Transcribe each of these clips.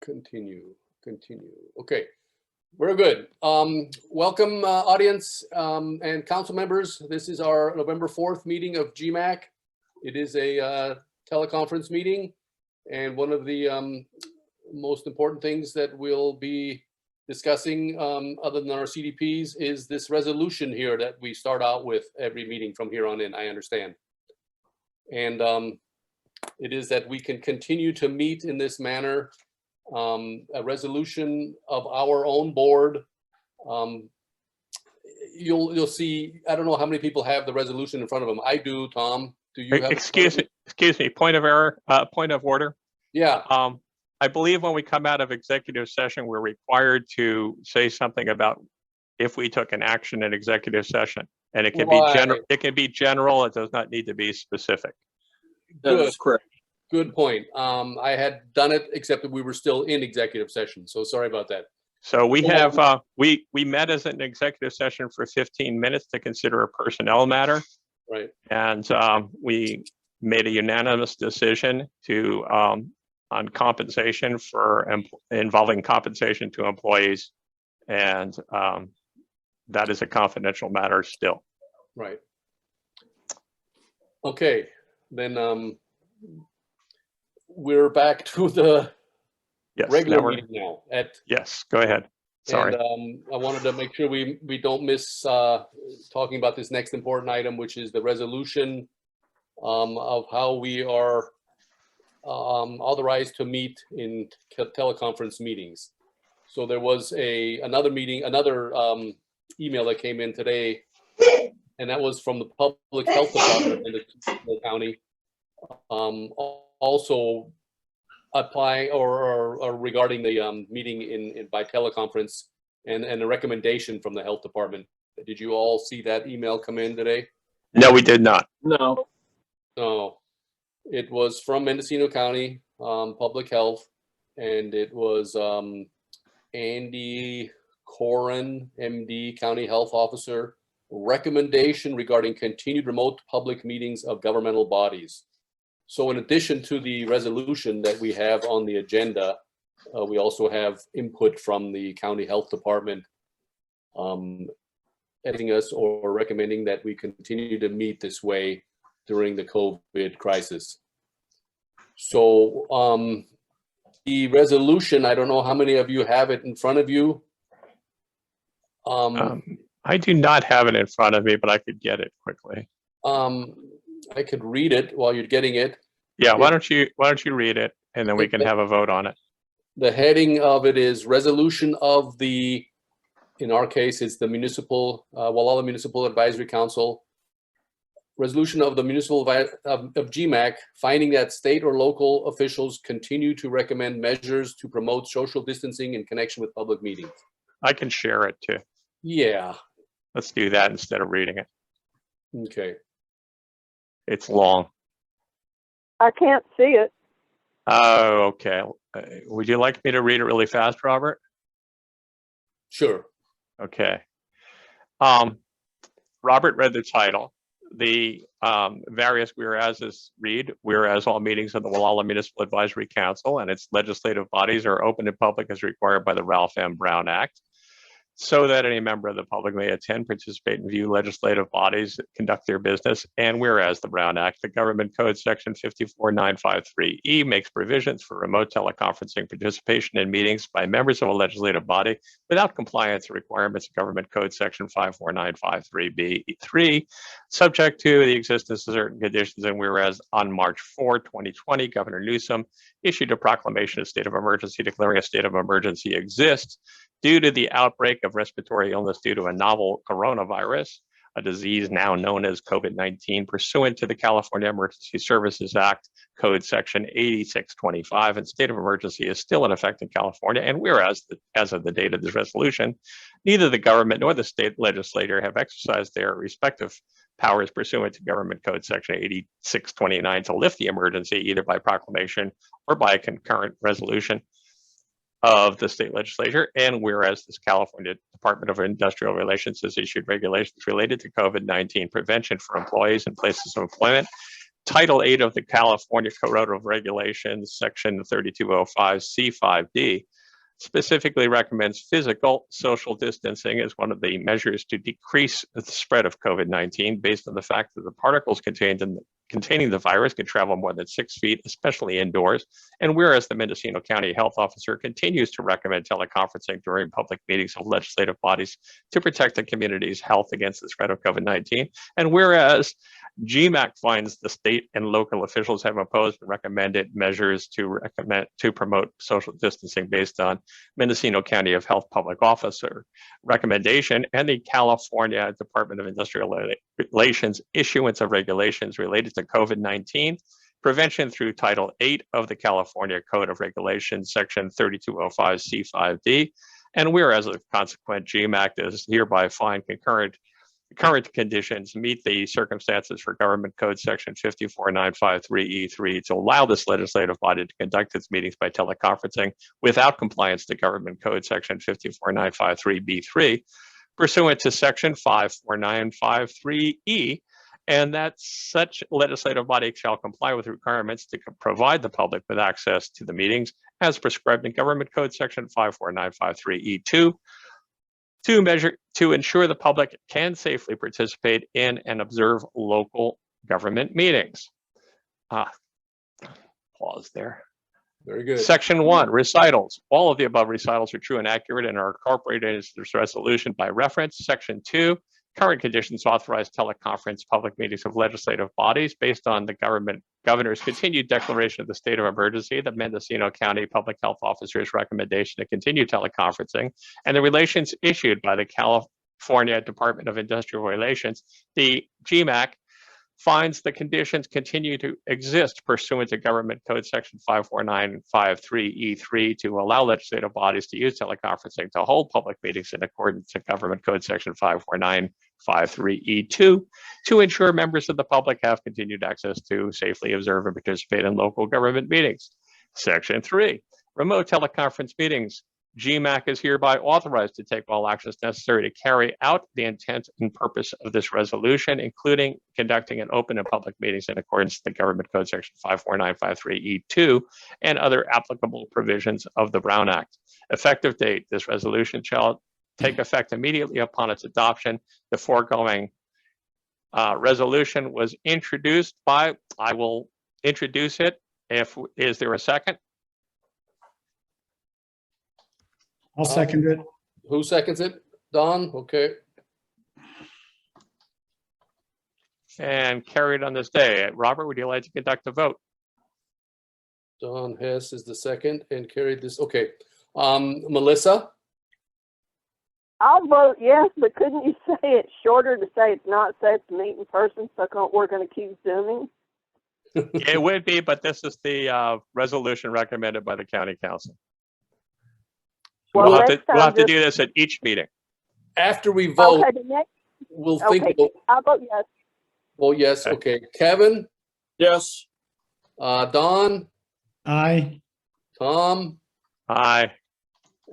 Continue. Okay, we're good. Welcome, audience and council members. This is our November 4th meeting of GMAC. It is a teleconference meeting, and one of the most important things that we'll be discussing, other than our CDPs, is this resolution here that we start out with every meeting from here on in, I understand. And it is that we can continue to meet in this manner. A resolution of our own board. You'll see. I don't know how many people have the resolution in front of them. I do. Tom, do you have? Excuse me. Point of error. Point of order. Yeah. I believe when we come out of executive session, we're required to say something about if we took an action in executive session, and it can be general. It can be general. It does not need to be specific. That is correct. Good point. I had done it, except that we were still in executive session. So sorry about that. So we have, we met as an executive session for 15 minutes to consider a personnel matter. Right. And we made a unanimous decision to, on compensation for, involving compensation to employees. And that is a confidential matter still. Right. Okay, then we're back to the regular meeting now. Yes, go ahead. Sorry. And I wanted to make sure we don't miss talking about this next important item, which is the resolution of how we are authorized to meet in teleconference meetings. So there was another email that came in today, and that was from the Public Health Department in the county. Also applying or regarding the meeting by teleconference and a recommendation from the health department. Did you all see that email come in today? No, we did not. No. No, it was from Mendocino County Public Health, and it was Andy Corin, MD, County Health Officer, recommendation regarding continued remote public meetings of governmental bodies. So in addition to the resolution that we have on the agenda, we also have input from the county health department asking us or recommending that we continue to meet this way during the COVID crisis. So the resolution, I don't know how many of you have it in front of you. I do not have it in front of me, but I could get it quickly. I could read it while you're getting it. Yeah, why don't you read it, and then we can have a vote on it. The heading of it is resolution of the, in our case, it's the Gualala Municipal Advisory Council. Resolution of the municipal of GMAC finding that state or local officials continue to recommend measures to promote social distancing in connection with public meetings. I can share it too. Yeah. Let's do that instead of reading it. Okay. It's long. I can't see it. Oh, okay. Would you like me to read it really fast, Robert? Sure. Okay. Robert read the title. The various whereases read, whereas all meetings of the Gualala Municipal Advisory Council and its legislative bodies are open to public as required by the Ralph M. Brown Act, so that any member of the public may attend, participate, and view legislative bodies that conduct their business. And whereas the Brown Act, the Government Code Section 54953E makes provisions for remote teleconferencing participation in meetings by members of a legislative body without compliance with requirements of Government Code Section 54953B3, subject to the existence of certain conditions. And whereas on March 4, 2020, Governor Newsom issued a proclamation of state of emergency declaring a state of emergency exists due to the outbreak of respiratory illness due to a novel coronavirus, a disease now known as COVID-19, pursuant to the California Emergency Services Act, Code Section 8625, and state of emergency is still in effect in California. And whereas, as of the date of this resolution, neither the government nor the state legislature have exercised their respective powers pursuant to Government Code Section 8629 to lift the emergency, either by proclamation or by a concurrent resolution of the state legislature. And whereas this California Department of Industrial Relations has issued regulations related to COVID-19 prevention for employees and places of employment, Title 8 of the California Code of Regulations, Section 3205 C5D, specifically recommends physical social distancing as one of the measures to decrease the spread of COVID-19 based on the fact that the particles containing the virus can travel more than 6 feet, especially indoors. And whereas the Mendocino County Health Officer continues to recommend teleconferencing during public meetings of legislative bodies to protect the community's health against the spread of COVID-19. And whereas GMAC finds the state and local officials have imposed and recommended measures to promote social distancing based on Mendocino County of Health Public Officer recommendation and the California Department of Industrial Relations issuance of regulations related to COVID-19 prevention through Title 8 of the California Code of Regulations, Section 3205 C5D. And whereas a consequent, GMAC is hereby find current conditions meet the circumstances for Government Code Section 54953E3 to allow this legislative body to conduct its meetings by teleconferencing without compliance to Government Code Section 54953B3 pursuant to Section 54953E, and that such legislative body shall comply with requirements to provide the public with access to the meetings as prescribed in Government Code Section 54953E2 to ensure the public can safely participate in and observe local government meetings. Pause there. Very good. Section 1, recitals. All of the above recitals are true and accurate and are incorporated into this resolution by reference. Section 2, current conditions authorize teleconference public meetings of legislative bodies based on the governor's continued declaration of the state of emergency, the Mendocino County Public Health Officer's recommendation to continue teleconferencing, and the relations issued by the California Department of Industrial Relations. The GMAC finds the conditions continue to exist pursuant to Government Code Section 54953E3 to allow legislative bodies to use teleconferencing to hold public meetings in accordance to Government Code Section 54953E2 to ensure members of the public have continued access to safely observe and participate in local government meetings. Section 3, remote teleconference meetings. GMAC is hereby authorized to take all actions necessary to carry out the intent and purpose of this resolution, including conducting an open and public meetings in accordance with the Government Code Section 54953E2 and other applicable provisions of the Brown Act. Effective date, this resolution shall take effect immediately upon its adoption. The foregoing resolution was introduced by, I will introduce it. Is there a second? I'll second it. Who seconds it? Don? Okay. And carried on this day. Robert, would you like to conduct a vote? Don Hess is the second and carried this. Okay. Melissa? I'll vote yes, but couldn't you say it shorter to say it's not safe to meet in person, so we're going to keep zooming? It would be, but this is the resolution recommended by the County Council. Well, We'll have to do this at each meeting. After we vote, okay, we'll think. okay, I'll vote yes. Well, yes. Okay. Kevin? Yes. Don? Aye. Tom? Aye.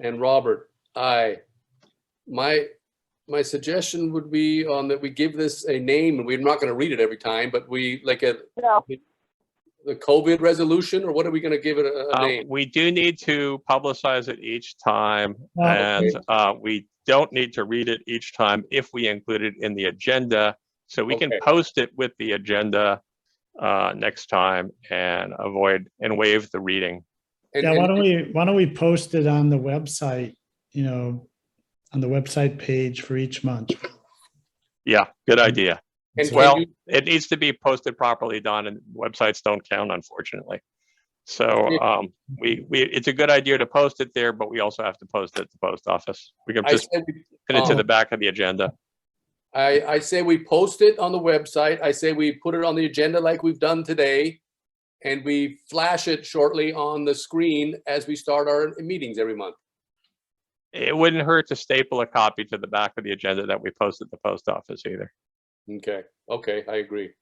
And Robert? Aye. My suggestion would be that we give this a name, and we're not going to read it every time, but we like the COVID resolution, or what are we going to give it a name? We do need to publicize it each time, Oh, and we don't need to read it each time if we include it in the agenda. So we can post it with the agenda next time and avoid and waive the reading. Yeah, why don't we post it on the website, on the website page for each month? Yeah, good idea. And well, it needs to be posted properly, Don, and websites don't count, unfortunately. So it's a good idea to post it there, but we also have to post it at the post office. We can just put it to the back of the agenda. I say we post it on the website. I say we put it on the agenda like we've done today, and we flash it shortly on the screen as we start our meetings every month. It wouldn't hurt to staple a copy to the back of the agenda that we post at the post office either. Okay. Okay. I agree.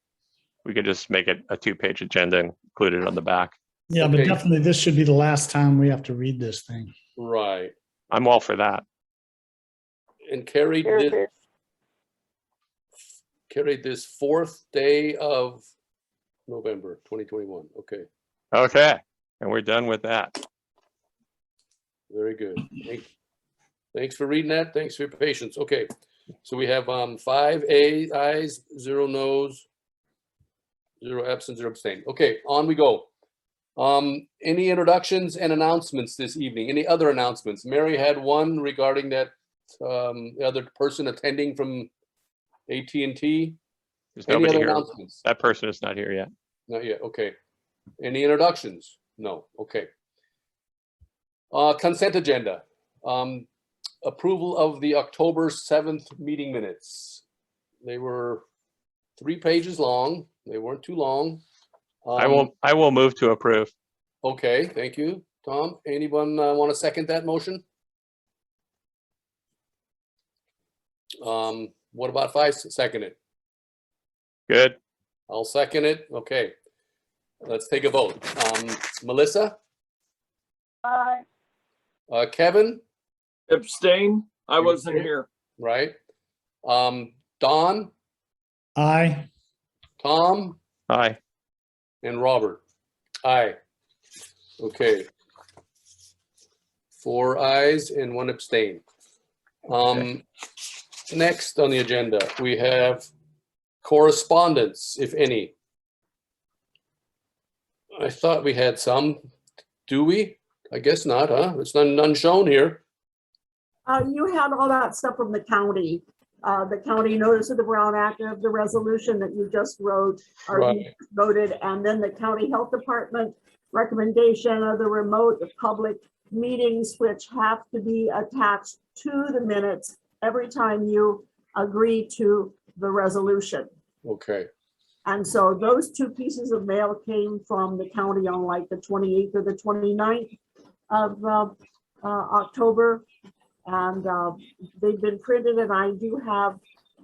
We could just make it a 2-page agenda and include it on the back. Yeah, but definitely this should be the last time we have to read this thing. Right. I'm all for that. And carried this fourth day of November 2021. Okay, Okay, and we're done with that. very good. Thanks for reading that. Thanks for your patience. Okay, so we have 5 ayes, 0 noes, 0 absent, 0 abstain. Okay, on we go. Any introductions and announcements this evening? Any other announcements? Mary had one regarding that the other person attending from AT&T. There's Any nobody other here. announcements? That person is not here yet. Not yet. Okay. Any introductions? No. Okay. Consent agenda. Approval of the October 7th meeting minutes. They were 3 pages long. They weren't too long. I will move to approve. Okay, thank you, Tom. Anyone want to second that motion? What about if I second it? Good. I'll second it. Okay, let's take a vote. Melissa? Aye. Kevin? Abstain. I wasn't here. Right. Don? Aye. Tom? Aye. And Robert? Aye. Okay. 4 ayes and 1 abstain. Next on the agenda, we have correspondence, if any. I thought we had some. Do we? I guess not, huh? There's none shown here. You had all that stuff from the county notice of the Brown Act of the resolution that you just wrote or Right. you voted, and then the county health department recommendation of the remote public meetings, which have to be attached to the minutes every time you agree to the resolution. Okay. And so those 2 pieces of mail came from the county on like the 28th or the 29th of October. And they've been printed, and I do have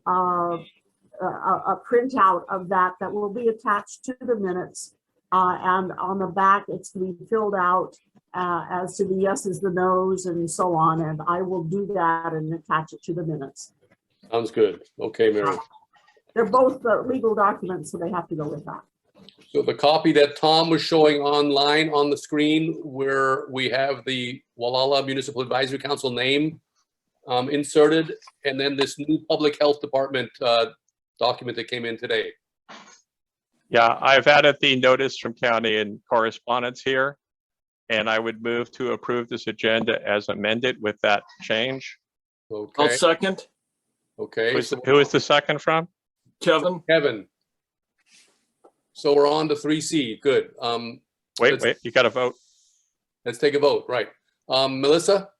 a printout of that will be attached to the minutes. And on the back, it's to be filled out as to the yeses, the nos, and so on. And I will do that and attach it to the minutes. Sounds good. Okay, Mary. They're both legal documents, so they have to go with that. So the copy that Tom was showing online on the screen, where we have the Gualala Municipal Advisory Council name inserted, and then this new Public Health Department document that came in today. Yeah, I've added the notice from county and correspondence here, and I would move to approve this agenda as amended with that change. I'll Okay, second. okay. Who is the second from? Kevin. Kevin. So we're on to 3C. Good. Wait, you got to vote. Let's take a vote. Right. Melissa?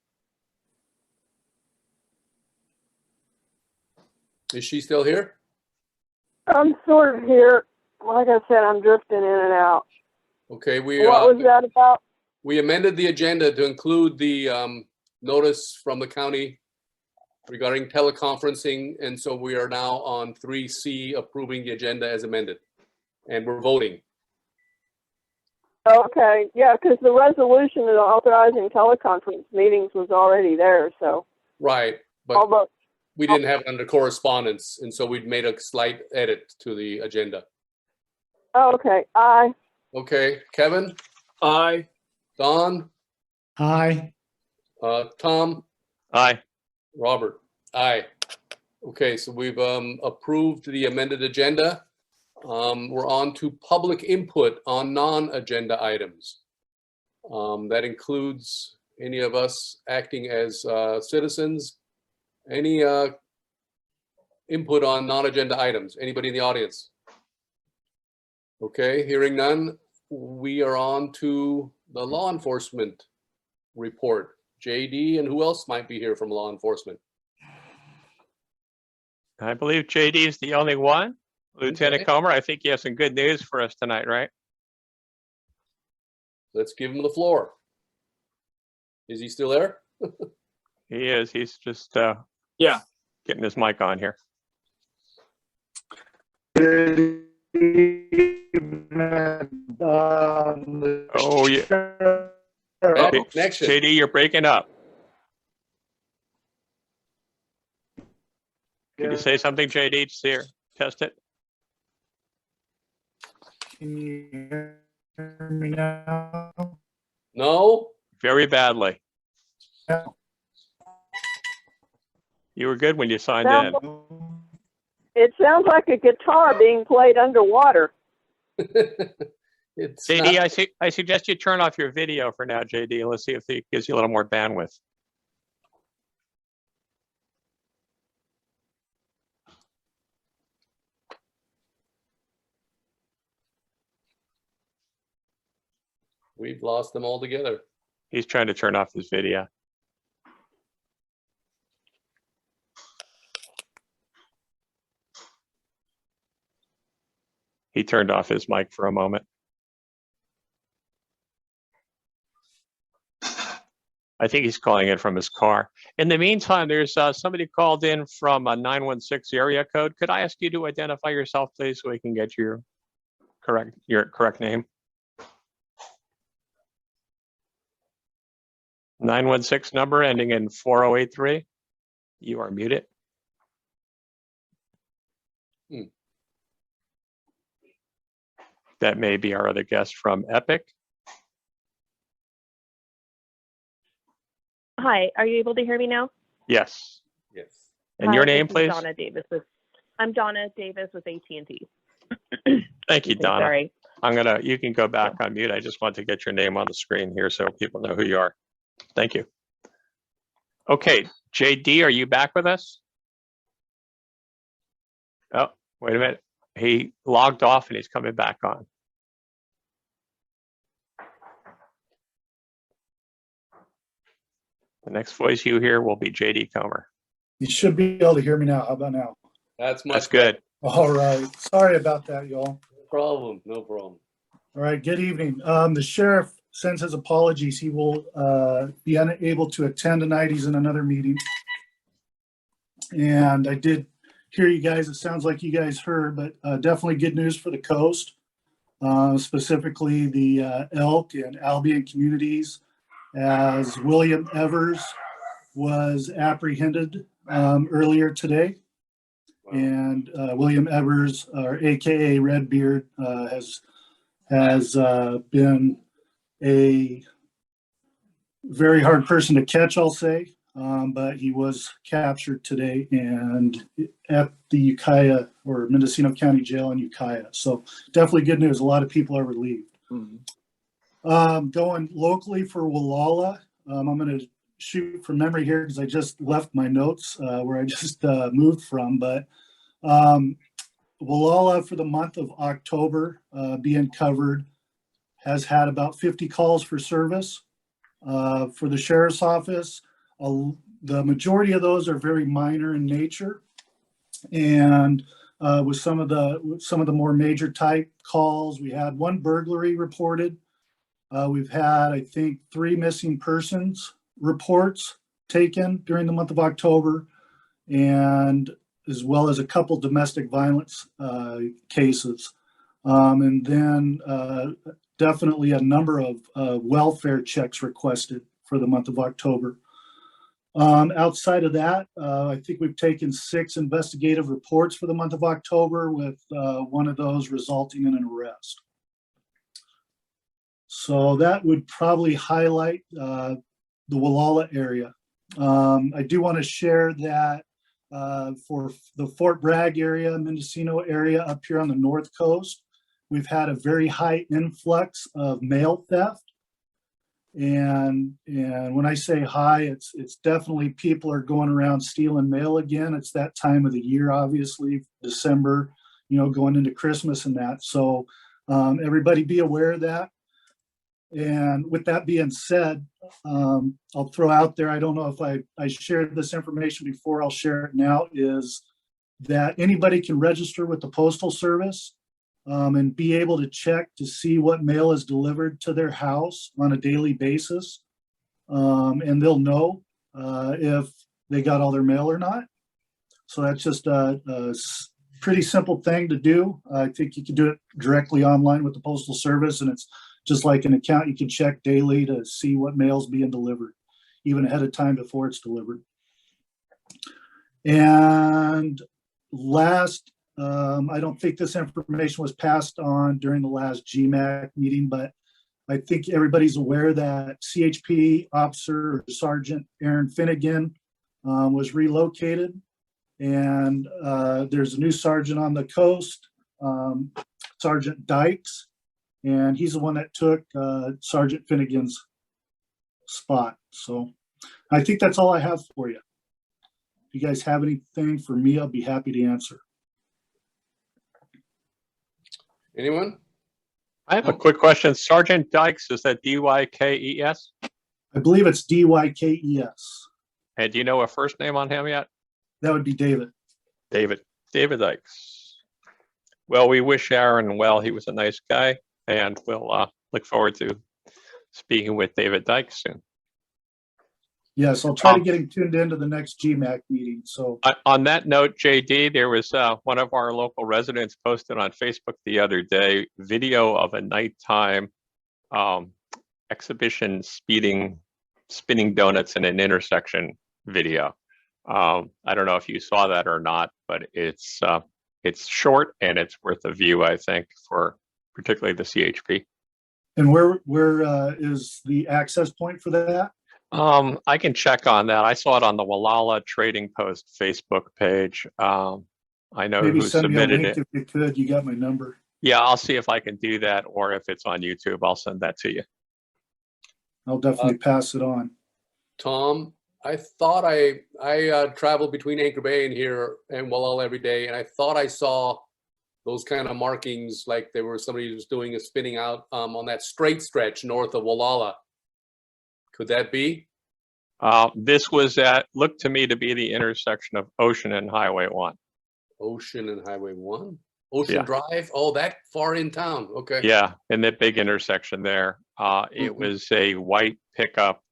Is she still here? I'm sort of here. Like I said, I'm drifting in and out. Okay, we What was that about? we amended the agenda to include the notice from the county regarding teleconferencing, and so we are now on 3C, approving the agenda as amended, and we're voting. Okay, yeah, because the resolution of authorizing teleconference meetings was already there, so Right, but I'll vote. we didn't have it under correspondence, and so we'd made a slight edit to the agenda. Oh, okay, aye. Okay, Kevin, Aye. Don, Aye. Tom, Aye. Robert, aye. Okay, so we've approved the amended agenda. We're on to public input on non-agenda items. That includes any of us acting as citizens. Any input on non-agenda items? Anybody in the audience? Okay, hearing none, we are on to the law enforcement report. JD, and who else might be here from law enforcement? I believe JD is the only one. Lieutenant Okay. Comer, I think you have some good news for us tonight, right? Let's give him the floor. Is he still there? He is. He's just Yeah. getting his mic on here. Oh, yeah. Bad Okay. connection. JD, you're breaking up. Can you say something, JD? Just here, test it. Can you hear me now? No? Very badly. Yeah. You were good when you signed Sounds in. It sounds like a guitar being played underwater. It's JD, not- I suggest you turn off your video for now, JD, and let's see if it gives you a little more bandwidth. We've lost them all together. He's trying to turn off his video. He turned off his mic for a moment. I think he's calling in from his car. In the meantime, there's somebody called in from a 916 area code. Could I ask you to identify yourself, please, so we can get your correct name? 916 number ending in 4083. You are muted. That may be our other guest from Epic. Hi, are you able to hear me now? Yes. Yes. And your Hi, name, this is please? Donna Davis. I'm Donna Davis with AT&T. Thank you, Donna. Sorry. You can go back on mute. I just want to get your name on the screen here so people know who you are. Thank you. Okay, JD, are you back with us? Oh, wait a minute. He logged off and he's coming back on. The next voice you hear will be JD Comer. You should be able to hear me now. How about now? That's That's good. All right. Sorry about that, y'all. No problem. No problem. All right. Good evening. The sheriff sends his apologies. He will be unable to attend tonight. He's in another meeting. And I did hear you guys. It sounds like you guys heard, but definitely good news for the coast, specifically the Elk and Albion communities, as William Evers was apprehended earlier today. Wow. And William Evers, or AKA Redbeard, has been a very hard person to catch, I'll say, but he was captured today and at the Ukiah or Mendocino County Jail in Ukiah. So definitely good news. A lot of people are relieved. Mhm. Going locally for Gualala, I'm going to shoot from memory here because I just left my notes where I just moved from, but Gualala for the month of October being covered has had about 50 calls for service. For the sheriff's office, the majority of those are very minor in nature, and with some of the more major type calls, we had one burglary reported. We've had, I think, 3 missing persons reports taken during the month of October, and as well as a couple domestic violence cases. And then definitely a number of welfare checks requested for the month of October. Outside of that, I think we've taken 6 investigative reports for the month of October, with one of those resulting in an arrest. So that would probably highlight the Gualala area. I do want to share that for the Fort Bragg area, Mendocino area up here on the North Coast, we've had a very high influx of mail theft. And when I say high, it's definitely people are going around stealing mail again. It's that time of the year, obviously, December, going into Christmas and that. So everybody be aware of that. And with that being said, I'll throw out there, I don't know if I shared this information before, I'll share it now, is that anybody can register with the Postal Service and be able to check to see what mail is delivered to their house on a daily basis. And they'll know if they got all their mail or not. So that's just a pretty simple thing to do. I think you can do it directly online with the Postal Service, and it's just like an account. You can check daily to see what mail's being delivered, even ahead of time before it's delivered. And last I don't think this information was passed on during the last GMAC meeting, but I think everybody's aware that CHP Officer Sergeant Aaron Finnegan was relocated, and there's a new sergeant on the coast, Sergeant Dykes, and he's the one that took Sergeant Finnegan's spot. So I think that's all I have for you. If you guys have anything for me, I'll be happy to answer. Anyone? I have a quick question. Sergeant Dykes, is that D-Y-K-E-S? I believe it's D-Y-K-E-S. And do you know a first name on him yet? That would be David. David Dykes. Well, we wish Aaron well. He was a nice guy, and we'll look forward to speaking with David Dykes soon. Yes, I'll try to get him tuned into the next GMAC meeting. So on that note, JD, there was one of our local residents posted on Facebook the other day, video of a nighttime exhibition spinning donuts in an intersection video. I don't know if you saw that or not, but it's short and it's worth a view, I think, for particularly the CHP. and where is the access point for that? I can check on that. I saw it on the Gualala Trading Post Facebook page. I know Maybe who send me a submitted link it. if you could. You got my number. Yeah, I'll see if I can do that, or if it's on YouTube, I'll send that to you. I'll definitely pass it on. Tom, I thought I traveled between Anchor Bay and here and Gualala every day, and I thought I saw those kind of markings like there were somebody who was doing a spinning out on that straight stretch north of Gualala. Could that be? This looked to me to be the intersection of Ocean and Highway 1. Ocean and Highway 1? Ocean Yeah. Drive? Oh, that far in town. Okay. Yeah, in that big intersection there. It was a white pickup,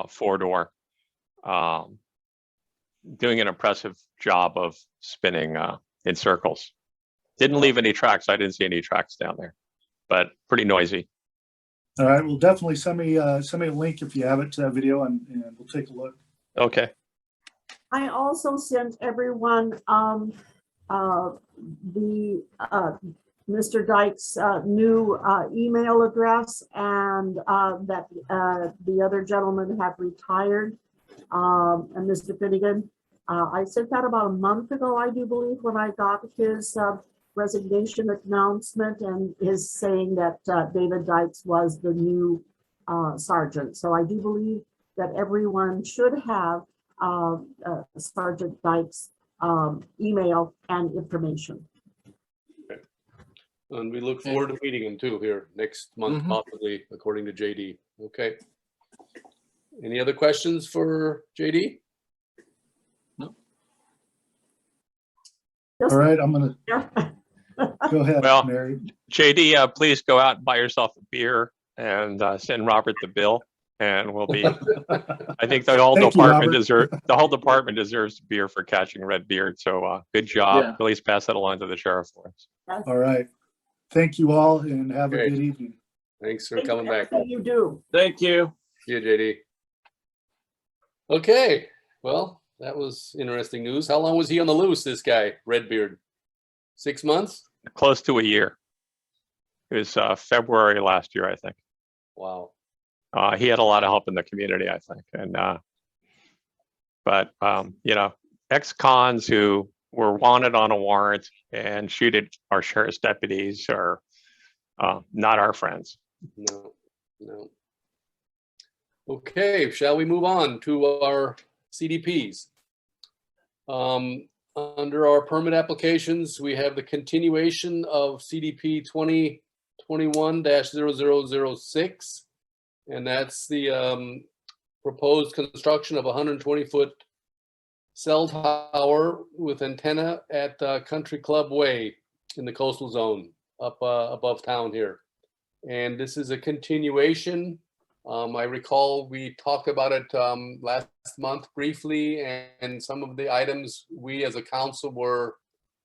four-door, doing an impressive job of spinning in circles. Didn't leave any tracks. I didn't see any tracks down there, but pretty noisy. All right, well, definitely send me a link if you have it to that video, and we'll take a look. Okay. I also sent everyone Mr. Dyke's new email address, and that the other gentleman have retired, and Mr. Finnegan. I sent that about a month ago, I do believe, when I got his resignation announcement, and is saying that David Dykes was the new sergeant. So I do believe that everyone should have Sergeant Dykes' email and information. Okay. And we look forward to meeting him too here next month, possibly, according to JD. Okay. Any other questions for JD? All right, I'm gonna go ahead, Well, Mary. JD, please go out and buy yourself a beer and send Robert the bill, and we'll be. I think the whole Thank you, department department deserves beer for catching red beard. So good job. Yeah. Please pass that along to the sheriff for us. All right, thank you all, and have Okay. a good evening. Thanks for coming back. You do. Thank you. See you, JD. Okay, well, that was interesting news. How long was he on the loose, this guy, Redbeard? 6 months? Close to a year. It was February last year, I think. Wow. He had a lot of help in the community, I think, and but you know, ex-cons who were wanted on a warrant and shoot at our sheriff's deputies are not our friends. No, no. Okay, shall we move on to our CDPs? Under our permit applications, we have the continuation of CDP 2021-0006, and that's the proposed construction of a 120-foot cell tower with antenna at Country Club Way in the coastal zone up above town here. And this is a continuation. I recall we talked about it last month briefly, and some of the items we as a council were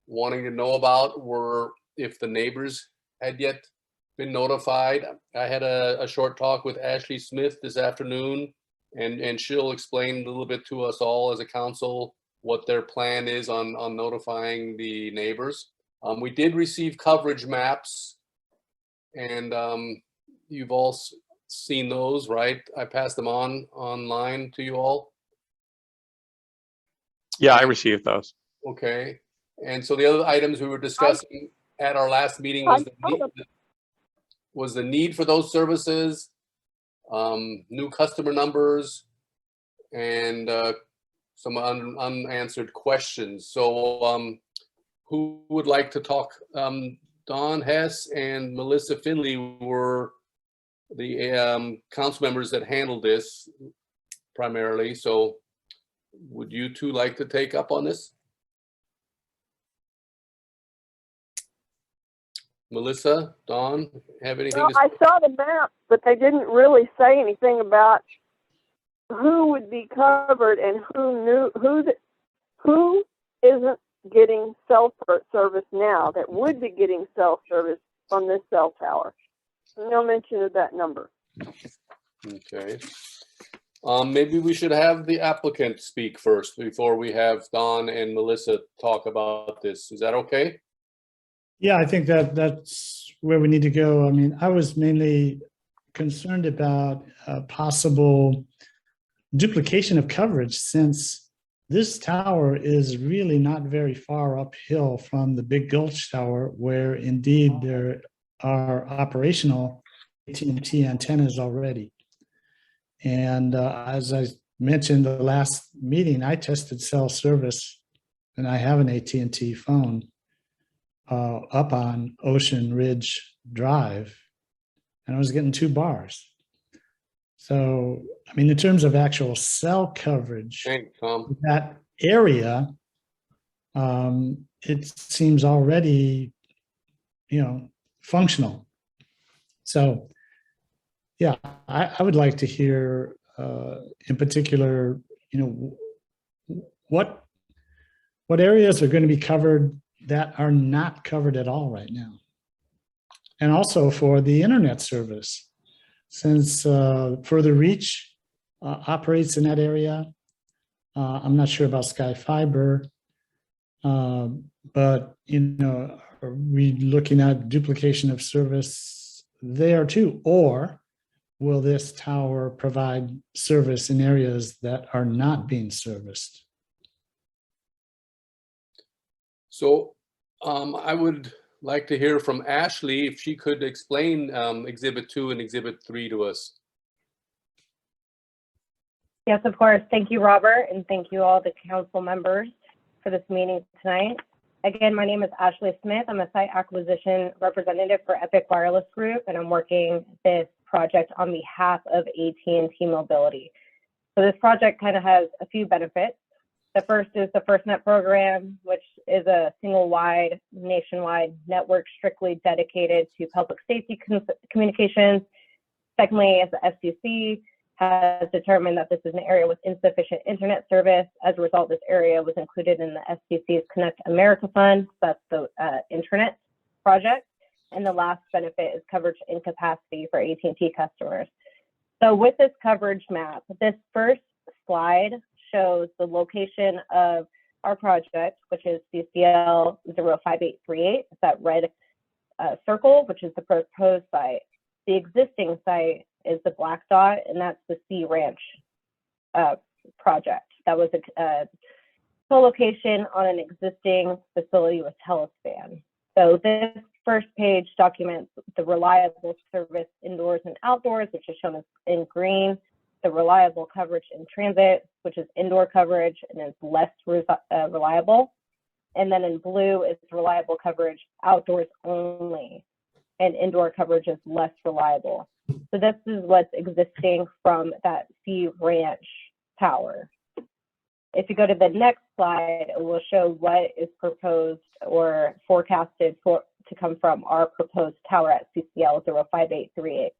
wanting to know about were if the neighbors had yet been notified. I had a short talk with Ashley Smith this afternoon, and she'll explain a little bit to us all as a council what their plan is on notifying the neighbors. We did receive coverage maps, and you've all seen those, right? I passed them online to you all. Yeah, I received those. Okay. And so the other items we were discussing at our last meeting was the need for those services, new customer numbers, and some unanswered questions. So who would like to talk? Don Hess and Melissa Finley were the council members that handled this primarily. So would you two like to take up on this? Melissa, Don, have anything Well, to say? I saw the map, but they didn't really say anything about who would be covered and who isn't getting cell service now that would be getting cell service from this cell tower. No mention of that number. Okay. Maybe we should have the applicant speak first before we have Don and Melissa talk about this. Is that okay? Yeah, I think that's where we need to go. I mean, I was mainly concerned about possible duplication of coverage, since this tower is really not very far uphill from the Big Gulch Tower, where indeed there are operational AT&T antennas already. And as I mentioned the last meeting, I tested cell service, and I have an AT&T phone up on Ocean Ridge Drive, and I was getting 2 bars. So, I mean, in terms of actual cell coverage, Thanks, Tom. that area, it seems already, functional. So, yeah, I would like to hear, in particular, what areas are going to be covered that are not covered at all right now, and also for the internet service, since Further Reach operates in that area. I'm not sure about Sky Fiber, but are we looking at duplication of service there too, or will this tower provide service in areas that are not being serviced? So I would like to hear from Ashley if she could explain Exhibit 2 and Exhibit 3 to us. Yes, of course. Thank you, Robert, and thank you all the council members for this meeting tonight. Again, my name is Ashley Smith. I'm a site acquisition representative for Epic Wireless Group, and I'm working this project on behalf of AT&T Mobility. So this project kind of has a few benefits. The first is the FirstNet program, which is a single-wide, nationwide network strictly dedicated to public safety communications. Secondly, as the FCC has determined that this is an area with insufficient internet service. As a result, this area was included in the FCC's Connect America Fund. That's the internet project. And the last benefit is coverage and capacity for AT&T customers. So with this coverage map, this first slide shows the location of our project, which is CCL 05838. It's that red circle, which is the proposed site. The existing site is the black dot, and that's the Sea Ranch project. That was a co-location on an existing facility with Telespan. So this first page documents the reliable service indoors and outdoors, which is shown as in green, the reliable coverage in transit, which is indoor coverage and is less reliable. And then in blue is reliable coverage outdoors only, and indoor coverage is less reliable. So this is what's existing from that Sea Ranch tower. If you go to the next slide, it will show what is proposed or forecasted to come from our proposed tower at CCL 05838.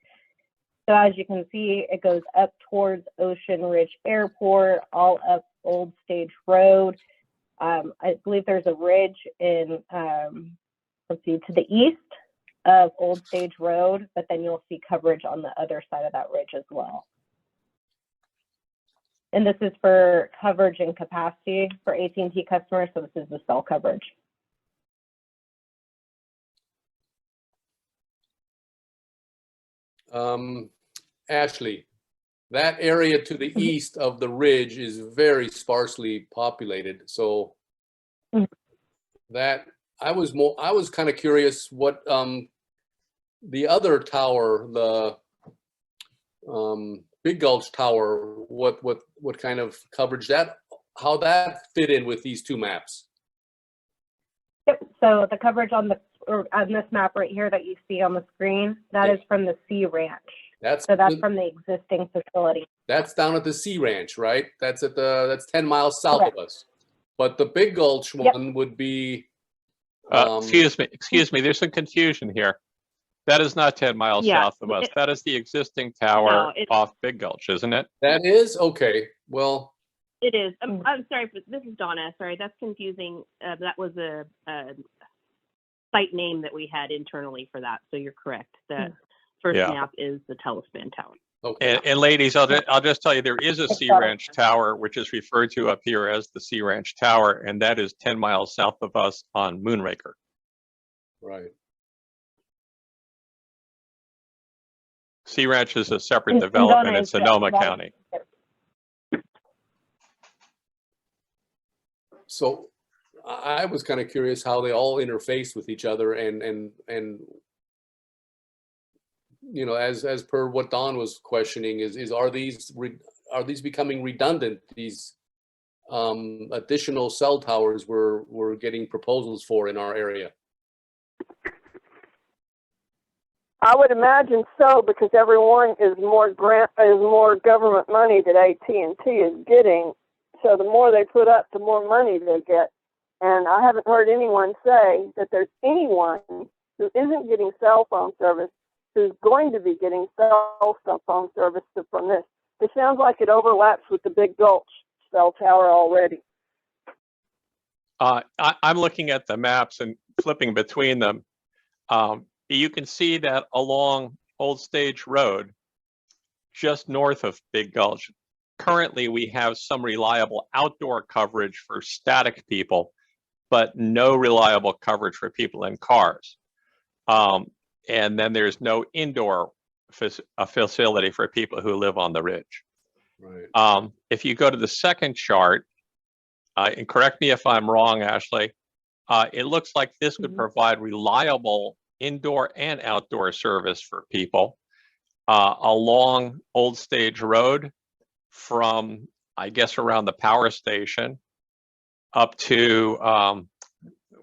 So as you can see, it goes up towards Ocean Ridge Airport, all up Old Stage Road. I believe there's a ridge in, let's see, to the east of Old Stage Road, but then you'll see coverage on the other side of that ridge as well. And this is for coverage and capacity for AT&T customers, so this is the cell coverage. Ashley, that area to the east of the ridge is very sparsely populated. So that I was kind of curious what the other tower, the Big Gulch Tower, what kind of coverage how that fit in with these two maps. Yep. So the coverage on this map right here that you see on the screen, that is from the Sea Ranch. That's from the existing facility. That's down at the Sea Ranch, right? That's 10 miles south of us. But the Big Gulch one would be. Excuse me. There's some confusion here. That is not 10 miles south of us. That is the existing tower off Big Gulch, isn't it? That is? Okay. Well. It is. I'm sorry, this is Donna. Sorry, that's confusing. That was a site name that we had internally for that. So you're correct. The first map is the Telespan Tower. Okay. And ladies, I'll just tell you, there is a Sea Ranch Tower, which is referred to up here as the Sea Ranch Tower, and that is 10 miles south of us on Moonraker. Right. Sea Ranch is a separate development in Sonoma County. So I was kind of curious how they all interface with each other, and you know, as per what Don was questioning, are these becoming redundant? These additional cell towers we're getting proposals for in our area. I would imagine so, because everyone is more government money that AT&T is getting. So the more they put up, the more money they get. And I haven't heard anyone say that there's anyone who isn't getting cell phone service who's going to be getting cell phone service from this. It sounds like it overlaps with the Big Gulch cell tower already. I'm looking at the maps and flipping between them. You can see that along Old Stage Road, just north of Big Gulch, currently we have some reliable outdoor coverage for static people, but no reliable coverage for people in cars. And then there's no indoor facility for people who live on the ridge. Right. If you go to the second chart, and correct me if I'm wrong, Ashley, it looks like this would provide reliable indoor and outdoor service for people along Old Stage Road from, I guess, around the power station up to,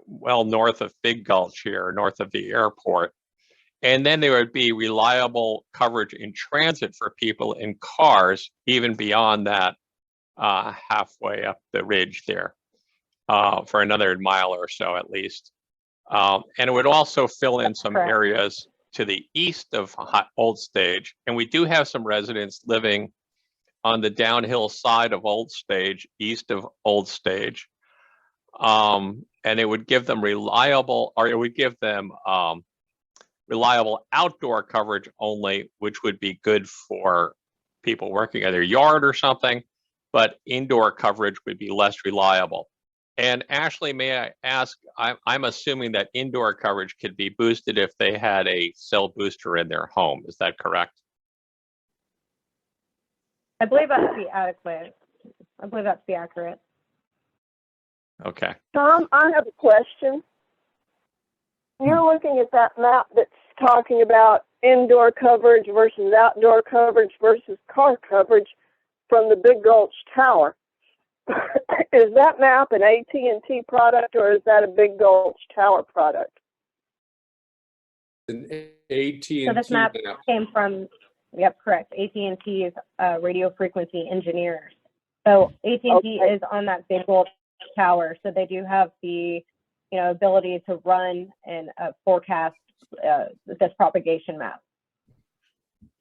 well, north of Big Gulch here, north of the airport. And then there would be reliable coverage in transit for people in cars, even beyond that, halfway up the ridge there, for another mile or so at least. And it would also fill in some areas to the east of Old Stage. And we do have some residents living on the downhill side of Old Stage, east of Old Stage. And it would give them reliable outdoor coverage only, which would be good for people working at their yard or something, but indoor coverage would be less reliable. And Ashley, may I ask, I'm assuming that indoor coverage could be boosted if they had a cell booster in their home. Is that correct? I believe that to be adequate. I believe that to be accurate. Okay. Tom, I have a question. You're looking at that map that's talking about indoor coverage versus outdoor coverage versus car coverage from the Big Gulch Tower. Is that map an AT&T product, or is that a Big Gulch Tower product? An AT&T So this map came from, yep, correct, AT&T's radio frequency engineers. So AT&T is on that Big Gulch Tower, so they do have the ability to run and forecast this propagation map.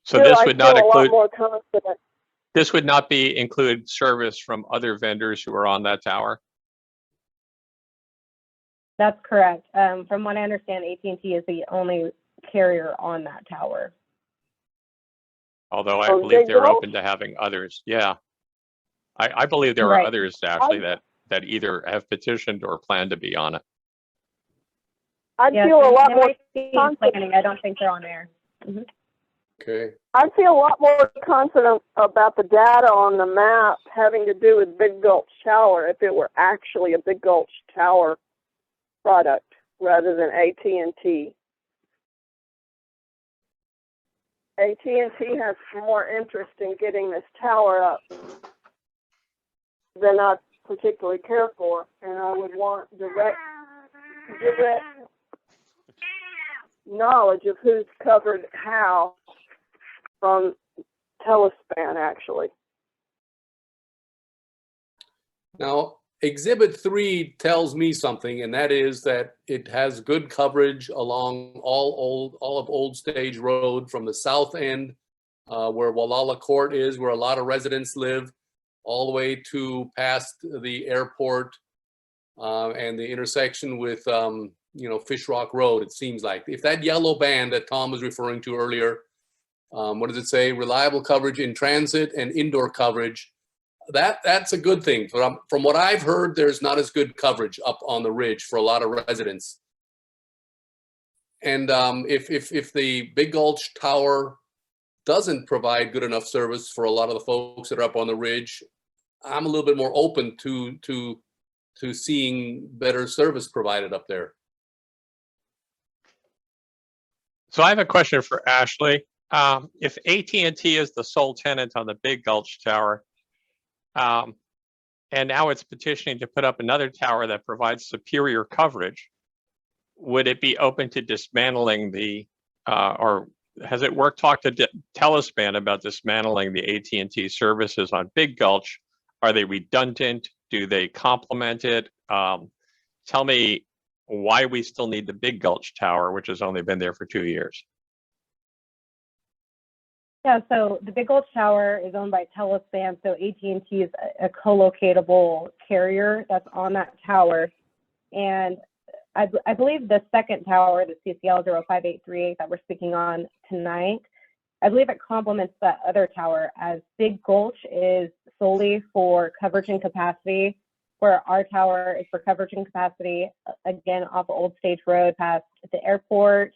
So this would not include. More confident. This would not include service from other vendors who are on that tower? That's correct. From what I understand, AT&T is the only carrier on that tower. Although I believe they're open to having others. Yeah. I believe there are others actually that either have petitioned or plan to be on it. I feel a lot more confident. I don't think they're on there. Okay. I'd feel a lot more confident about the data on the map having to do with Big Gulch Tower if it were actually a Big Gulch Tower product rather than AT&T. AT&T has more interest in getting this tower up than I particularly care for, and I would want direct knowledge of who's covered how from Telespan, actually. Now, Exhibit 3 tells me something, and that is that it has good coverage along all of Old Stage Road from the south end, where Gualala Court is, where a lot of residents live, all the way to past the airport and the intersection with, Fish Rock Road, it seems like. If that yellow band that Tom was referring to earlier, what does it say? Reliable coverage in transit and indoor coverage. That's a good thing. From what I've heard, there's not as good coverage up on the ridge for a lot of residents. And if the Big Gulch Tower doesn't provide good enough service for a lot of the folks that are up on the ridge, I'm a little bit more open to seeing better service provided up there. So I have a question for Ashley. If AT&T is the sole tenant on the Big Gulch Tower, and now it's petitioning to put up another tower that provides superior coverage, would it be open to dismantling the, or has it talked to Telespan about dismantling the AT&T services on Big Gulch? Are they redundant? Do they complement it? Tell me why we still need the Big Gulch Tower, which has only been there for 2 years. Yeah, so the Big Gulch Tower is owned by Telespan, so AT&T is a co-locatable carrier that's on that tower. And I believe the second tower, the CCL 05838 that we're speaking on tonight, I believe it complements that other tower, as Big Gulch is solely for coverage and capacity, where our tower is for coverage and capacity, again, off of Old Stage Road past the airport,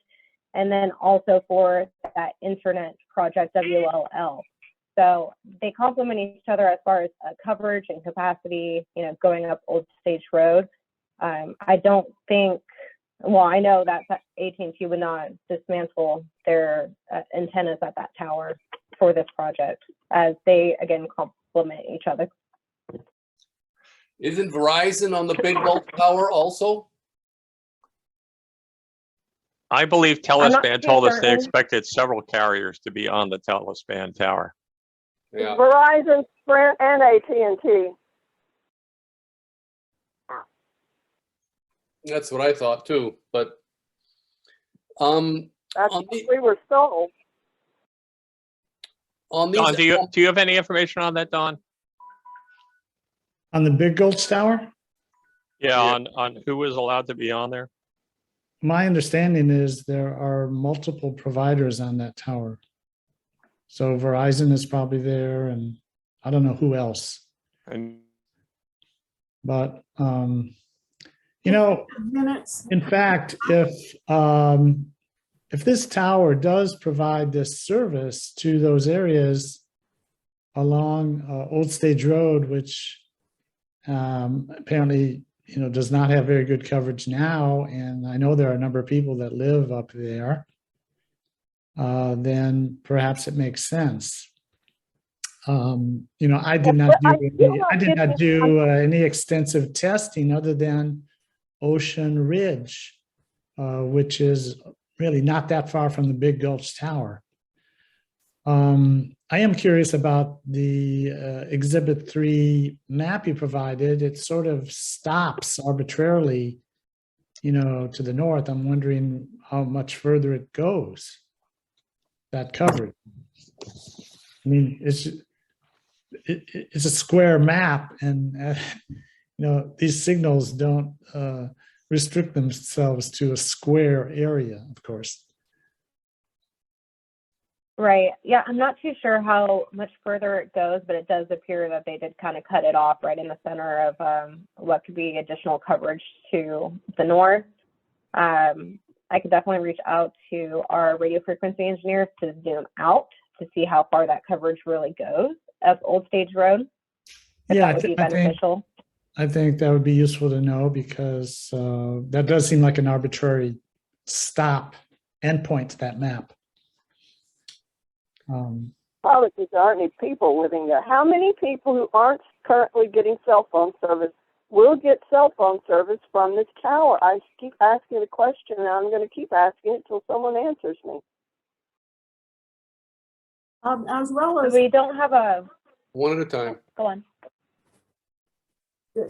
and then also for that internet project, WLL. So they complement each other as far as coverage and capacity, going up Old Stage Road. I don't think, well, I know that AT&T would not dismantle their antennas at that tower for this project, as they, again, complement each other. Isn't Verizon on the Big Gulch Tower also? I believe Telespan told us they certain. expected several carriers to be on the Telespan Tower. Yeah. Verizon, Sprint, and AT&T. That's what I thought too, but That's what we were sold. on these, Don, do you have any information on that, Don? On the Big Gulch Tower? Yeah, on who is allowed to be on there? My understanding is there are multiple providers on that tower. So Verizon is probably there, and I don't know who else. And But, Minutes. in fact, if this tower does provide this service to those areas along Old Stage Road, which apparently, does not have very good coverage now, and I know there are a number of people that live up there, then perhaps it makes sense. I did not do any extensive testing other than Ocean Ridge, which is really not that far from the Big Gulch Tower. I am curious about the Exhibit 3 map you provided. It sort of stops arbitrarily, to the north. I'm wondering how much further it goes, that coverage. I mean, it's a square map, and these signals don't restrict themselves to a square area, of course. Right. Yeah, I'm not too sure how much further it goes, but it does appear that they did kind of cut it off right in the center of what could be additional coverage to the north. I could definitely reach out to our radio frequency engineers to zoom out to see how far that coverage really goes of Old Stage Road. If Yeah, that would be beneficial. I think that would be useful to know, because that does seem like an arbitrary stop endpoint to that map. Probably because there aren't any people living there. How many people who aren't currently getting cell phone service will get cell phone service from this tower? I keep asking the question, and I'm going to keep asking it until someone answers me. As well as, We don't have a. One at a time. Go on.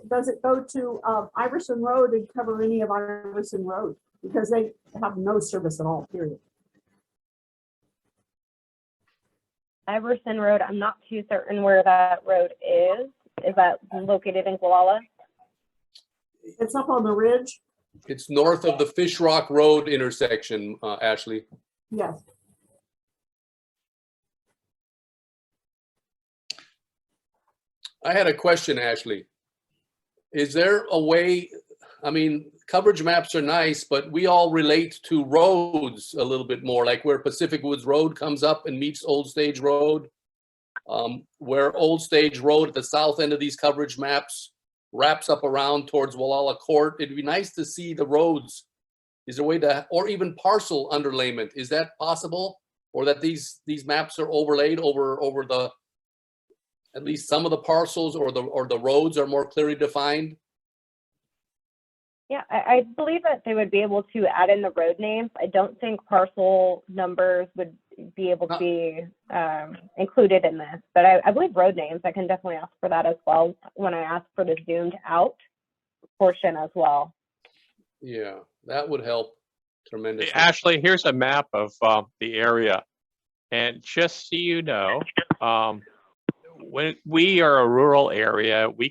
does it go to Iversen Road and cover any of Iversen Road? Because they have no service at all, period. Iversen Road, I'm not too certain where that road is. Is that located in Gualala? It's up on the ridge. It's north of the Fish Rock Road intersection, Ashley. Yes. I had a question, Ashley. Is there a way, I mean, coverage maps are nice, but we all relate to roads a little bit more, like where Pacific Woods Road comes up and meets Old Stage Road, where Old Stage Road at the south end of these coverage maps wraps up around towards Gualala Court. It'd be nice to see the roads. Is there a way to, or even parcel underlayment? Is that possible? Or that these maps are overlaid over the, at least some of the parcels, or the roads are more clearly defined? Yeah, I believe that they would be able to add in the road names. I don't think parcel numbers would be able to be included in this, but I believe road names, I can definitely ask for that as well when I ask for the zoomed out portion as well. Yeah, that would help tremendously. Ashley, here's a map of the area. And just so you know, when we are a rural area, we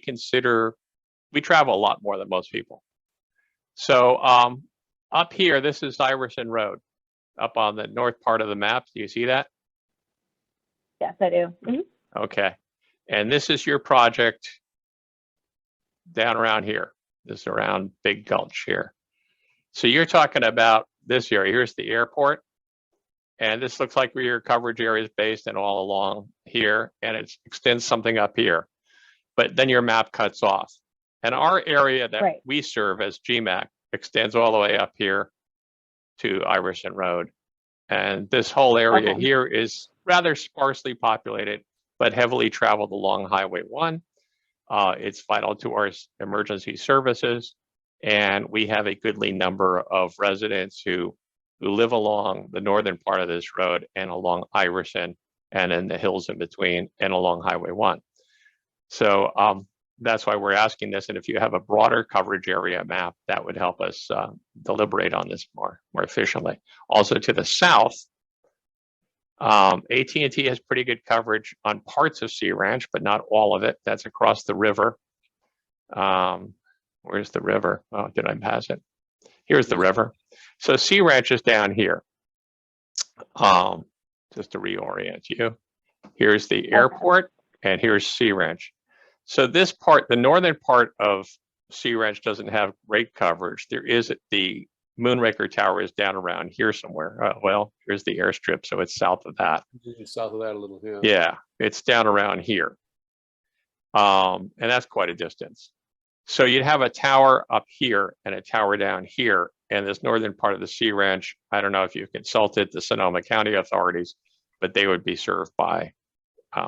travel a lot more than most people. So up here, this is Iversen Road, up on the north part of the map. Do you see that? Yes, I do. Mm-hmm. Okay. And this is your project down around here. This is around Big Gulch here. So you're talking about this area. Here's the airport. And this looks like where your coverage area is based, and all along here, and it extends something up here. But then your map cuts off. And our area that we serve as GMAC extends all the way up here to Iversen Road. And this whole area here is rather sparsely populated, but heavily traveled along Highway 1. It's vital to our emergency services. And we have a goodly number of residents who live along the northern part of this road and along Iversen and in the hills in between and along Highway 1. So that's why we're asking this. And if you have a broader coverage area map, that would help us deliberate on this more efficiently. Also to the south, AT&T has pretty good coverage on parts of Sea Ranch, but not all of it. That's across the river. Where's the river? Oh, did I pass it? Here's the river. So Sea Ranch is down here. Just to reorient you. Here's the airport, and here's Sea Ranch. So this part, the northern part of Sea Ranch, doesn't have great coverage. There is the Moonraker Tower is down around here somewhere. Well, here's the airstrip, so it's south of that. South of that a little, yeah. Yeah, it's down around here. And that's quite a distance. So you'd have a tower up here and a tower down here. And this northern part of the Sea Ranch, I don't know if you've consulted the Sonoma County authorities, but they would be served by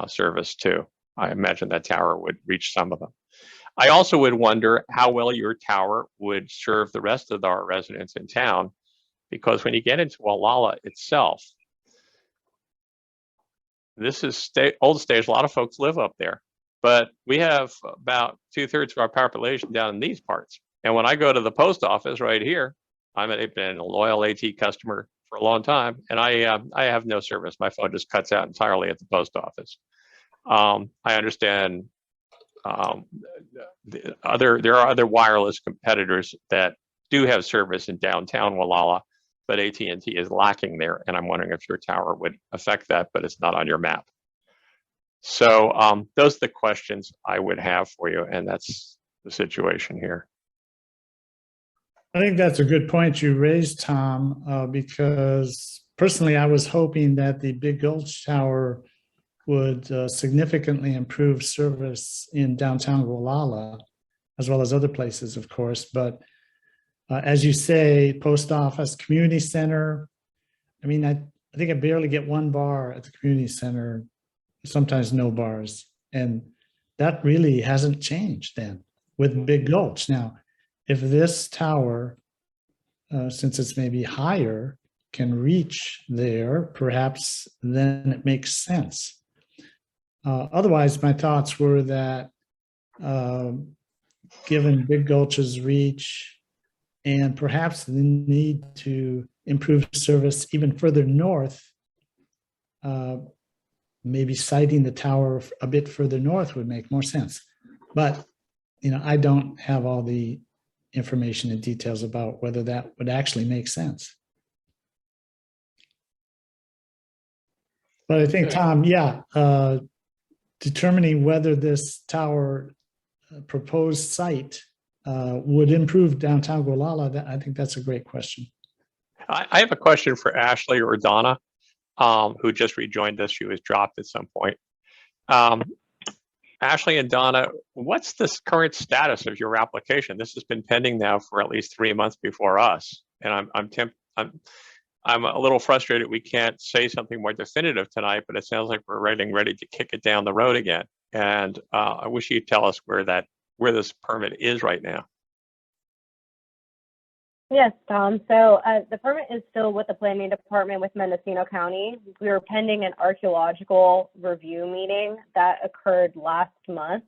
service too. I imagine that tower would reach some of them. I also would wonder how well your tower would serve the rest of our residents in town, because when you get into Gualala itself, this is Old Stage. A lot of folks live up there, but we have about 2/3 of our population down in these parts. And when I go to the post office right here, I've been a loyal AT customer for a long time, and I have no service. My phone just cuts out entirely at the post office. I understand there are other wireless competitors that do have service in downtown Gualala, but AT&T is lacking there, and I'm wondering if your tower would affect that, but it's not on your map. So those are the questions I would have for you, and that's the situation here. I think that's a good point you raised, Tom, because personally, I was hoping that the Big Gulch Tower would significantly improve service in downtown Gualala, as well as other places, of course. But as you say, post office, community center. I mean, I think I barely get one bar at the community center, sometimes no bars. And that really hasn't changed then with Big Gulch. Now, if this tower, since it's maybe higher, can reach there, perhaps then it makes sense. Otherwise, my thoughts were that given Big Gulch's reach and perhaps the need to improve service even further north, maybe siting the tower a bit further north would make more sense. But, you know, I don't have all the information and details about whether that would actually make sense. But I think, Tom, yeah, determining whether this tower proposed site would improve downtown Gualala, I think that's a great question. I have a question for Ashley or Donna, who just rejoined us. She was dropped at some point. Ashley and Donna, what's the current status of your application? This has been pending now for at least 3 months before us, and I'm a little frustrated we can't say something more definitive tonight, but it sounds like we're ready to kick it down the road again. And I wish you'd tell us where this permit is right now. Yes, Tom. So the permit is still with the planning department with Mendocino County. We were pending an archaeological review meeting that occurred last month,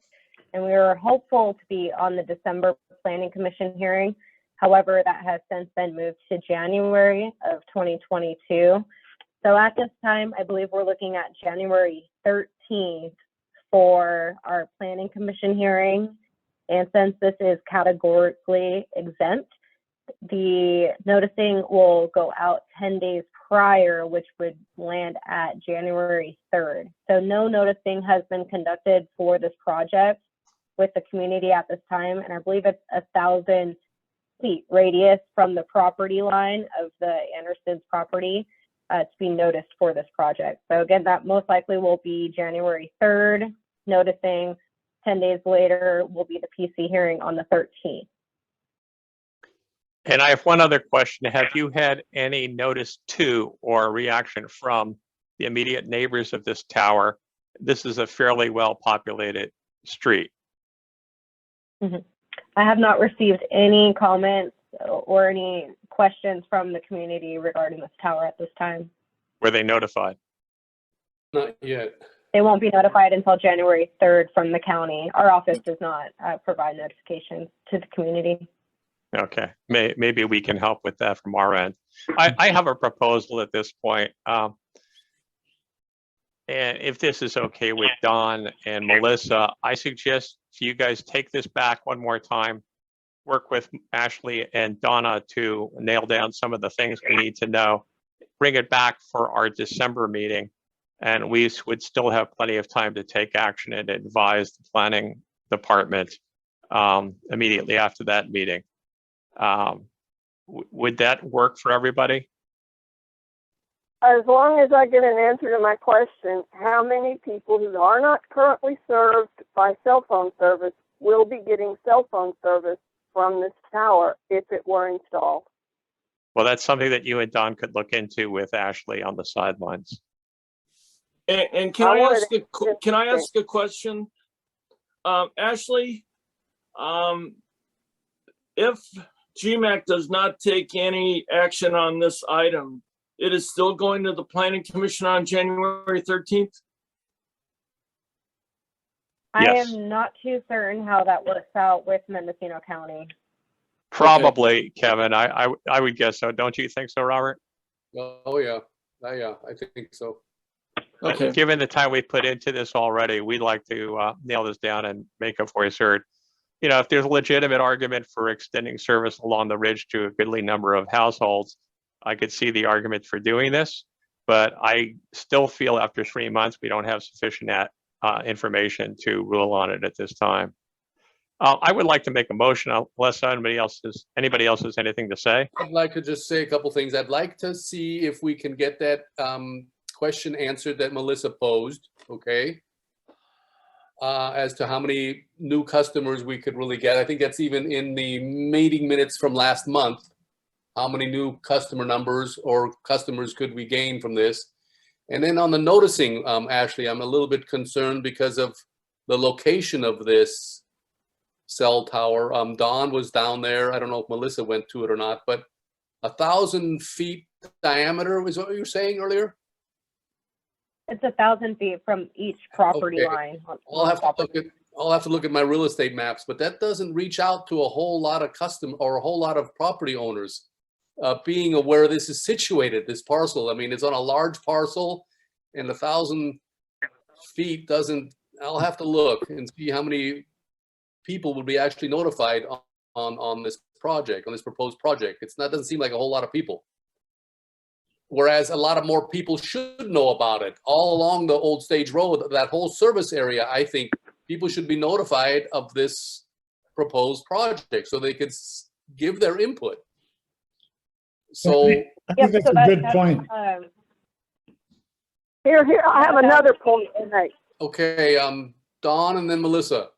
and we were hopeful to be on the December planning commission hearing. However, that has since been moved to January of 2022. So at this time, I believe we're looking at January 13th for our planning commission hearing. And since this is categorically exempt, the noticing will go out 10 days prior, which would land at January 3rd. So no noticing has been conducted for this project with the community at this time. And I believe it's 1,000 feet radius from the property line of the Anderson's property to be noticed for this project. So again, that most likely will be January 3rd noticing. 10 days later will be the PC hearing on the 13th. And I have one other question. Have you had any notice to or reaction from the immediate neighbors of this tower? This is a fairly well-populated street. Mm-hmm. I have not received any comments or any questions from the community regarding this tower at this time. Were they notified? Not yet. They won't be notified until January 3rd from the county. Our office does not provide notifications to the community. Okay, maybe we can help with that from our end. I have a proposal at this point. And if this is okay with Don and Melissa, I suggest you guys take this back one more time, work with Ashley and Donna to nail down some of the things we need to know, bring it back for our December meeting, and we would still have plenty of time to take action and advise the planning department immediately after that meeting. Would that work for everybody? As long as I get an answer to my question, how many people who are not currently served by cell phone service will be getting cell phone service from this tower if it were installed? Well, that's something that you and Don could look into with Ashley on the sidelines. And can I ask a question? Ashley, if GMAC does not take any action on this item, it is still going to the Planning Commission on January 13th? I am not too certain how that works out with Mendocino County. Probably, okay. Kevin. I would guess so. Don't you think so, Robert? Oh yeah, yeah, I think so. Okay. Given the time we put into this already, we'd like to nail this down and make a voice heard. You know, if there's a legitimate argument for extending service along the ridge to a goodly number of households, I could see the argument for doing this, but I still feel after 3 months, we don't have sufficient information to rule on it at this time. I would like to make a motion unless anybody else has anything to say. I'd like to just say a couple things. I'd like to see if we can get that question answered that Melissa posed, okay? As to how many new customers we could really get. I think that's even in the meeting minutes from last month. How many new customer numbers or customers could we gain from this? And then on the noticing, Ashley, I'm a little bit concerned because of the location of this cell tower. Don was down there. I don't know if Melissa went to it or not, but 1,000 feet diameter was what you were saying earlier? It's 1,000 feet from each property Okay. line. I'll have to look at my real estate maps, but that doesn't reach out to a whole lot of a whole lot of property owners being aware this is situated, this parcel. I mean, it's on a large parcel and 1,000 feet doesn't, I'll have to look and see how many people would be actually notified on this project, on this proposed project. Doesn't seem like a whole lot of people. Whereas a lot of more people should know about it. All along the Old Stage Road, that whole service area, I think people should be notified of this proposed project so they could give their input. So, I think that's a good point. Here, I have another point to make. okay, Don and then Melissa.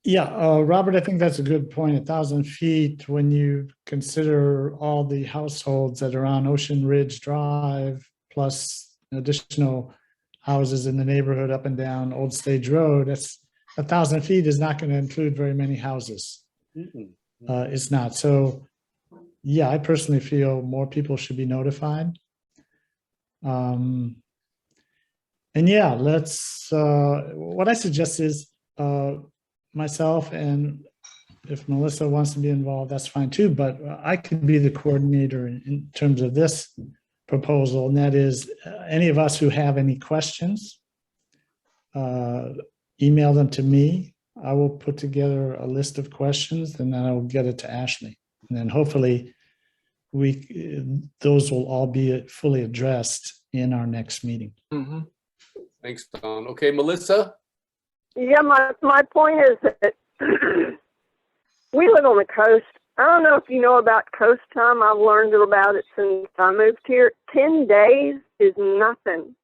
Yeah, Robert, I think that's a good point. 1,000 feet, when you consider all the households that are on Ocean Ridge Drive, plus additional houses in the neighborhood up and down Old Stage Road, that's 1,000 feet is not going to include very many houses. It's not. So, yeah, I personally feel more people should be notified. And yeah, what I suggest is, myself, and if Melissa wants to be involved, that's fine too, but I could be the coordinator in terms of this proposal, and that is any of us who have any questions, email them to me. I will put together a list of questions and then I will get it to Ashley. And then hopefully those will all be fully addressed in our next meeting. Mhm. Thanks, Don. Okay, Melissa? Yeah, my point is that we live on the coast. I don't know if you know about coast time. I've learned about it since I moved here. 10 days is nothing.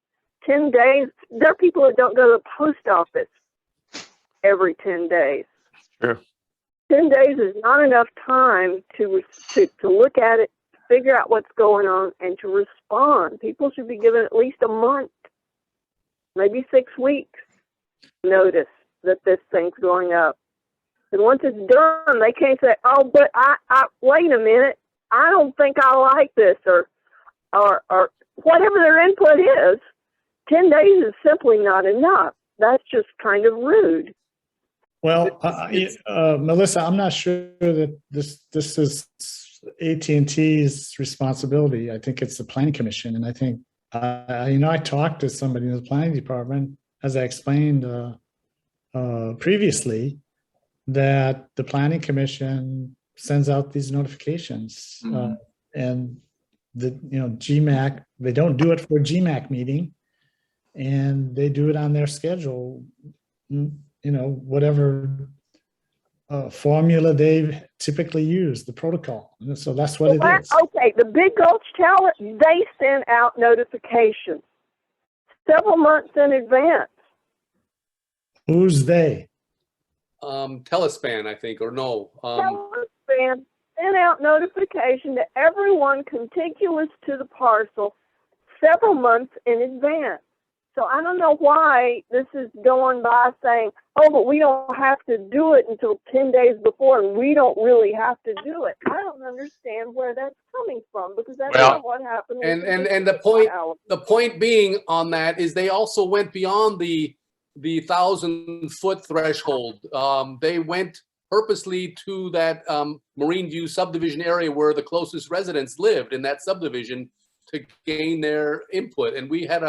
10 days, there are people that don't go to the post office every 10 days. Sure. 10 days is not enough time to look at it, figure out what's going on, and to respond. People should be given at least a month, maybe 6 weeks notice that this thing's going up. And once it's done, they can't say, oh, but I wait a minute, I don't think I like this, or whatever their input is. 10 days is simply not enough. That's just kind of rude. Well, Melissa, I'm not sure that this is AT&T's responsibility. I think it's the Planning Commission, and I think I talked to somebody in the planning department, as I explained previously, that the Planning Commission sends out these notifications, and the GMAC, they don't do it for a GMAC meeting, and they do it on their schedule. Whatever formula they typically use, the protocol. And so that's what it is. Okay, the Big Gulch Tower, they send out notifications several months in advance. Who's they? Telespan, I think, or no. Telespan sent out notification to everyone contiguous to the parcel several months in advance. So I don't know why this is going by saying, oh, but we don't have to do it until 10 days before, and we don't really have to do it. I don't understand where that's coming from, because that's not what happened. And the point being on that is they also went beyond the 1,000-foot threshold. They went purposely to that Marine View subdivision area where the closest residents lived in that subdivision to gain their input. And we had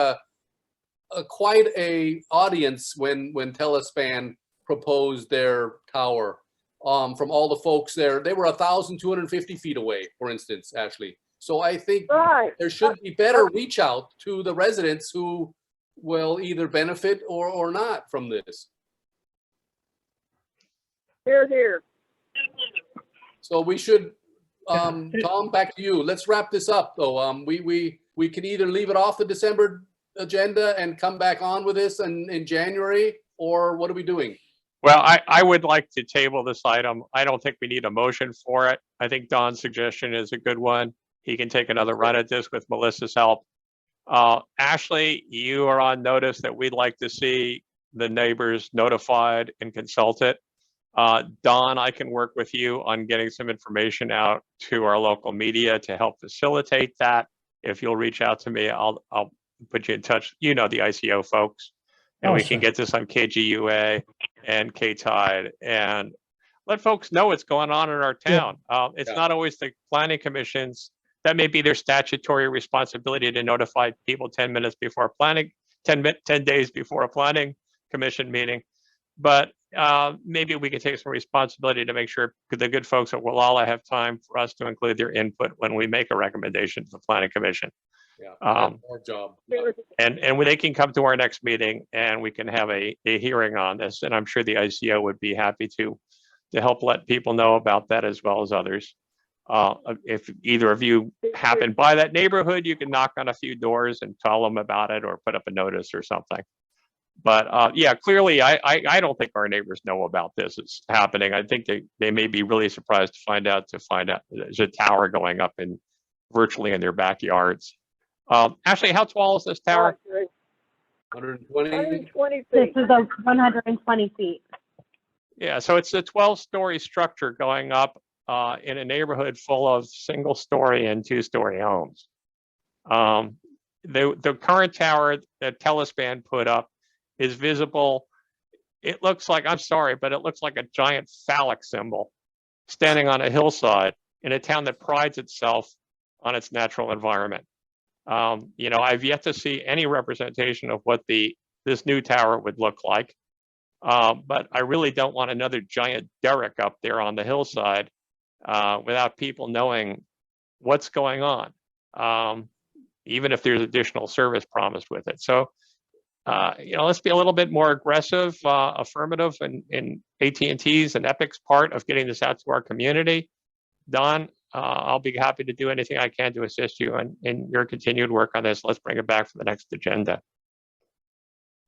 quite a audience when Telespan proposed their tower. From all the folks there, they were 1,250 feet away, for instance, Ashley. So I think there should be better reach out to the residents who will either benefit or not from this. Here, here. So we should, Tom, back to you. Let's wrap this up though. We can either leave it off the December agenda and come back on with this in January, or what are we doing? Well, I would like to table this item. I don't think we need a motion for it. I think Don's suggestion is a good one. He can take another run at this with Melissa's help. Ashley, you are on notice that we'd like to see the neighbors notified and consulted. Don, I can work with you on getting some information out to our local media to help facilitate that. If you'll reach out to me, I'll put you in touch. You know the ICO folks, and we can get this on KGUA and KTIDE and let folks know what's going on in our town. It's not always the planning commissions. That may be their statutory responsibility to notify people 10 minutes before planning, 10 days before a planning commission meeting. But maybe we can take some responsibility to make sure the good folks at Gualala have time for us to include their input when we make a recommendation to the planning commission. Yeah, our job. And they can come to our next meeting and we can have a hearing on this. And I'm sure the ICO would be happy to help let people know about that as well as others. If either of you happen by that neighborhood, you can knock on a few doors and tell them about it or put up a notice or something. But yeah, clearly, I don't think our neighbors know about this. It's happening. I think they may be really surprised to find out there's a tower going up virtually in their backyards. Ashley, how tall is this tower? 120. 120 feet. This is a 120 feet. Yeah, so it's a 12-story structure going up in a neighborhood full of single-story and two-story homes. The current tower that Telespan put up is visible. It looks like, I'm sorry, but it looks like a giant phallic symbol standing on a hillside in a town that prides itself on its natural environment. You know, I've yet to see any representation of what this new tower would look like. But I really don't want another giant derrick up there on the hillside without people knowing what's going on, even if there's additional service promised with it. So, you know, let's be a little bit more aggressive, affirmative in AT&T's and Epic's part of getting this out to our community. Don, I'll be happy to do anything I can to assist you in your continued work on this. Let's bring it back for the next agenda.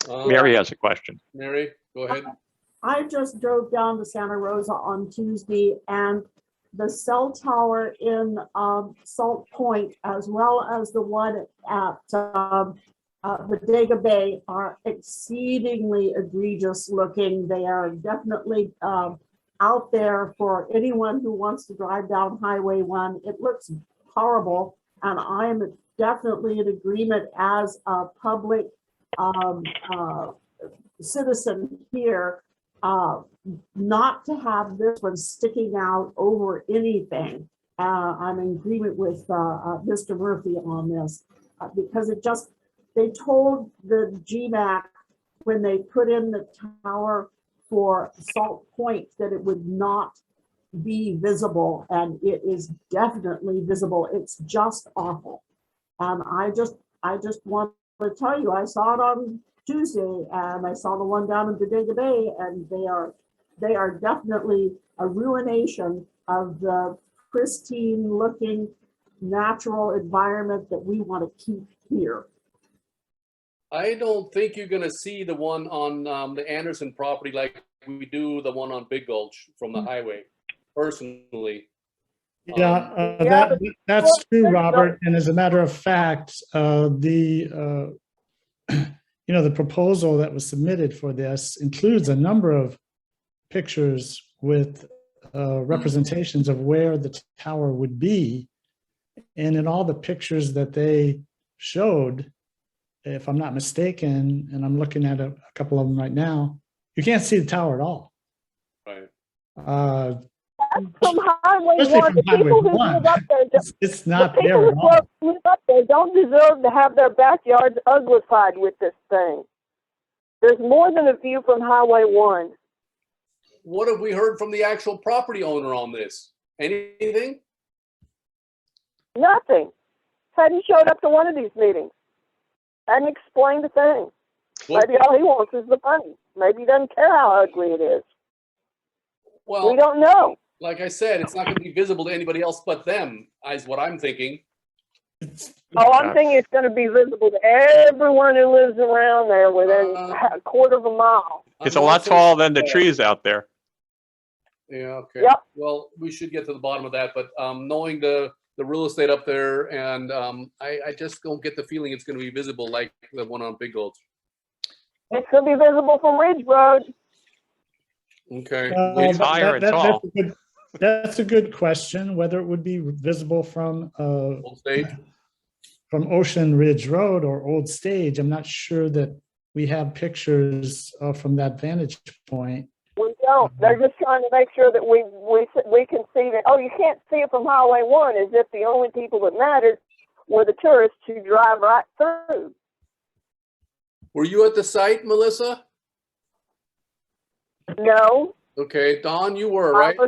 Mary has a question. Mary, go ahead. I just drove down to Santa Rosa on Tuesday, and the cell tower in Salt Point, as well as the one at Bodega Bay, are exceedingly egregious looking. They are definitely out there for anyone who wants to drive down Highway 1. It looks horrible, and I am definitely in agreement as a public citizen here not to have this one sticking out over anything. I'm in agreement with Mr. Murphy on this because they told the GMAC when they put in the tower for Salt Point that it would not be visible, and it is definitely visible. It's just awful. And I just want to tell you, I saw it on Tuesday, and I saw the one down in Bodega Bay, and they are definitely a ruination of the pristine looking natural environment that we want to keep here. I don't think you're going to see the one on the Anderson property like we do the one on Big Gulch from the highway, personally. Yeah, that's true, Robert. And as a matter of fact, the proposal that was submitted for this includes a number of pictures with representations of where the tower would be. And in all the pictures that they showed, if I'm not mistaken, and I'm looking at a couple of them right now, you can't see the tower at all. Right. From Highway 1, the people who live up there, it's not there at all. Live up there don't deserve to have their backyards uglified with this thing. There's more than a view from Highway 1. What have we heard from the actual property owner on this? Anything? Nothing. Hadn't showed up to one of these meetings. Hadn't explained a thing. What? Maybe all he wants is the money. Maybe he doesn't care how ugly it is. Well, don't know. like I said, it's not going to be visible to anybody else but them, is what I'm thinking. Oh, I'm thinking it's going to be visible to everyone who lives around there within a quarter of a mile. It's a lot taller than the trees out there. Yeah, okay. Yep. Well, we should get to the bottom of that, but knowing the real estate up there, and I just don't get the feeling it's going to be visible like the one on Big Gulch. It's going to be visible from Ridge Road. Okay. It's higher and tall. That's a good question, whether it would be visible from Old Stage. from Ocean Ridge Road or Old Stage. I'm not sure that we have pictures from that vantage point. We don't. They're just trying to make sure that we can see that. Oh, you can't see it from Highway 1, as if the only people that mattered were the tourists who drive right through. Were you at the site, Melissa? No. Okay, Don, you were, right? I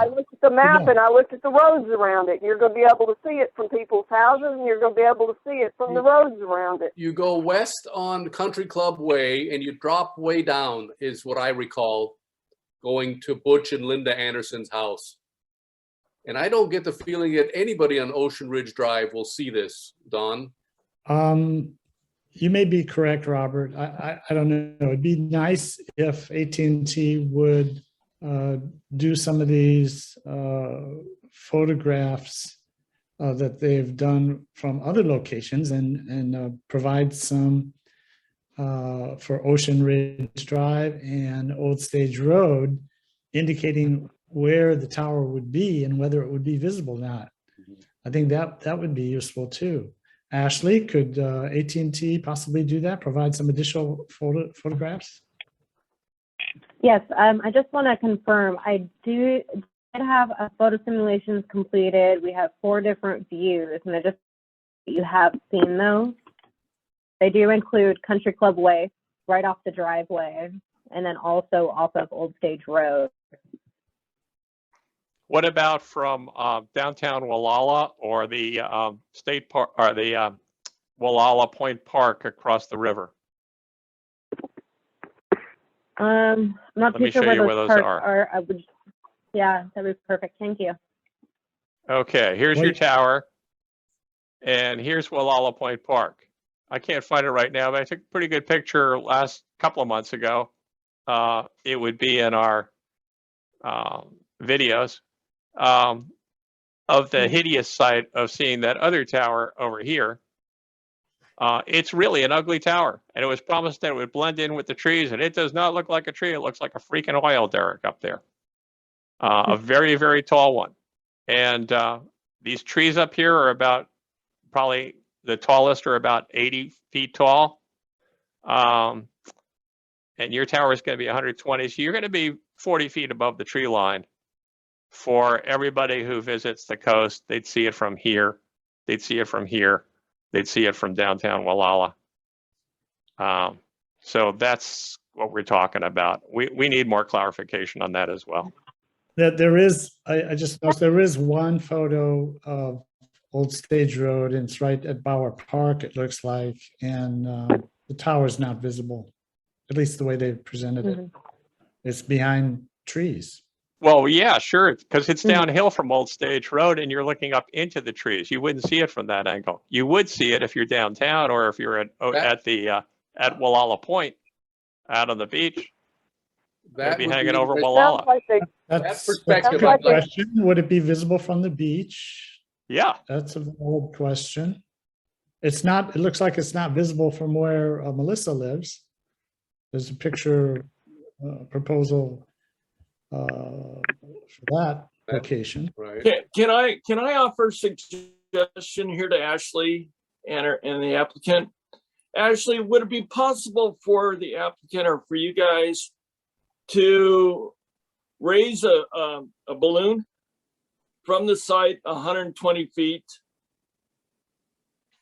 looked at the map and I looked at the roads around it. You're going to be able to see it from people's houses, and you're going to be able to see it from the roads around it. You go west on Country Club Way and you drop way down, is what I recall, going to Butch and Linda Anderson's house. And I don't get the feeling that anybody on Ocean Ridge Drive will see this, Don. You may be correct, Robert. I don't know. It'd be nice if AT&T would do some of these photographs that they've done from other locations and provide some for Ocean Ridge Drive and Old Stage Road, indicating where the tower would be and whether it would be visible or not. I think that would be useful too. Ashley, could AT&T possibly do that? Provide some additional photographs? Yes, I just want to confirm. I did have a photo simulations completed. We have 4 different views, and I just you have seen those. They do include Country Club Way, right off the driveway, and then also off of Old Stage Road. What about from downtown Gualala or the state park or the Gualala Point Park across the river? I'm not Let too me sure show you where where those those parks are. I would, yeah, that'd be perfect. Thank you. Okay, here's your tower, and here's Gualala Point Park. I can't find it right now, but I took a pretty good picture last couple of months ago. It would be in our videos of the hideous sight of seeing that other tower over here. It's really an ugly tower, and it was promised that it would blend in with the trees, and it does not look like a tree. It looks like a freaking oil derrick up there. A very, very tall one. And these trees up here are about, probably the tallest are about 80 feet tall. And your tower is going to be 120, so you're going to be 40 feet above the tree line. For everybody who visits the coast, they'd see it from here. They'd see it from here. They'd see it from downtown Gualala. So that's what we're talking about. We need more clarification on that as well. That there is, I just noticed there is one photo of Old Stage Road, and it's right at Bauer Park, it looks like, and the tower is not visible, at least the way they presented it. It's behind trees. Well, yeah, sure, because it's downhill from Old Stage Road and you're looking up into the trees. You wouldn't see it from that angle. You would see it if you're downtown or if you're at Gualala Point, out on the beach. That'd be hanging over Gualala. That's perspective. a good question. Would it be visible from the beach? Yeah. That's a valid question. It's not, it looks like it's not visible from where Melissa lives. There's a picture proposal for that location. Right. Can I offer a suggestion here to Ashley and the applicant? Ashley, would it be possible for the applicant or for you guys to raise a balloon from the site 120 feet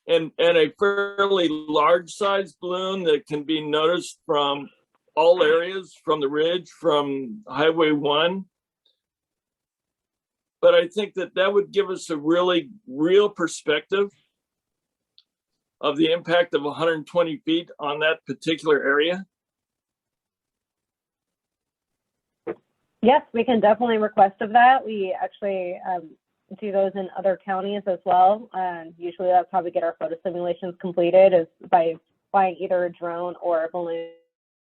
and a fairly large size balloon that can be noticed from all areas, from the ridge, from Highway 1? But I think that would give us a really real perspective of the impact of 120 feet on that particular area. Yes, we can definitely request of that. We actually do those in other counties as well. Usually that's how we get our photo simulations completed, is by flying either a drone or a balloon.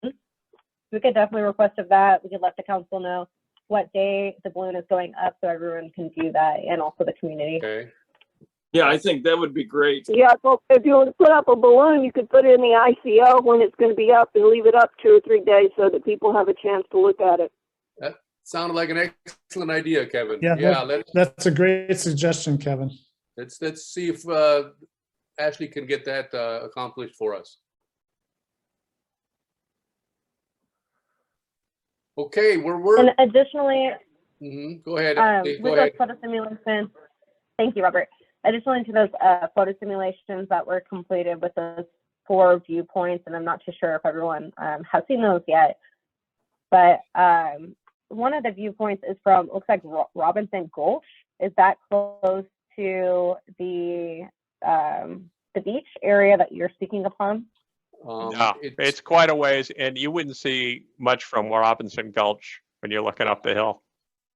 We could definitely request of that. We could let the council know what day the balloon is going up so everyone can view that, and also the community. Okay. Yeah, I think that would be great. Yeah, so if you want to put up a balloon, you could put it in the ICO when it's going to be up and leave it up 2 or 3 days so that people have a chance to look at it. That sounded like an excellent idea, Kevin. Yeah, Yeah, that's a great suggestion, Kevin. let's see if Ashley can get that accomplished for us. Okay, we're And additionally, go ahead. with Go those ahead. photo simulations, thank you, Robert. Additionally to those photo simulations that were completed with those 4 viewpoints, and I'm not too sure if everyone has seen those yet, but one of the viewpoints is from, looks like Robinson Gulch. Is that close to the beach area that you're speaking upon? No, it's quite a ways, and you wouldn't see much from Robinson Gulch when you're looking up the hill.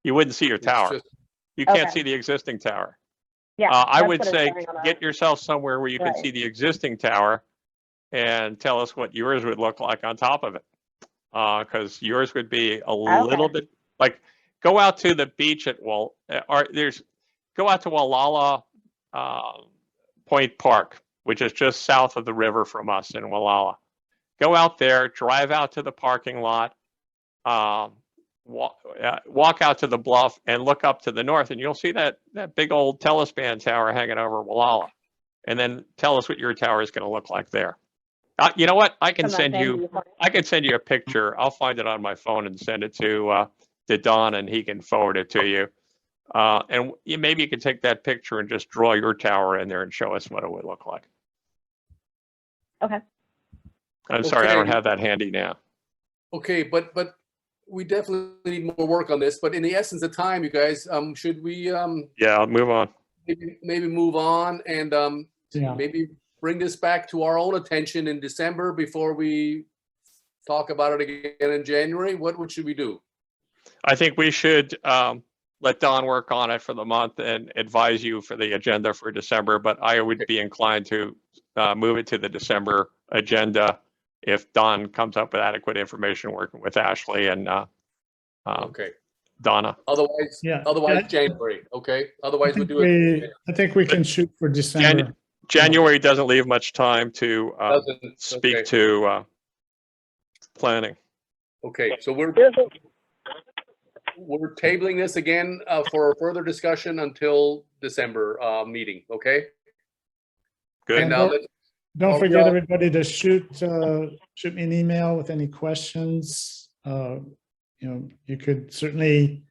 You wouldn't see your tower. You can't see the existing tower. Yeah, I that's would what it's say showing on get yourself somewhere where you can see the existing tower and tell us what yours would look like on top of it. Because yours would be a little bit like, go out to the beach at go out to Gualala Point Park, which is just south of the river from us in Gualala. Go out there, drive out to the parking lot, walk out to the bluff and look up to the north, and you'll see that big old telespan tower hanging over Gualala. And then tell us what your tower is going to look like there. You know what? I can send you a picture. I'll find it on my phone and send it to Don, and he can forward it to you. And maybe you can take that picture and just draw your tower in there and show us what it would look like. Okay. I'm sorry, I don't have that handy now. Okay, but we definitely need more work on this. But in the essence of time, you guys, should we Yeah, I'll move on. maybe move on and maybe bring this back to our own attention in December before we talk about it again in January? What should we do? I think we should let Don work on it for the month and advise you for the agenda for December, but I would be inclined to move it to the December agenda if Don comes up with adequate information working with Ashley and Okay. Donna. Otherwise, January. Okay. Otherwise, we'll do it. I think we can shoot for December. January doesn't leave much time to speak to planning. Okay, so we're tabling this again for further discussion until December meeting. Okay. Good. And now don't forget, everybody, to shoot me an email with any questions. You could certainly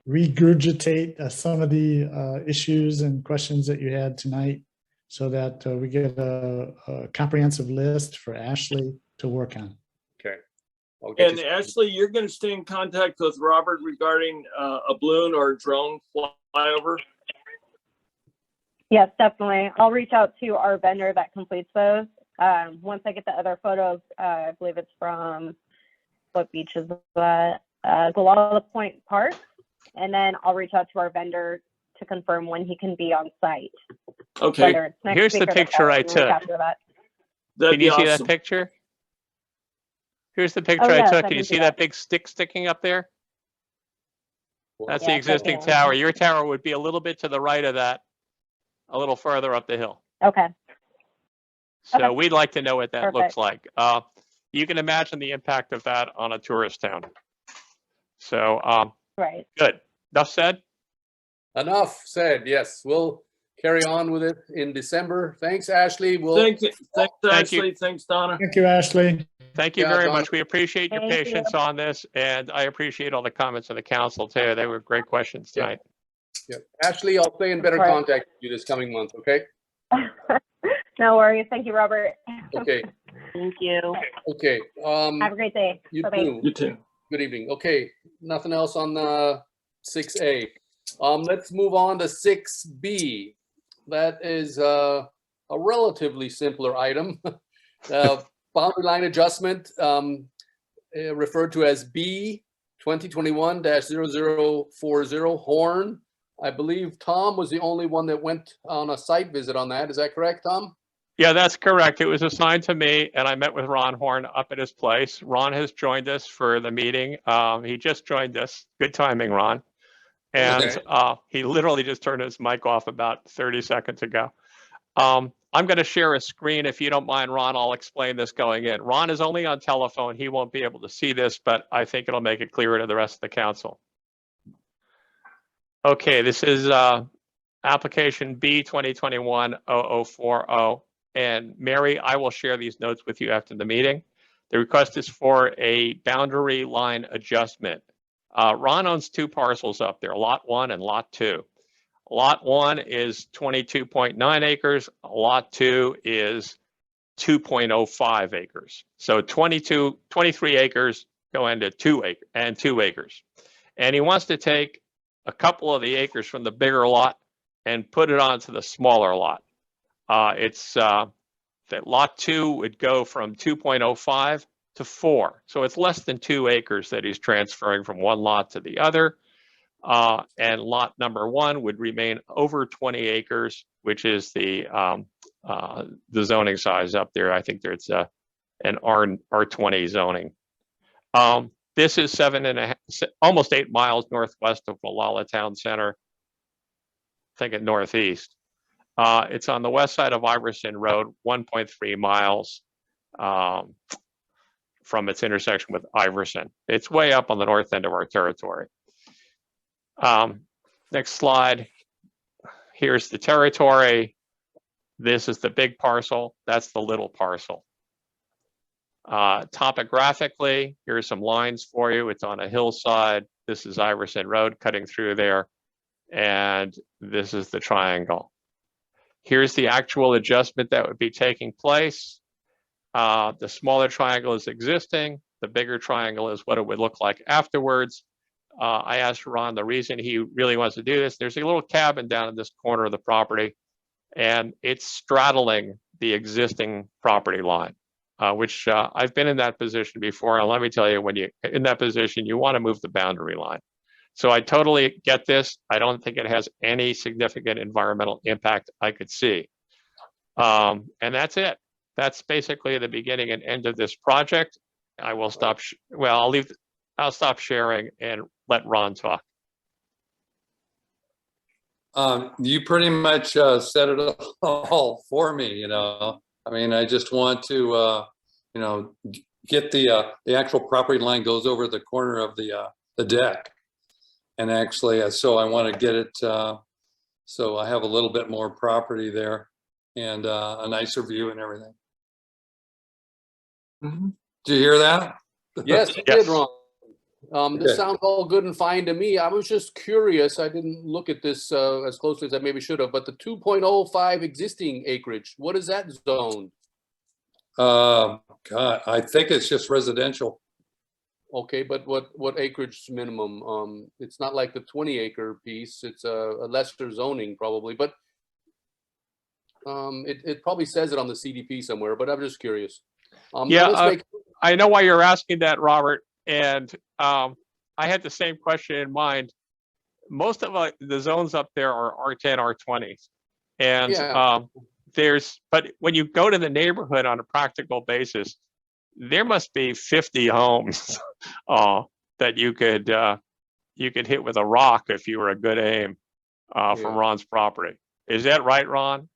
regurgitate some of the issues and questions that you had tonight, so that we get a comprehensive list for Ashley to work on. Okay. And Ashley, you're going to stay in contact with Robert regarding a balloon or a drone flyover? Yes, definitely. I'll reach out to our vendor that completes those. Once I get the other photos, I believe it's from, what beach is that? Gualala Point Park. And then I'll reach out to our vendor to confirm when he can be on site. Okay. Here's the picture I took. Can you see that picture? Here's the picture I took. Can you see that big stick sticking up there? That's the existing tower. Your tower would be a little bit to the right of that, a little further up the hill. Okay. So we'd like to know what that looks like. You can imagine the impact of that on a tourist town. So right. Good. Enough said? Enough said. Yes, we'll carry on with it in December. Thanks, Ashley. Thanks, Ashley. Thanks, Donna. Thank you, Ashley. Thank you very much. We appreciate your patience on this, and I appreciate all the comments of the council too. They were great questions tonight. Yep. Ashley, I'll stay in better contact with you this coming month, okay? No worries. Thank you, Robert. Okay. Thank you. Okay. Have a great day. You Bye-bye. too. You too. Good evening. Okay, nothing else on 6A. Let's move on to 6B. That is a relatively simpler item. Boundary line adjustment, referred to as B 2021-0040 Horn. I believe Tom was the only one that went on a site visit on that. Is that correct, Tom? Yeah, that's correct. It was assigned to me, and I met with Ron Horn up at his place. Ron has joined us for the meeting. He just joined us. Good timing, Ron. And Okay. he literally just turned his mic off about 30 seconds ago. I'm going to share a screen. If you don't mind, Ron, I'll explain this going in. Ron is only on telephone. He won't be able to see this, but I think it'll make it clearer to the rest of the council. Okay, this is application B 2021-0040. And Mary, I will share these notes with you after the meeting. The request is for a boundary line adjustment. Ron owns two parcels up there, lot 1 and lot 2. Lot 1 is 22.9 acres. Lot 2 is 2.05 acres. So 23 acres go into 2 acres. And he wants to take a couple of the acres from the bigger lot and put it onto the smaller lot. That lot 2 would go from 2.05 to 4. So it's less than 2 acres that he's transferring from one lot to the other. And lot number 1 would remain over 20 acres, which is the zoning size up there. I think there's an R20 zoning. This is almost 8 miles northwest of Gualala Town Center. Thinking northeast. It's on the west side of Iversen Road, 1.3 miles from its intersection with Iversen. It's way up on the north end of our territory. Next slide. Here's the territory. This is the big parcel. That's the little parcel. Topographically, here's some lines for you. It's on a hillside. This is Iversen Road cutting through there. And this is the triangle. Here's the actual adjustment that would be taking place. The smaller triangle is existing. The bigger triangle is what it would look like afterwards. I asked Ron the reason he really wants to do this. There's a little cabin down in this corner of the property, and it's straddling the existing property line, which I've been in that position before. And let me tell you, when you're in that position, you want to move the boundary line. So I totally get this. I don't think it has any significant environmental impact I could see. And that's it. That's basically the beginning and end of this project. I will stop. I'll stop sharing and let Ron talk. You pretty much said it all for me. I mean, I just want to, get the actual property line goes over the corner of the deck. And actually, so I want to get it, so I have a little bit more property there and a nicer view and everything. Mm-hmm. Did you hear that? Yes, you did, Ron. This sounds all good and fine to me. I was just curious. I didn't look at this as closely as I maybe should have, but the 2.05 existing acreage, what is that zoned? God, I think it's just residential. Okay, but what acreage minimum? It's not like the 20-acre piece. It's a lesser zoning probably, but it probably says it on the CDP somewhere, but I'm just curious. I know why you're asking that, Robert. And I had the same question in mind. Most of the zones up there are R10, R20s. And but when you go to the neighborhood on a practical basis, there must be 50 homes that you could hit with a rock if you were a good aim from Ron's property. Is that right, Ron?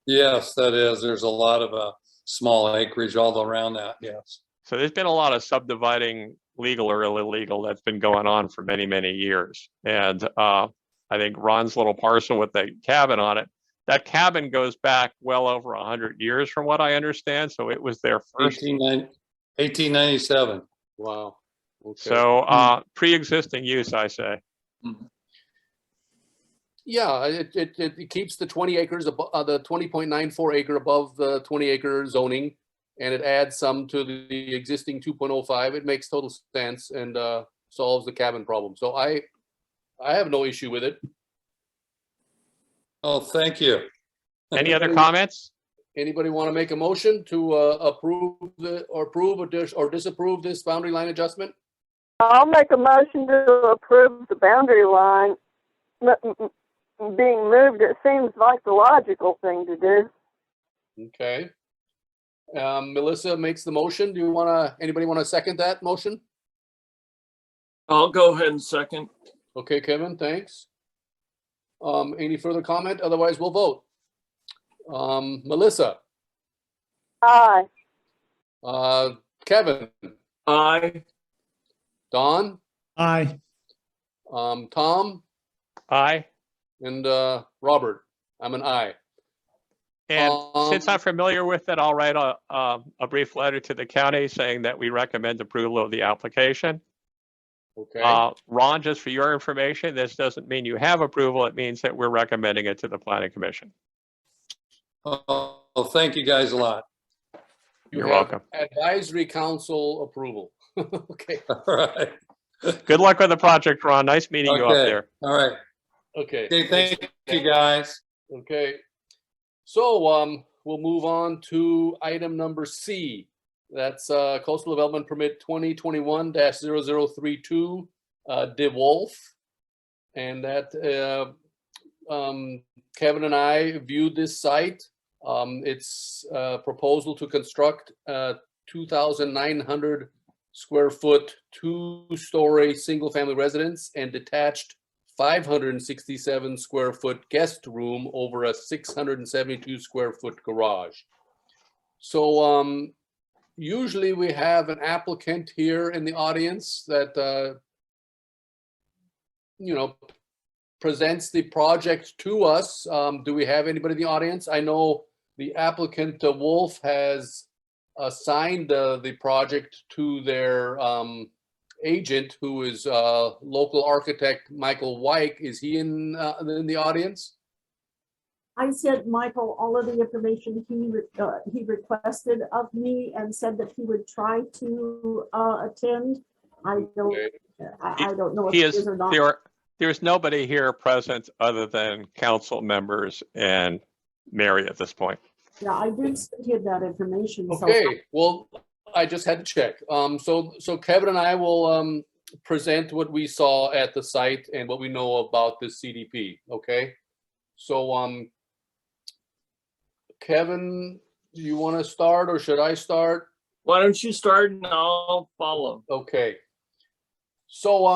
Yes, that is. There's a lot of small acreage all around that. Yes. So there's been a lot of subdividing, legal or illegal, that's been going on for many, many years. And I think Ron's little parcel with the cabin on it, that cabin goes back well over 100 years from what I understand. So it was their first. 1897. Wow. Okay. So pre-existing use, I say. Mm-hmm. Yeah, it keeps the 20 acres, the 20.94 acre above the 20 acre zoning, and it adds some to the existing 2.05. It makes total sense and solves the cabin problem. So I have no issue with it. Oh, thank you. Any other comments? Anybody want to make a motion to approve or disapprove this boundary line adjustment? I'll make a motion to approve the boundary line being moved. It seems like the logical thing to do. Okay. Melissa makes the motion. Anybody want to second that motion? I'll go ahead and second. Okay, Kevin, thanks. Any further comment? Otherwise, we'll vote. Melissa, Aye. Kevin, Aye. Don, Aye. Tom, Aye. and Robert. I'm an aye. And since I'm familiar with it, I'll write a brief letter to the county saying that we recommend approval of the application. Okay. Ron, just for your information, this doesn't mean you have approval. It means that we're recommending it to the Planning Commission. Oh, thank you guys a lot. You're have welcome. Advisory Council approval. Okay. All right. Good luck with the project, Ron. Nice meeting you up Okay. there. All right. Okay. Okay, thank you, guys. Okay. So we'll move on to item number C. That's Coastal Development Permit 2021-0032, DeWolf. And that Kevin and I viewed this site. It's a proposal to construct 2,900 square foot, 2-story single-family residence and detached 567 square foot guest room over a 672 square foot garage. So usually we have an applicant here in the audience that presents the project to us. Do we have anybody in the audience? I know the applicant Wolf has assigned the project to their agent, who is local architect Michael Wyke. Is he in the audience? I sent Michael all of the information he requested of me and said that he would try to attend. I don't know if He he is is or not. There's nobody here present other than council members and Mary at this point. Yeah, I did send him that information. Okay, well, I just had to check. So Kevin and I will present what we saw at the site and what we know about this CDP. Okay, so Kevin, do you want to start or should I start? Why don't you start and I'll follow? Okay, so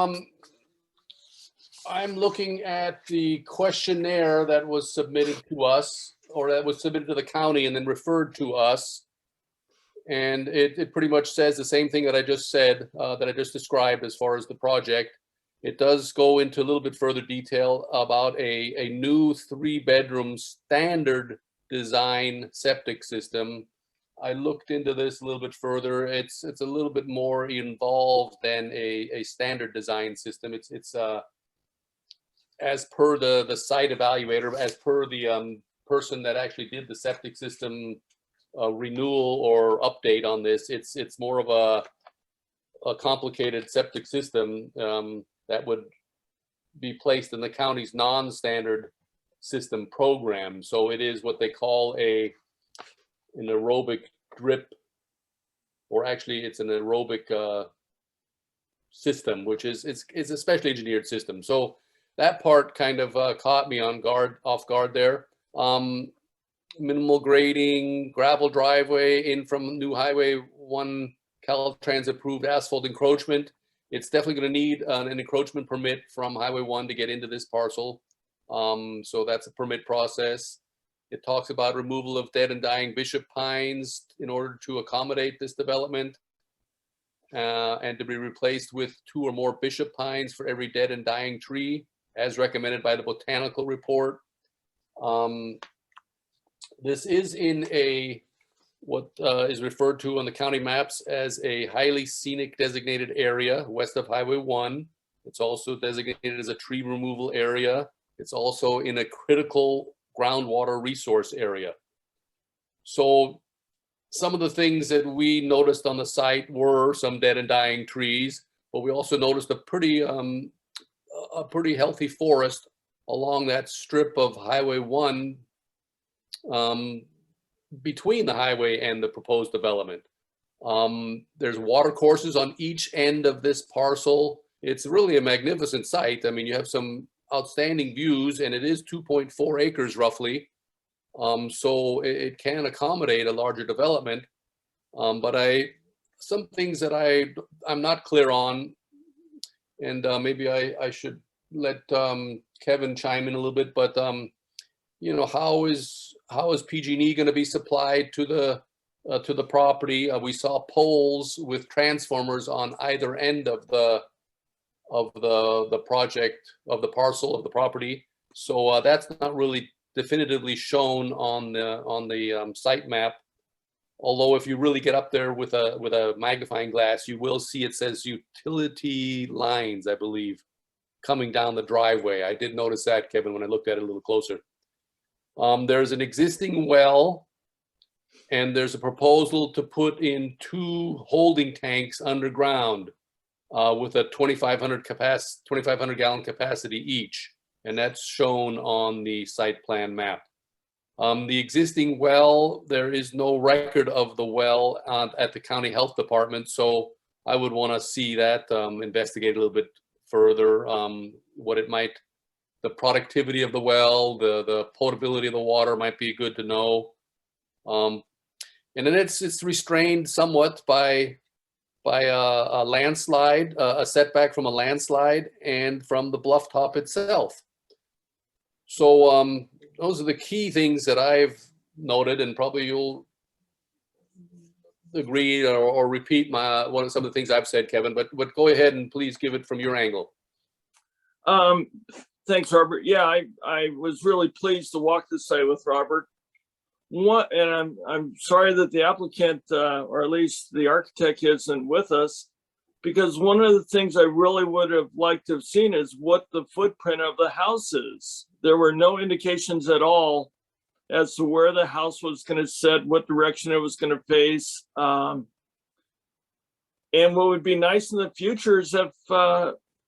I'm looking at the questionnaire that was submitted to us, or that was submitted to the county and then referred to us. And it pretty much says the same thing that I just said, that I just described as far as the project. It does go into a little bit further detail about a new 3-bedroom standard design septic system. I looked into this a little bit further. It's a little bit more involved than a standard design system. It's as per the site evaluator, as per the person that actually did the septic system renewal or update on this, it's more of a complicated septic system that would be placed in the county's non-standard system program. So it is what they call an aerobic drip, or actually it's an aerobic system, which is it's a specially engineered system. So that part kind of caught me off guard there. Minimal grading, gravel driveway in from new Highway 1 Caltrans approved asphalt encroachment. It's definitely going to need an encroachment permit from Highway 1 to get into this parcel. So that's a permit process. It talks about removal of dead and dying bishop pines in order to accommodate this development, and to be replaced with 2 or more bishop pines for every dead and dying tree, as recommended by the botanical report. This is in what is referred to on the county maps as a highly scenic designated area west of Highway 1. It's also designated as a tree removal area. It's also in a critical groundwater resource area. So some of the things that we noticed on the site were some dead and dying trees, but we also noticed a pretty healthy forest along that strip of Highway 1 between the highway and the proposed development. There's water courses on each end of this parcel. It's really a magnificent site. I mean, you have some outstanding views, and it is 2.4 acres roughly. So it can accommodate a larger development. But some things that I'm not clear on, and maybe I should let Kevin chime in a little bit, but you know, how is PG&E going to be supplied to the property? We saw poles with transformers on either end of the project, of the parcel of the property. So that's not really definitively shown on the site map. Although if you really get up there with a magnifying glass, you will see it says utility lines, I believe, coming down the driveway. I did notice that, Kevin, when I looked at it a little closer. There's an existing well, and there's a proposal to put in 2 holding tanks underground with a 2,500 gallon capacity each, and that's shown on the site plan map. The existing well, there is no record of the well at the county health department, so I would want to see that investigate a little bit further, what it might, the productivity of the well, the potability of the water might be good to know. And then it's restrained somewhat by a landslide, a setback from a landslide, and from the bluff top itself. So those are the key things that I've noted, and probably you'll agree or repeat some of the things I've said, Kevin, but go ahead and please give it from your angle. Thanks, Robert. Yeah, I was really pleased to walk this site with Robert. And I'm sorry that the applicant, or at least the architect, isn't with us, because one of the things I really would have liked to have seen is what the footprint of the house is. There were no indications at all as to where the house was going to sit, what direction it was going to face. And what would be nice in the future is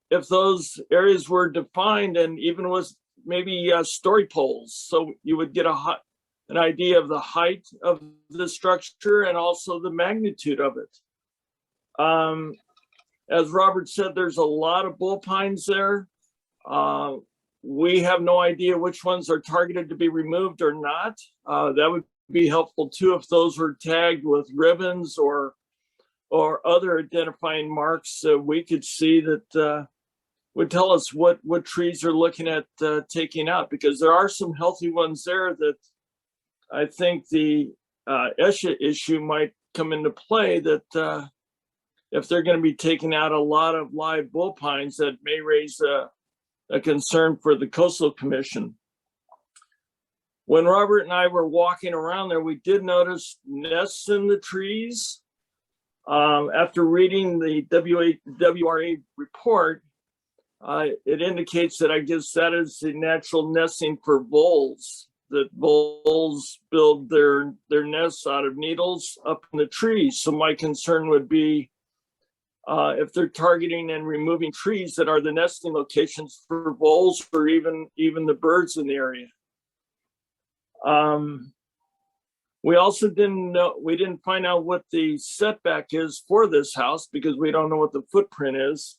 if those areas were defined and even with maybe story poles, so you would get an idea of the height of the structure and also the magnitude of it. As Robert said, there's a lot of bull pines there. We have no idea which ones are targeted to be removed or not. That would be helpful too if those were tagged with ribbons or other identifying marks, so we could see that would tell us what trees are looking at taking out, because there are some healthy ones there that I think the ESHA issue might come into play, that if they're going to be taking out a lot of live bull pines, that may raise a concern for the Coastal Commission. When Robert and I were walking around there, we did notice nests in the trees. After reading the WRA report, it indicates that I guess that is the natural nesting for voles, that voles build their nests out of needles up in the trees. So my concern would be if they're targeting and removing trees that are the nesting locations for voles or even the birds in the area. We also didn't find out what the setback is for this house, because we don't know what the footprint is.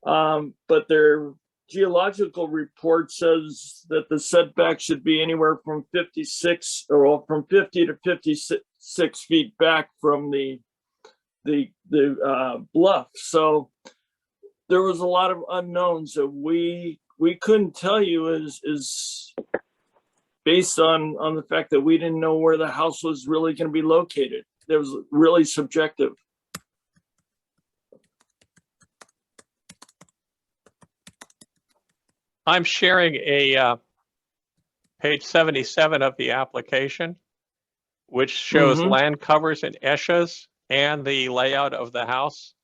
But their geological report says that the setback should be anywhere from 50 to 56 feet back from the bluff. So there was a lot of unknowns that we couldn't tell you is based on the fact that we didn't know where the house was really going to be located. It was really subjective. I'm sharing a page 77 of the application, which shows land covers and ESHAs and the layout of the house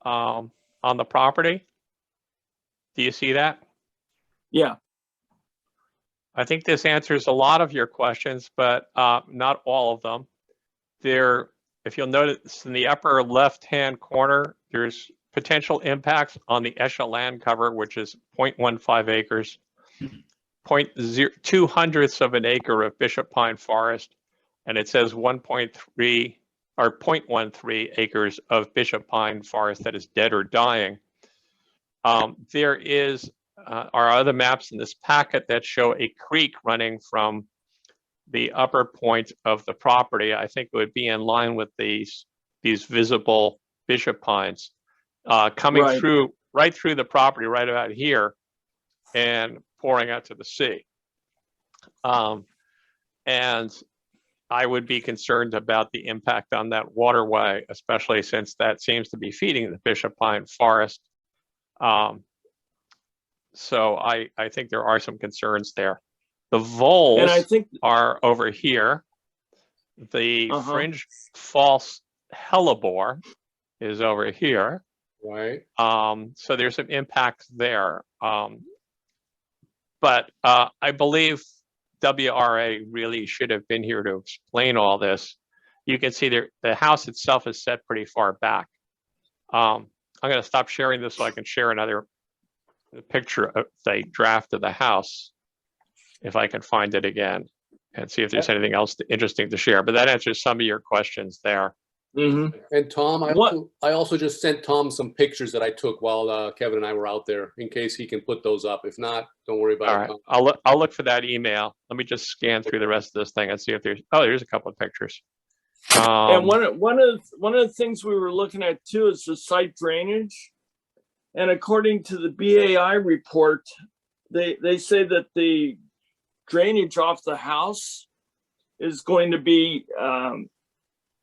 on the property. Do you see that? Yeah. I think this answers a lot of your questions, but not all of them. If you'll notice in the upper left-hand corner, there's potential impacts on the ESHA land cover, which is 0.15 acres, 0.02 of an acre of Bishop Pine Forest, and it says 1.3 or 0.13 acres of Bishop Pine forest that is dead or dying. There are other maps in this packet that show a creek running from the upper point of the property. I think it would be in line with these visible Bishop Pines coming Right. through right through the property right about here and pouring out to the sea. And I would be concerned about the impact on that waterway, especially since that seems to be feeding the Bishop Pine forest. So I think there are some concerns there. The voles And I think are over here. The fringe false hellebore is over here. Right. So there's some impact there. But I believe WRA really should have been here to explain all this. You can see there, the house itself is set pretty far back. I'm going to stop sharing this so I can share another picture of the draft of the house, if I can find it again, and see if there's anything else interesting to share. But that answers some of your questions there. Mm-hmm. And Tom, I also just sent Tom some pictures that I took while Kevin and I were out there, in case he can put those up. If not, don't worry about it. All right, I'll look for that email. Let me just scan through the rest of this thing and see if there's a couple of pictures. And one of the things we were looking at too is the site drainage. And according to the BAI report, they say that the drainage off the house is going to be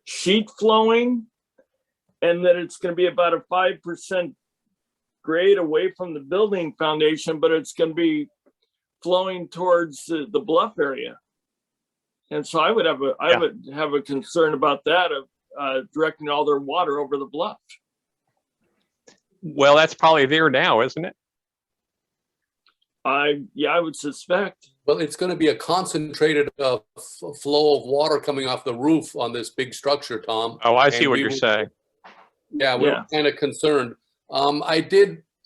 sheet flowing, and that it's going to be about a 5% grade away from the building foundation, but it's going to be flowing towards the bluff area. And so I would have a concern about that, of directing all their water over the bluff. Well, that's probably there now, isn't it? I would suspect. Well, it's going to be a concentrated flow of water coming off the roof on this big structure, Tom. Oh, I see what you're saying. Yeah, we're kind of concerned.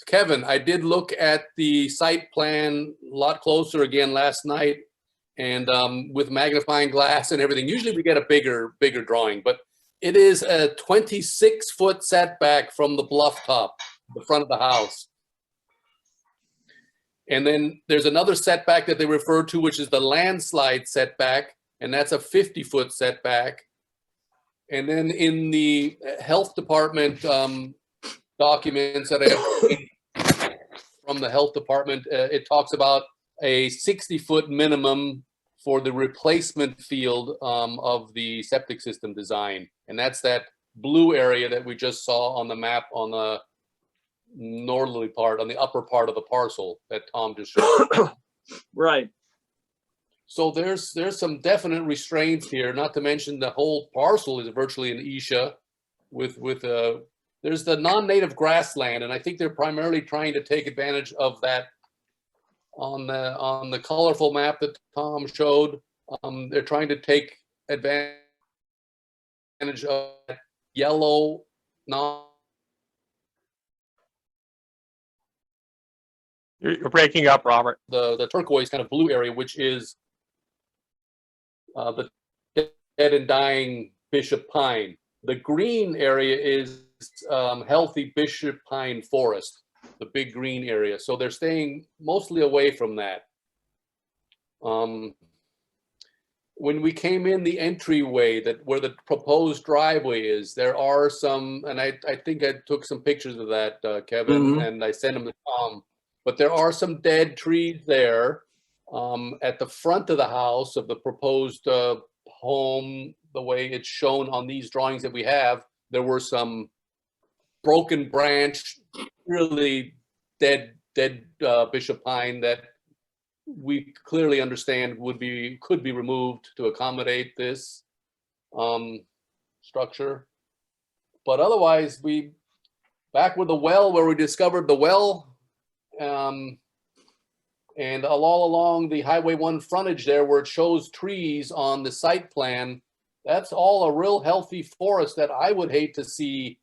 Kevin, I did look at the site plan a lot closer again last night, and with magnifying glass and everything. Usually we get a bigger drawing, but it is a 26-foot setback from the bluff top, the front of the house. And then there's another setback that they refer to, which is the landslide setback, and that's a 50-foot setback. And then in the health department documents that I have from the health department, it talks about a 60-foot minimum for the replacement field of the septic system design. And that's that blue area that we just saw on the map on the northerly part, on the upper part of the parcel that Tom just showed. Right. So there's some definite restraints here, not to mention the whole parcel is virtually an ESHA with there's the non-native grassland, and I think they're primarily trying to take advantage of that on the colorful map that Tom showed. They're trying to take advantage of that yellow You're breaking up, Robert. the turquoise kind of blue area, which is the dead and dying Bishop Pine. The green area is healthy Bishop Pine forest, the big green area. So they're staying mostly away from that. When we came in the entryway, where the proposed driveway is, there are some, and I think I took some pictures of that, Kevin, and I sent them to Tom. But there are some dead trees there at the front of the house of the proposed home, the way it's shown on these drawings that we have. There were some broken branch, really dead Bishop Pine that we clearly understand could be removed to accommodate this structure. But otherwise, back with the well, where we discovered the well, and all along the Highway 1 frontage there, where it shows trees on the site plan, that's all a real healthy forest that I would hate to see,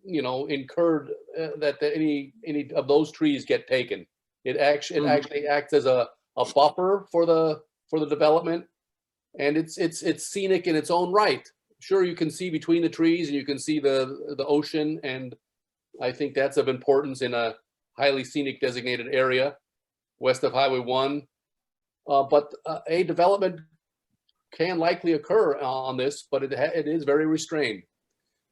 incurred that any of those trees get taken. It actually acts as a buffer for the development, and it's scenic in its own right. Sure, you can see between the trees and you can see the ocean, and I think that's of importance in a highly scenic designated area west of Highway 1. But a development can likely occur on this, but it is very restrained.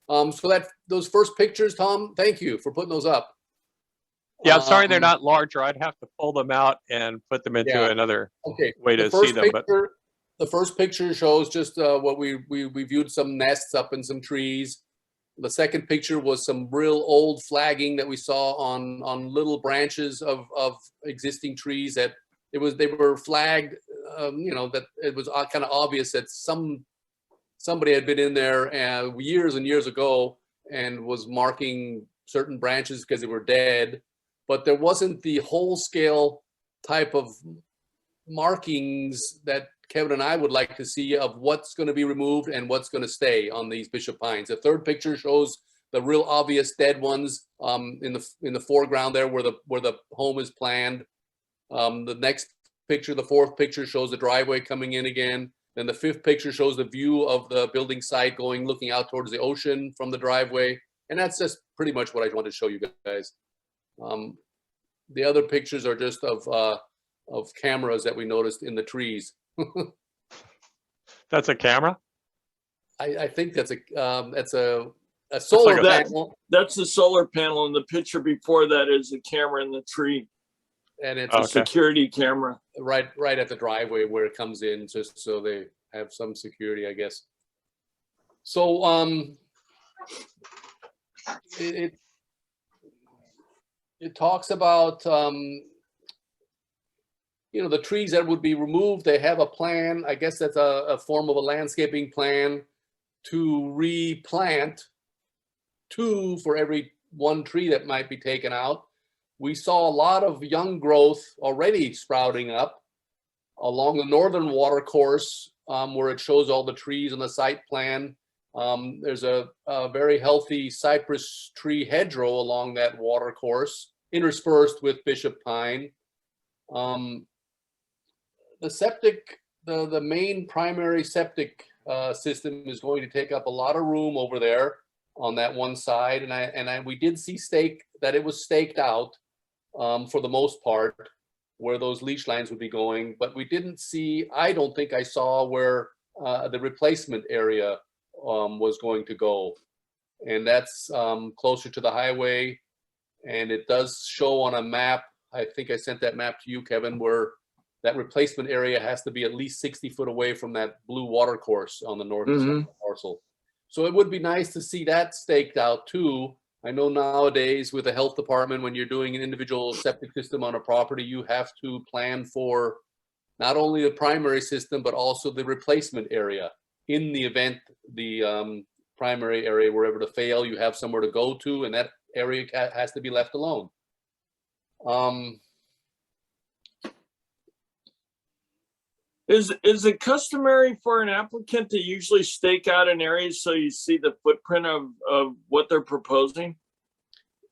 So those first pictures, Tom, thank you for putting those up. Yeah, I'm sorry they're not larger. I'd have to pull them out and put them into another way to see them. But the first picture shows just what we viewed, some nests up in some trees. The second picture was some real old flagging that we saw on little branches of existing trees that they were flagged. That it was kind of obvious that somebody had been in there years and years ago and was marking certain branches because they were dead, but there wasn't the whole scale type of markings that Kevin and I would like to see of what's going to be removed and what's going to stay on these bishop pines. The third picture shows the real obvious dead ones in the foreground there where the home is planned. The next picture, the fourth picture, shows the driveway coming in again. Then the fifth picture shows the view of the building site looking out towards the ocean from the driveway. And that's just pretty much what I wanted to show you guys. The other pictures are just of cameras that we noticed in the trees. That's a camera? I think that's a solar panel. That's the solar panel, and the picture before that is a camera in the tree. And it's a security camera. Right at the driveway where it comes in, just so they have some security, I guess. So it talks about the trees that would be removed. They have a plan. I guess that's a form of a landscaping plan to replant 2 for every 1 tree that might be taken out. We saw a lot of young growth already sprouting up along the northern water course where it shows all the trees on the site plan. There's a very healthy cypress tree hedgerow along that water course, interspersed with bishop pine. The main primary septic system is going to take up a lot of room over there on that one side, and we did see that it was staked out for the most part where those leach lines would be going, but we didn't see. I don't think I saw where the replacement area was going to go, and that's closer to the highway, and it does show on a map. I think I sent that map to you, Kevin, where that replacement area has to be at least 60 foot away from that blue water course on the north side of the parcel. So it would be nice to see that staked out too. I know nowadays with the health department, when you're doing an individual septic system on a property, you have to plan for not only the primary system, but also the replacement area. In the event the primary area were ever to fail, you have somewhere to go to, and that area has to be left alone. Is it customary for an applicant to usually stake out an area so you see the footprint of what they're proposing?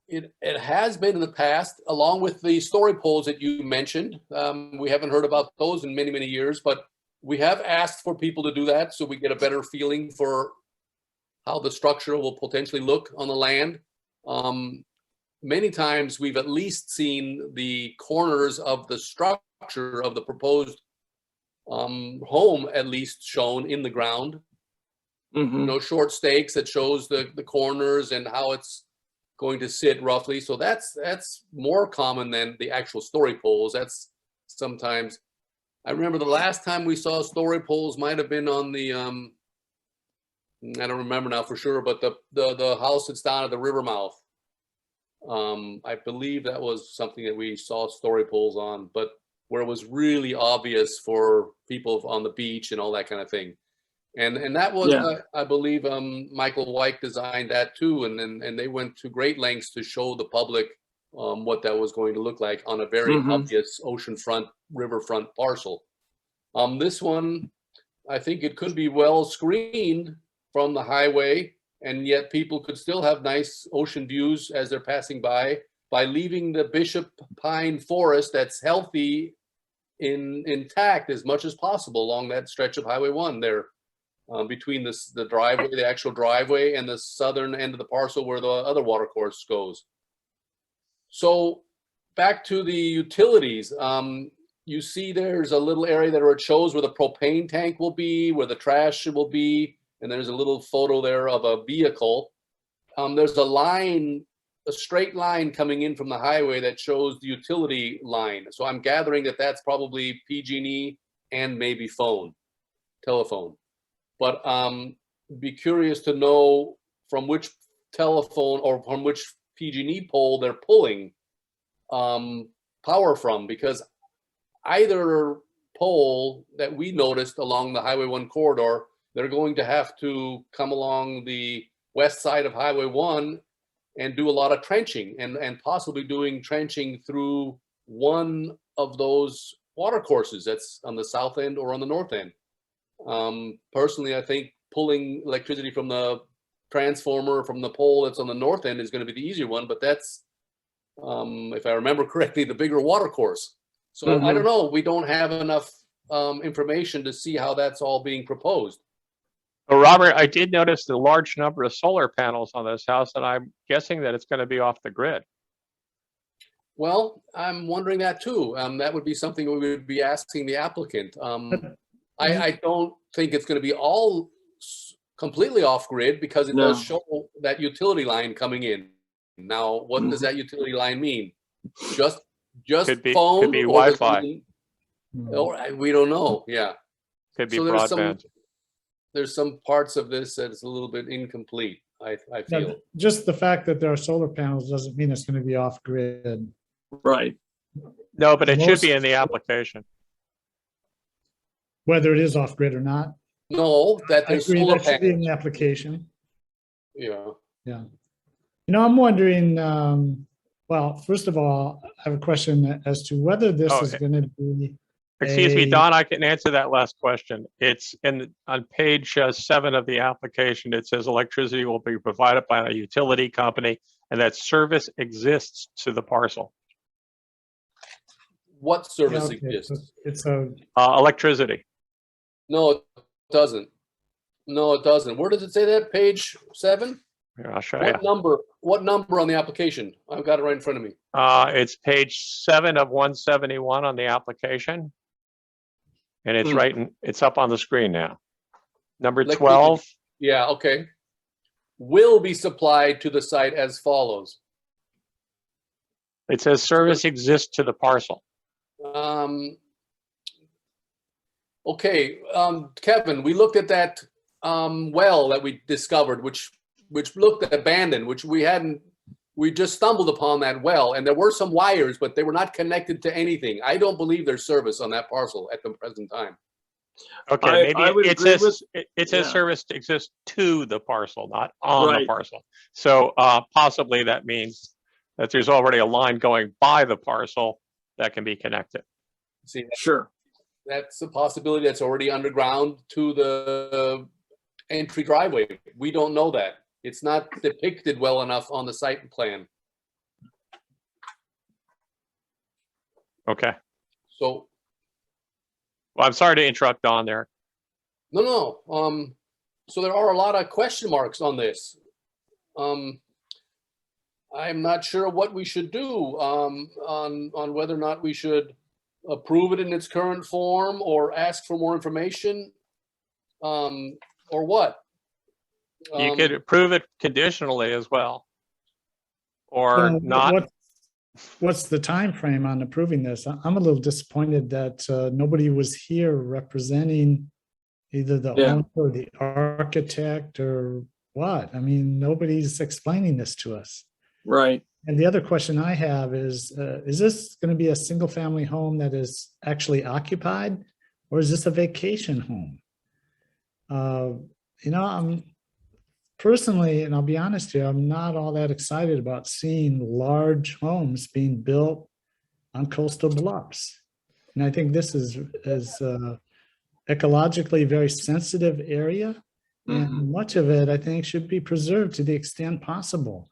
It has been in the past, along with the story poles that you mentioned. We haven't heard about those in many, many years, but we have asked for people to do that so we get a better feeling for how the structure will potentially look on the land. Many times we've at least seen the corners of the structure of the proposed home at least shown in the ground. Short stakes that shows the corners and how it's going to sit roughly. So that's more common than the actual story poles. That's sometimes, I remember the last time we saw story poles might have been on the I don't remember now for sure, but the house that's down at the river mouth. I believe that was something that we saw story poles on, but where it was really obvious for people on the beach and all that kind of thing. And that was, I believe, Michael Wyke designed that too. And they went to great lengths to show the public what that was going to look like on a very obvious oceanfront, riverfront parcel. This one, I think it could be well screened from the highway, and yet people could still have nice ocean views as they're passing by leaving the bishop pine forest that's healthy intact as much as possible along that stretch of Highway 1 there, between the driveway, the actual driveway, and the southern end of the parcel where the other water course goes. So back to the utilities. You see there's a little area there where it shows where the propane tank will be, where the trash will be, and there's a little photo there of a vehicle. There's a line, a straight line coming in from the highway that shows the utility line. So I'm gathering that that's probably PG&E and maybe telephone. But be curious to know from which telephone or from which PG&E pole they're pulling power from, because either pole that we noticed along the Highway 1 corridor, they're going to have to come along the west side of Highway 1 and do a lot of trenching, and possibly doing trenching through one of those water courses that's on the south end or on the north end. Personally, I think pulling electricity from the transformer from the pole that's on the north end is going to be the easier one, but that's, if I remember correctly, the bigger water course. So I don't know, we don't have enough information to see how that's all being proposed. Well, Robert, I did notice the large number of solar panels on this house, and I'm guessing that it's going to be off the grid. Well, I'm wondering that too. That would be something we would be asking the applicant. I don't think it's going to be all completely off grid, because it does show that utility line coming in. Now, what does that utility line mean? Just phone? Could be Wi-Fi. Or we don't know. Yeah. Could be So broadband. there's some parts of this that's a little bit incomplete, I feel. Now, just the fact that there are solar panels doesn't mean it's going to be off grid. Right. No, but it should be in the application. Whether it is off grid or not. No, that I there's agree, solar that should be in panels. the application. Yeah. Yeah. You know, I'm wondering, well, first of all, I have a question as to whether this is going to be. Excuse me, Don, I can answer that last question. It's on page 7 of the application. It says electricity will be provided by a utility company and that service exists to the parcel. What service Okay, exists? it's a. Electricity. No, it doesn't. No, it doesn't. Where does it say that? Page 7? Here, I'll show you. What number on the application? I've got it right in front of me. It's page 7 of 171 on the application. And it's it's up on the screen now. Number 12. Yeah, okay. Will be supplied to the site as follows. It says service exists to the parcel. Okay, Kevin, we looked at that well that we discovered, which looked abandoned, which we just stumbled upon that well, and there were some wires, but they were not connected to anything. I don't believe there's service on that parcel at the present time. Okay, maybe it says yeah. service exists to the parcel, not on the Right. parcel. So possibly that means that there's already a line going by the parcel that can be connected. See, Sure. that's a possibility. That's already underground to the entry driveway. We don't know that. It's not depicted well enough on the site plan. Okay. So, Well, I'm sorry to interrupt Don there. no. So there are a lot of question marks on this. I'm not sure what we should do on whether or not we should approve it in its current form or ask for more information, or what. You could approve it conditionally as well, or So not. What's the time frame on approving this? I'm a little disappointed that nobody was here representing either the owner or the architect or what. I mean, nobody's explaining this to us. Right. And the other question I have is this going to be a single family home that is actually occupied, or is this a vacation home? You know, I'm personally, and I'll be honest here, I'm not all that excited about seeing large homes being built on coastal bluffs. And I think this is ecologically very sensitive area. And much of it, I think, should be preserved to the extent possible.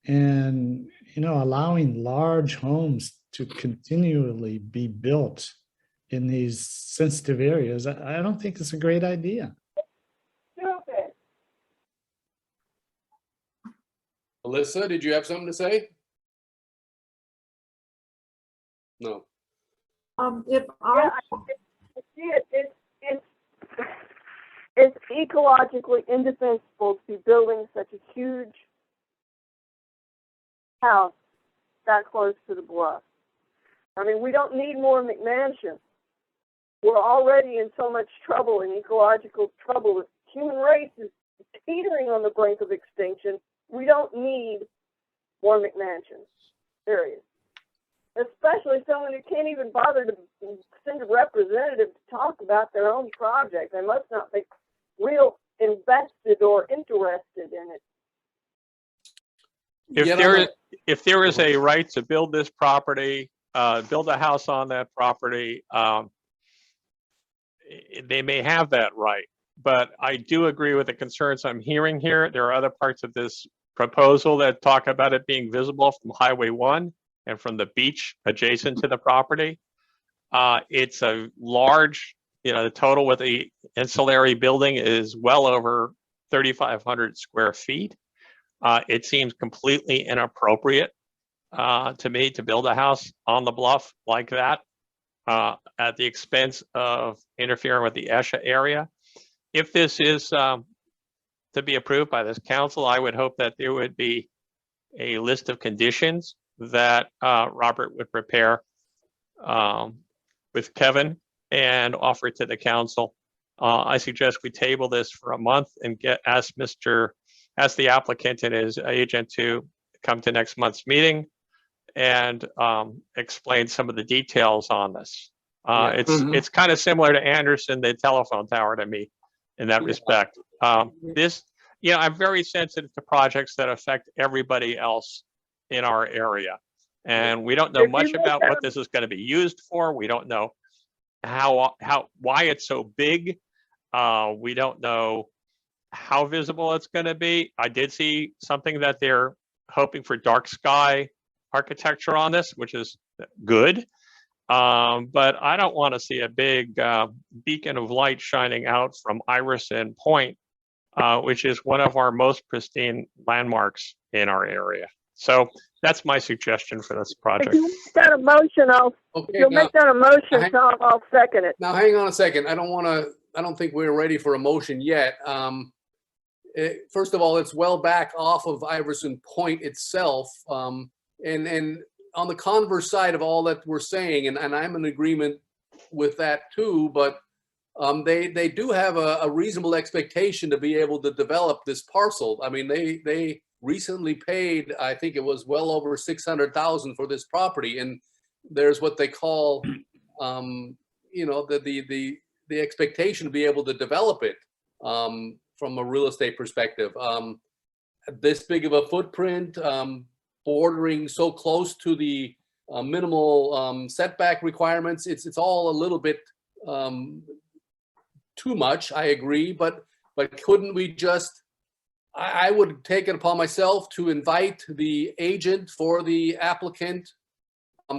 And, you know, allowing large homes to continually be built in these sensitive areas, I don't think it's a great idea. Stupid. Alyssa, did you have something to say? No. If Yeah, I, I see it. It's ecologically indefensible to be building such a huge house that close to the bluff. I mean, we don't need more McMansions. We're already in so much trouble, in ecological trouble. The human race is teetering on the brink of extinction. We don't need more McMansions, period. Especially someone who can't even bother to send a representative to talk about their own project. They must not be real invested or interested in it. If there is a right to build this property, build a house on that property, they may have that right. But I do agree with the concerns I'm hearing here. There are other parts of this proposal that talk about it being visible from Highway 1 and from the beach adjacent to the property. It's a large, the total with the ancillary building is well over 3,500 square feet. It seems completely inappropriate to me to build a house on the bluff like that at the expense of interfering with the ESHA area. If this is to be approved by this council, I would hope that there would be a list of conditions that Robert would prepare with Kevin and offer it to the council. I suggest we table this for a month and ask the applicant and his agent to come to next month's meeting and explain some of the details on this. It's kind of similar to Anderson, the telephone tower, to me in that respect. I'm very sensitive to projects that affect everybody else in our area. And we don't know much about what this is going to be used for. We don't know why it's so big. We don't know how visible it's going to be. I did see something that they're hoping for dark sky architecture on this, which is good. But I don't want to see a big beacon of light shining out from Iversen Point, which is one of our most pristine landmarks in our area. So that's my suggestion for this project. If you make that a motion, make that a motion, Tom, I'll second it. Now, hang on a second. I don't think we're ready for a motion yet. First of all, it's well back off of Iversen Point itself. And on the converse side of all that we're saying, and I'm in agreement with that too, but they do have a reasonable expectation to be able to develop this parcel. I mean, they recently paid, I think it was well over $600,000 for this property, and there's what they call, the expectation to be able to develop it from a real estate perspective. This big of a footprint, bordering so close to the minimal setback requirements, it's all a little bit too much. I agree, but couldn't we just? I would take it upon myself to invite the agent for the applicant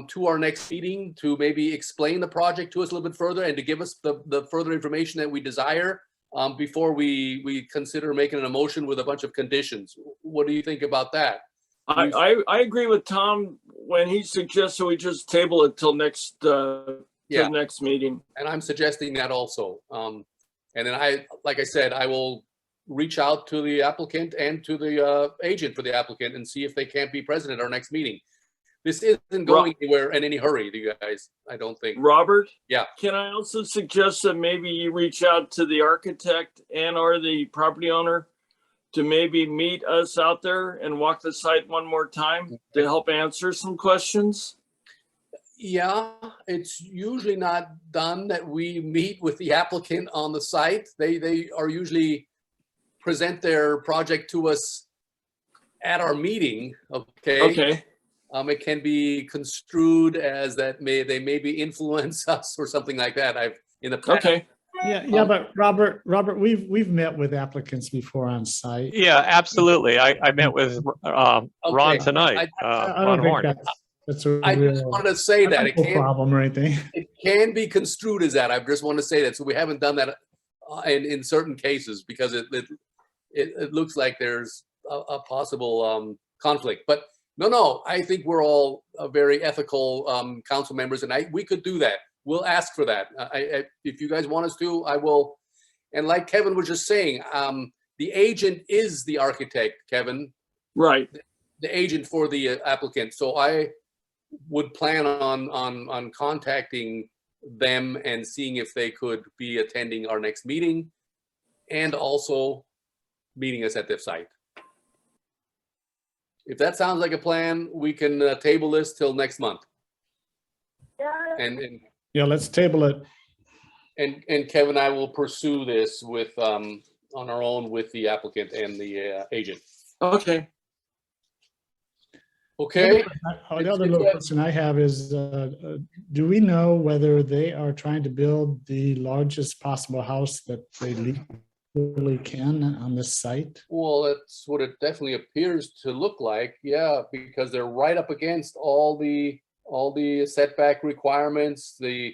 to our next meeting to maybe explain the project to us a little bit further and to give us the further information that we desire before we consider making a motion with a bunch of conditions. What do you think about that? I agree with Tom when he suggests that we just table it till next the next meeting. And I'm suggesting that also. And then like I said, I will reach out to the applicant and to the agent for the applicant and see if they can't be present at our next meeting. This isn't going anywhere in any hurry, you guys, I don't think. Robert? Yeah. Can I also suggest that maybe you reach out to the architect and or the property owner to maybe meet us out there and walk the site one more time to help answer some questions? Yeah, it's usually not done that we meet with the applicant on the site. They are usually present their project to us at our meeting. Okay. It can be construed as that they maybe influence us or something like that. In the past. Okay. Yeah, but Robert, we've met with applicants before on site. Yeah, absolutely. I met with Ron tonight. I don't think That's a I just real wanted to say that it technical problem or anything. can be construed as that. I just want to say that. So we haven't done that in certain cases because it looks like there's a possible conflict. But no, I think we're all very ethical council members, and we could do that. We'll ask for that. If you guys want us to, I will. And like Kevin was just saying, the agent is the architect, Kevin. Right. The agent for the applicant. So I would plan on contacting them and seeing if they could be attending our next meeting and also meeting us at their site. If that sounds like a plan, we can table this till next month. And Yeah, let's table it. and Kevin and I will pursue this with on our own with the applicant and the agent. Okay. Okay. The other little question I have is, do we know whether they are trying to build the largest possible house that they legally can on this site? Well, that's what it definitely appears to look like. Yeah, because they're right up against all the setback requirements. This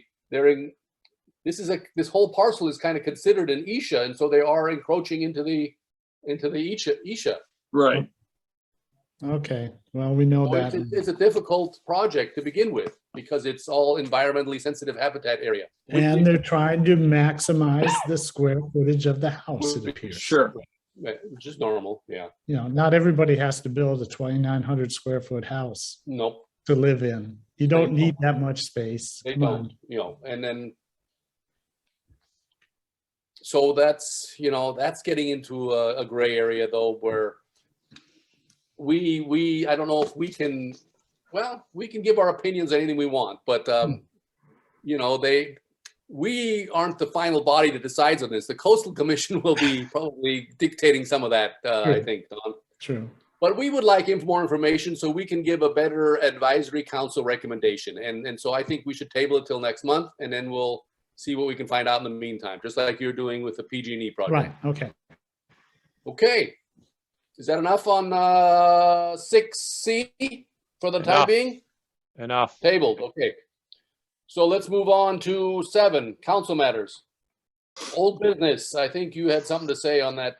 whole parcel is kind of considered an ISHA, and so they are encroaching into the ISHA. Right. Okay, well, we know So that. it's a difficult project to begin with because it's all environmentally sensitive habitat area. And they're trying to maximize the square footage of the house, it appears. Sure. Which is normal, yeah. You know, not everybody has to build a 2,900 square foot house Nope, to live in. You don't They need that much space. they Come on. don't, and then so that's getting into a gray area though, where I don't know if we can give our opinions on anything we want, but we aren't the final body that decides on this. The Coastal Commission will be probably dictating some of that, I think, Don. True. But we would like more information so we can give a better advisory council recommendation. And so I think we should table it till next month, and then we'll see what we can find out in the meantime, just like you're doing with the PG&E project. Right, okay. Okay. Is that enough on 6C for the time being? Enough. Tabled, okay. So let's move on to 7, council matters. Old business, I think you had something to say on that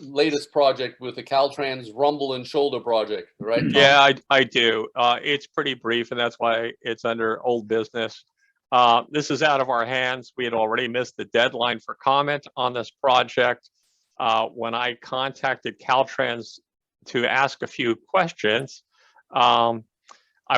latest project with the Caltrans rumble and shoulder project, right, Tom? Yeah, I do. It's pretty brief, and that's why it's under old business. This is out of our hands. We had already missed the deadline for comment on this project. When I contacted Caltrans to ask a few questions, I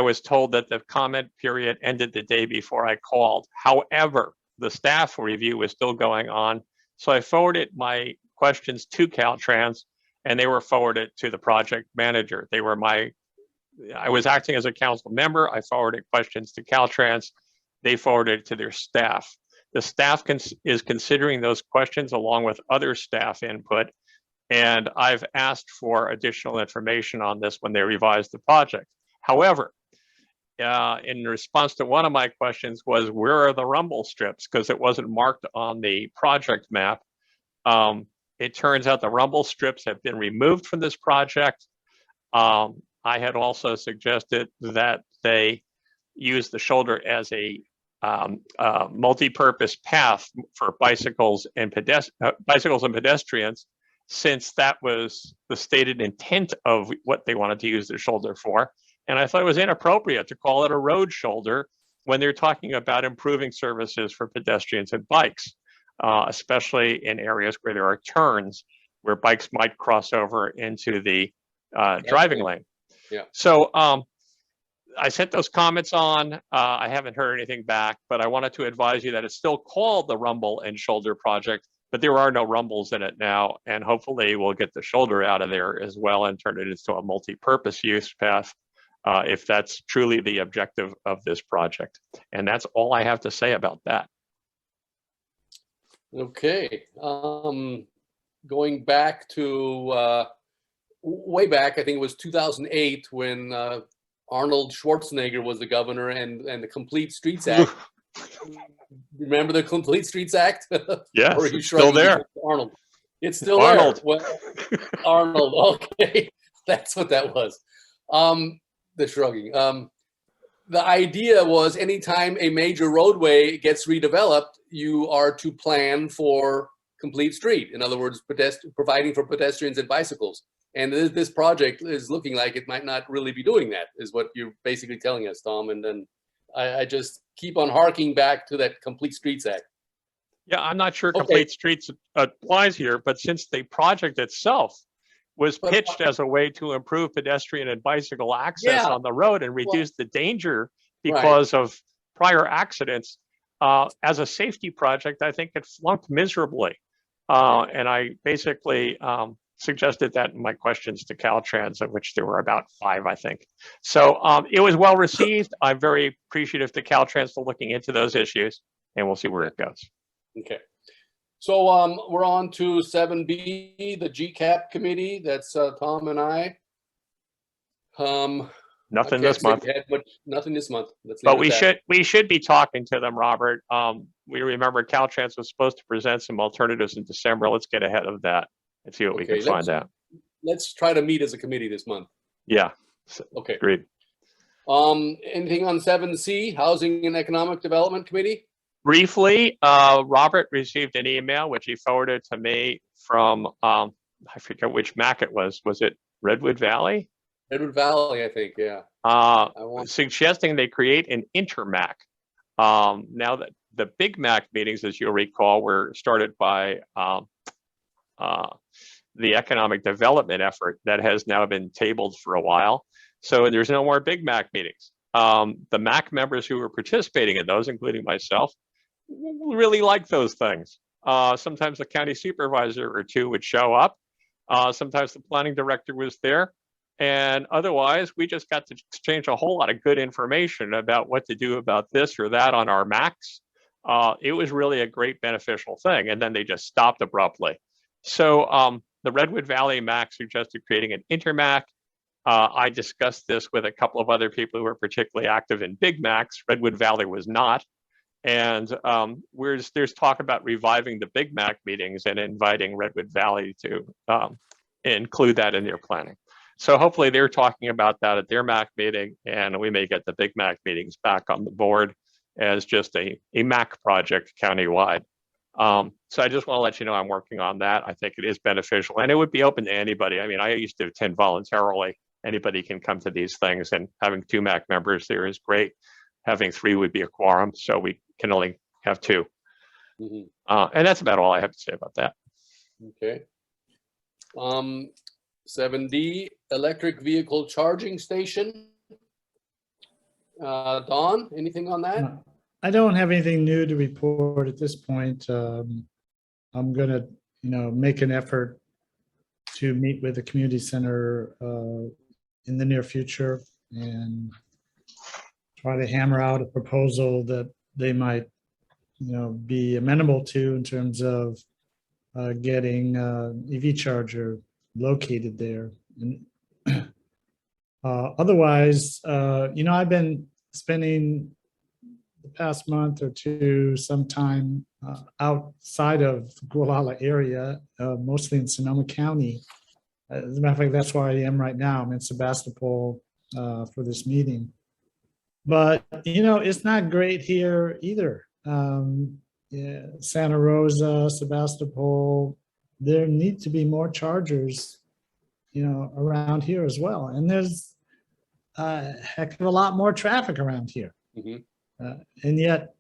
was told that the comment period ended the day before I called. However, the staff review was still going on. So I forwarded my questions to Caltrans, and they were forwarded to the project manager. I was acting as a council member. I forwarded questions to Caltrans. They forwarded it to their staff. The staff is considering those questions along with other staff input. And I've asked for additional information on this when they revise the project. However, in response to one of my questions was, where are the rumble strips? Because it wasn't marked on the project map. It turns out the rumble strips have been removed from this project. I had also suggested that they use the shoulder as a multi-purpose path for bicycles and pedestrians, since that was the stated intent of what they wanted to use their shoulder for. And I thought it was inappropriate to call it a road shoulder when they're talking about improving services for pedestrians and bikes, especially in areas where there are turns where bikes might cross over into the driving lane. Yeah. So I sent those comments on. I haven't heard anything back, but I wanted to advise you that it's still called the Rumble and Shoulder Project, but there are no rumbles in it now. And hopefully we'll get the shoulder out of there as well and turn it into a multi-purpose use path, if that's truly the objective of this project. And that's all I have to say about that. Okay. Going back to way back, I think it was 2008 when Arnold Schwarzenegger was the governor, and the Complete Streets Act. Remember the Complete Streets Act? Yes, Or are you still there. Arnold. It's still Arnold. there. Well, Arnold. Okay, that's what that was. The shrugging. the idea was anytime a major roadway gets redeveloped, you are to plan for complete street. In other words, providing for pedestrians and bicycles. And this project is looking like it might not really be doing that, is what you're basically telling us, Tom. And then I just keep on harking back to that Complete Streets Act. Yeah, I'm not sure Okay. Complete Streets applies here, but since the project itself was pitched as a way to improve pedestrian and bicycle access Yeah. on the road and reduce the danger Right. because of prior accidents, as a safety project, I think it flunked miserably. And I basically suggested that in my questions to Caltrans, of which there were about 5, I think. So it was well received. I'm very appreciative to Caltrans for looking into those issues, and we'll see where it goes. Okay. So we're on to 7B, the GCAP committee. That's Tom and I. Nothing this month. Nothing this month. Let's leave But it at that. we should be talking to them, Robert. We remember Caltrans was supposed to present some alternatives in December. Let's get ahead of that and see what we Okay, can find out. Let's try to meet as a committee this month. Yeah. Okay. Agreed. Anything on 7C, Housing and Economic Development Committee? Briefly, Robert received an email which he forwarded to me from I forget which MAC it was. Was it Redwood Valley? Redwood Valley, I think. Yeah. Suggesting they create an interMAC. Now that the big MAC meetings, as you'll recall, were started by the economic development effort that has now been tabled for a while. So there's no more big MAC meetings. The MAC members who were participating in those, including myself, really like those things. Sometimes the county supervisor or two would show up. Sometimes the planning director was there. And otherwise, we just got to exchange a whole lot of good information about what to do about this or that on our MACs. It was really a great beneficial thing. And then they just stopped abruptly. So the Redwood Valley MAC suggested creating an interMAC. I discussed this with a couple of other people who were particularly active in big MACs. Redwood Valley was not. And there's talk about reviving the big MAC meetings and inviting Redwood Valley to include that in their planning. So hopefully they're talking about that at their MAC meeting, and we may get the big MAC meetings back on the board as just a MAC project countywide. So I just want to let you know I'm working on that. I think it is beneficial, and it would be open to anybody. I mean, I used to attend voluntarily. Anybody can come to these things, and having 2 MAC members there is great. Having 3 would be a quorum, so we can only have 2. Mm-hmm. And that's about all I have to say about that. Okay. 7D, electric vehicle charging station. Dawn, anything on that? I don't have anything new to report at this point. I'm going to, make an effort to meet with the community center in the near future and try to hammer out a proposal that they might, be amenable to in terms of getting EV charger located there. And otherwise, I've been spending the past month or two some time outside of the Gualala area, mostly in Sonoma County. As a matter of fact, that's where I am right now. I'm in Sebastopol for this meeting. But, it's not great here either. Santa Rosa, Sebastopol, there need to be more chargers, around here as well. And there's a heck of a lot more traffic around here. Mm-hmm. And yet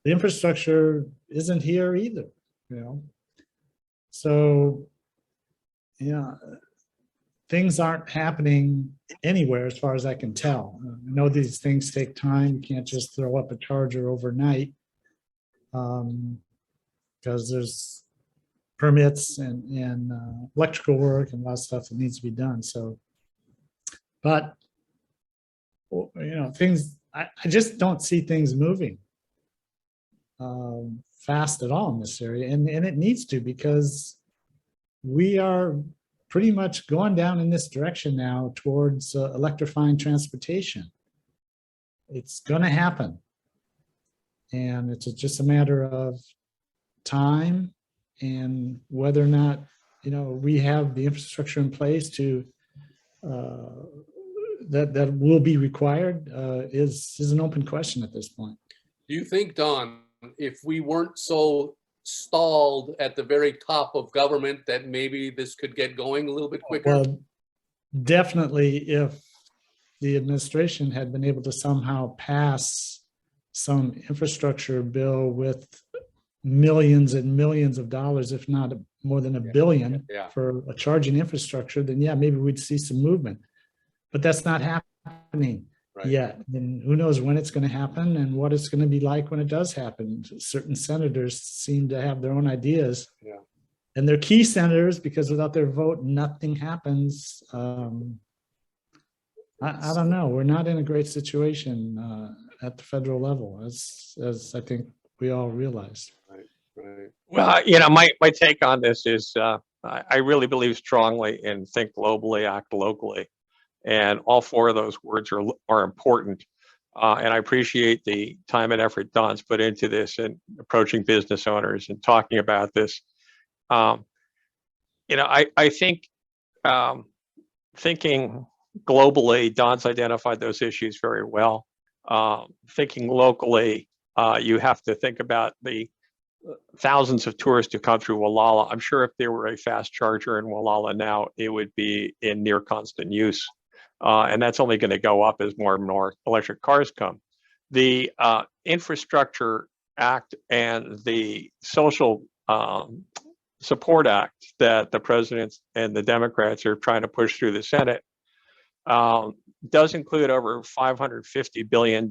the infrastructure isn't here either, So, things aren't happening anywhere as far as I can tell. I know these things take time. You can't just throw up a charger overnight because there's permits and electrical work and a lot of stuff that needs to be done. So, but, things, I just don't see things moving fast at all in this area. And it needs to, because we are pretty much going down in this direction now towards electrifying transportation. It's going to happen. And it's just a matter of time and whether or not, we have the infrastructure in place to that will be required is an open question at this point. Do you think, Don, if we weren't so stalled at the very top of government, that maybe this could get going a little bit quicker? Well, definitely, if the administration had been able to somehow pass some infrastructure bill with millions and millions of dollars, if not more than $1 billion for a charging infrastructure, then yeah, maybe we'd see some movement. But that's not happening yet. And who knows when it's going to happen and what it's going to be like when it does happen. Certain senators seem to have their own ideas. Yeah. And they're key senators because without their vote, nothing happens. I don't know. We're not in a great situation at the federal level, as I think we all realize. Right. Well, you know, my take on this is I really believe strongly in think globally, act locally. And all four of those words are important. And I appreciate the time and effort Don's put into this and approaching business owners and talking about this. You know, I think thinking globally, Don's identified those issues very well. Thinking locally, you have to think about the thousands of tourists who come through Gualala. I'm sure if there were a fast charger in Gualala now, it would be in near constant use. And that's only going to go up as more and more electric cars come. The Infrastructure Act and the Social Support Act that the president and the Democrats are trying to push through the Senate does include over $550 billion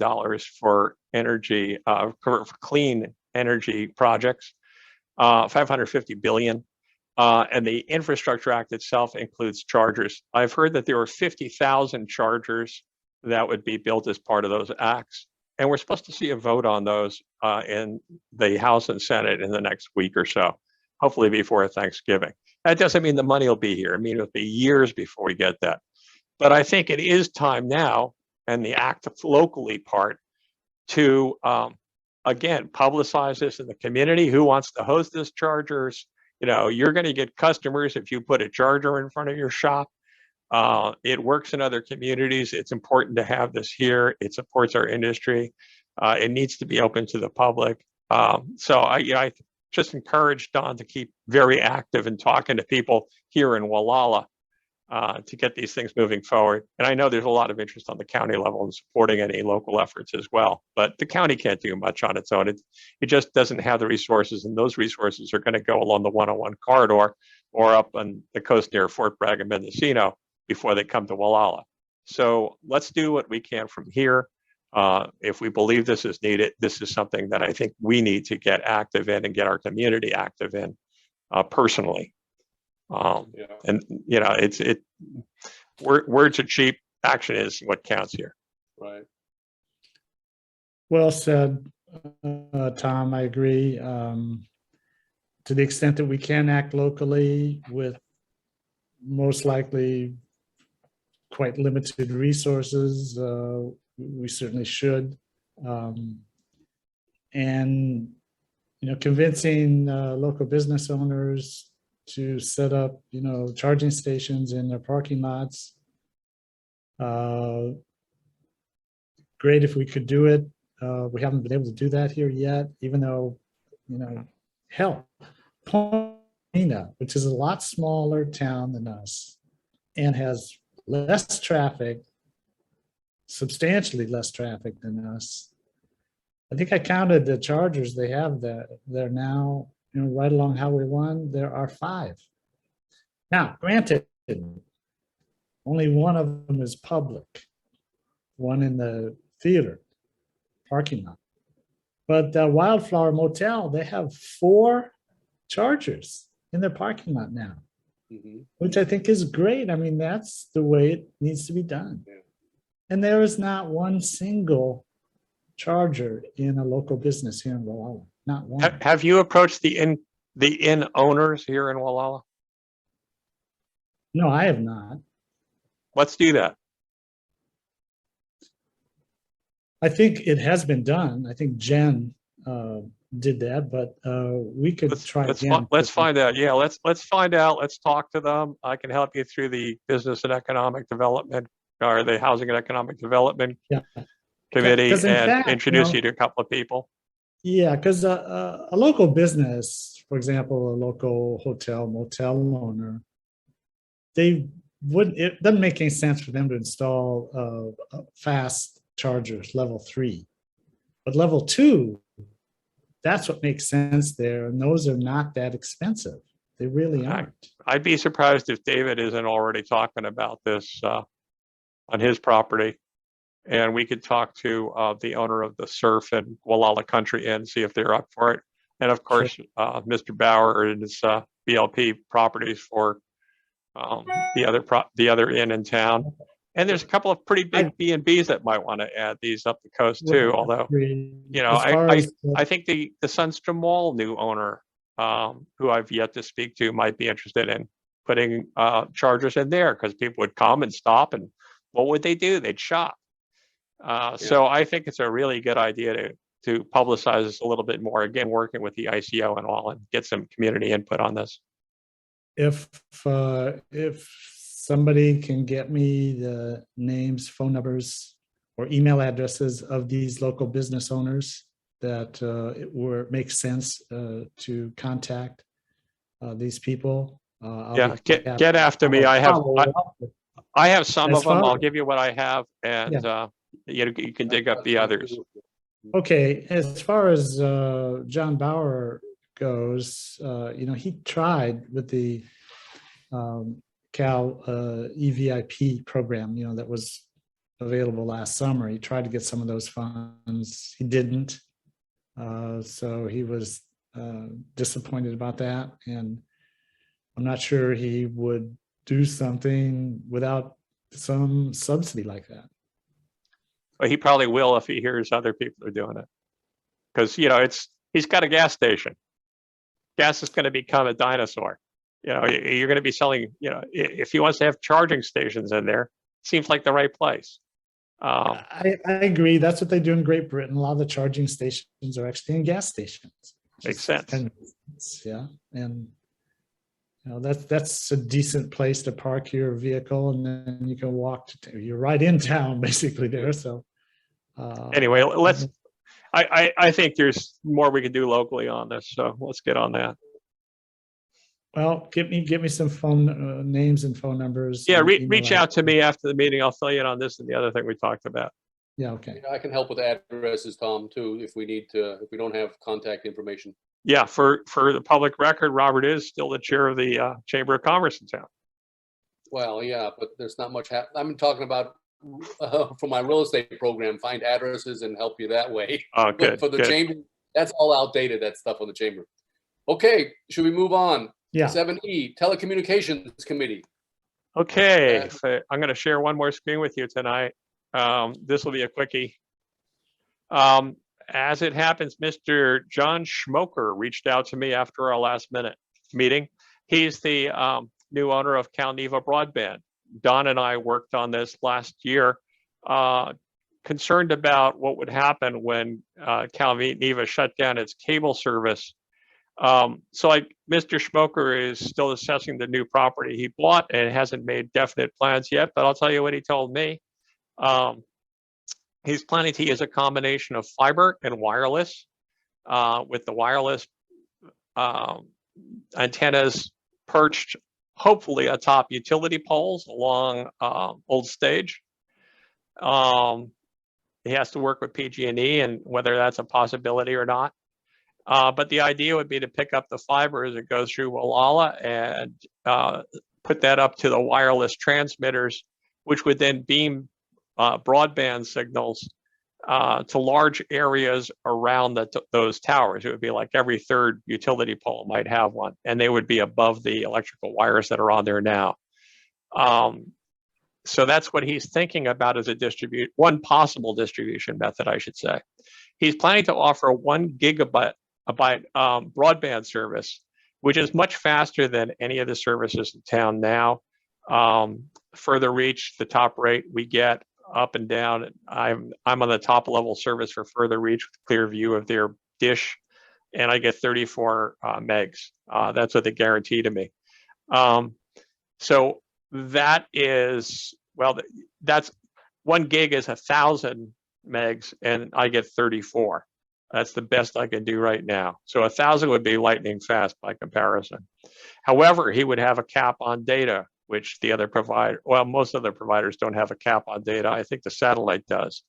for energy, for clean energy projects, 550 billion. And the Infrastructure Act itself includes chargers. I've heard that there were 50,000 chargers that would be built as part of those acts. And we're supposed to see a vote on those in the House and Senate in the next week or so, hopefully before Thanksgiving. That doesn't mean the money will be here. I mean, it'll be years before we get that. But I think it is time now, and the act locally part, to, again, publicize this in the community. Who wants to host this chargers? You know, you're going to get customers if you put a charger in front of your shop. It works in other communities. It's important to have this here. It supports our industry. It needs to be open to the public. So I just encourage Don to keep very active in talking to people here in Gualala to get these things moving forward. And I know there's a lot of interest on the county level in supporting any local efforts as well, but the county can't do much on its own. It just doesn't have the resources, and those resources are going to go along the 101 corridor or up on the coast near Fort Bragg and Mendocino before they come to Gualala. So let's do what we can from here. If we believe this is needed, this is something that I think we need to get active in and get our community active in personally. And you know, words are cheap. Action is what counts here. Right. Well said, Tom. I agree. To the extent that we can act locally with most likely quite limited resources, we certainly should. And you know, convincing local business owners to set up, you know, charging stations in their parking lots. Great if we could do it. We haven't been able to do that here yet, even though, you know, hell, Point, which is a lot smaller town than us and has less traffic, substantially less traffic than us. I think I counted the chargers they have there. They're now, you know, right along Highway 1, there are 5. Now, granted, only one of them is public, one in the theater parking lot. But Wildflower Motel, they have 4 chargers in their parking lot now, which I think is great. I mean, that's the way it needs to be done. Yeah. And there is not one single charger in a local business here in Gualala. Not one. Have you approached the inn owners here in Gualala? No, I have not. Let's do that. I think it has been done. I think Jen did that, but we could try again. Let's find out. Yeah, let's find out. Let's talk to them. I can help you through the business and economic development or the Housing and Economic Development Yeah. Committee 'Cause in and fact, introduce you to a couple of people. Yeah, because a local business, for example, a local hotel, motel owner, it doesn't make any sense for them to install fast chargers, level 3. But level 2, that's what makes sense there. And those are not that expensive. They really aren't. I'd be surprised if David isn't already talking about this on his property. And we could talk to the owner of the Surf and Gualala Country Inn, see if they're up for it. And of course, Mr. Bauer and his BLP properties for the other inn in town. And there's a couple of pretty big B&Bs that might want to add these up the coast too. Although, you know, I think the Sunstrom Mall new owner, who I've yet to speak to, might be interested in putting chargers in there, because people would come and stop, and what would they do? They'd shop. So I think it's a really good idea to publicize this a little bit more. Again, working with the ICO and all, and get some community input on this. If somebody can get me the names, phone numbers, or email addresses of these local business owners that it makes sense to contact these people. Get after me. I have some of them. I'll give you what I have, and you can dig up the others. Okay, as far as John Bauer goes, you know, he tried with the Cal EVIP program, you know, that was available last summer. He tried to get some of those funds. He didn't. So he was disappointed about that. And I'm not sure he would do something without some subsidy like that. But he probably will if he hears other people are doing it. Because, you know, he's got a gas station. Gas is going to become a dinosaur. You know, you're going to be selling, you know, if he wants to have charging stations in there, seems like the right place. I agree. That's what they do in Great Britain. A lot of the charging stations are actually in gas stations. Makes sense. Yeah. And, you know, that's a decent place to park your vehicle, and then you can walk you're right in town basically there. So anyway, I think there's more we can do locally on this. So let's get on that. Well, give me some phone names and phone numbers. Yeah, reach out to me after the meeting. I'll fill you in on this and the other thing we talked about. Yeah, okay. I can help with addresses, Tom, too, if we need to, if we don't have contact information. Yeah, for the public record, Robert is still the chair of the Chamber of Commerce in town. Well, yeah, but there's not much. I'm talking about for my real estate program, find addresses and help you that way. Oh, good. For the chamber, that's all outdated, that stuff on the chamber. Okay, should we move on? Yeah. 7E, Telecommunications Committee. Okay, so I'm going to share one more screen with you tonight. This will be a quickie. As it happens, Mr. John Schmoker reached out to me after our last minute meeting. He's the new owner of CalNeva broadband. Don and I worked on this last year, concerned about what would happen when CalNeva shut down its cable service. So Mr. Schmoker is still assessing the new property he bought and hasn't made definite plans yet, but I'll tell you what he told me. He's planning to use a combination of fiber and wireless, with the wireless antennas perched hopefully atop utility poles along Old Stage. He has to work with PG&E and whether that's a possibility or not. But the idea would be to pick up the fiber as it goes through Gualala and put that up to the wireless transmitters, which would then beam broadband signals to large areas around those towers. It would be like every third utility pole might have one, and they would be above the electrical wires that are on there now. So that's what he's thinking about as one possible distribution method, I should say. He's planning to offer a 1 gigabyte broadband service, which is much faster than any of the services in town now. Further reach, the top rate we get up and down. I'm on the top level service for further reach with clear view of their dish, and I get 34 megs. That's what they guarantee to me. So that is well, that's 1 gig is 1,000 megs, and I get 34. That's the best I can do right now. So 1,000 would be lightning fast by comparison. However, he would have a cap on data, which the other provider, well, most other providers don't have a cap on data. I think the satellite does.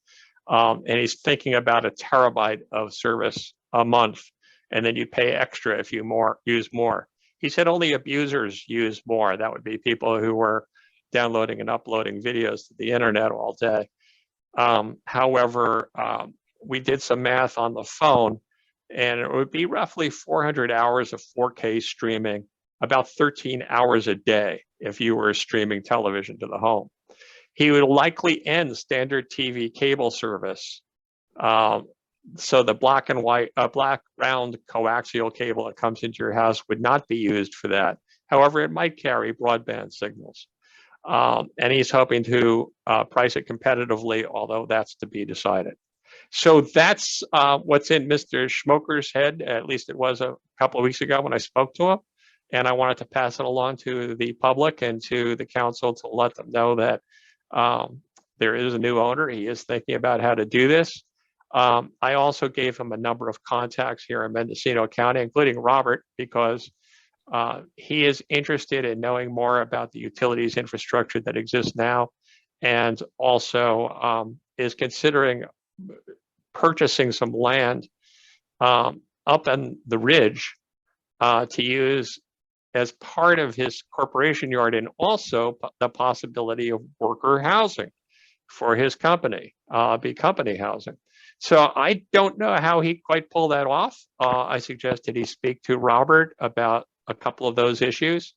And he's thinking about a terabyte of service a month, and then you pay extra if you use more. He said only abusers use more. That would be people who were downloading and uploading videos to the internet all day. However, we did some math on the phone, and it would be roughly 400 hours of 4K streaming, about 13 hours a day if you were streaming television to the home. He would likely end standard TV cable service. So the black and white, black round coaxial cable that comes into your house would not be used for that. However, it might carry broadband signals. And he's hoping to price it competitively, although that's to be decided. So that's what's in Mr. Schmoker's head, at least it was a couple of weeks ago when I spoke to him. And I wanted to pass it along to the public and to the council to let them know that there is a new owner. He is thinking about how to do this. I also gave him a number of contacts here in Mendocino County, including Robert, because he is interested in knowing more about the utilities infrastructure that exists now, and also is considering purchasing some land up in the ridge to use as part of his corporation yard, and also the possibility of worker housing for his company, be company housing. So I don't know how he quite pulled that off. I suggested he speak to Robert about a couple of those issues,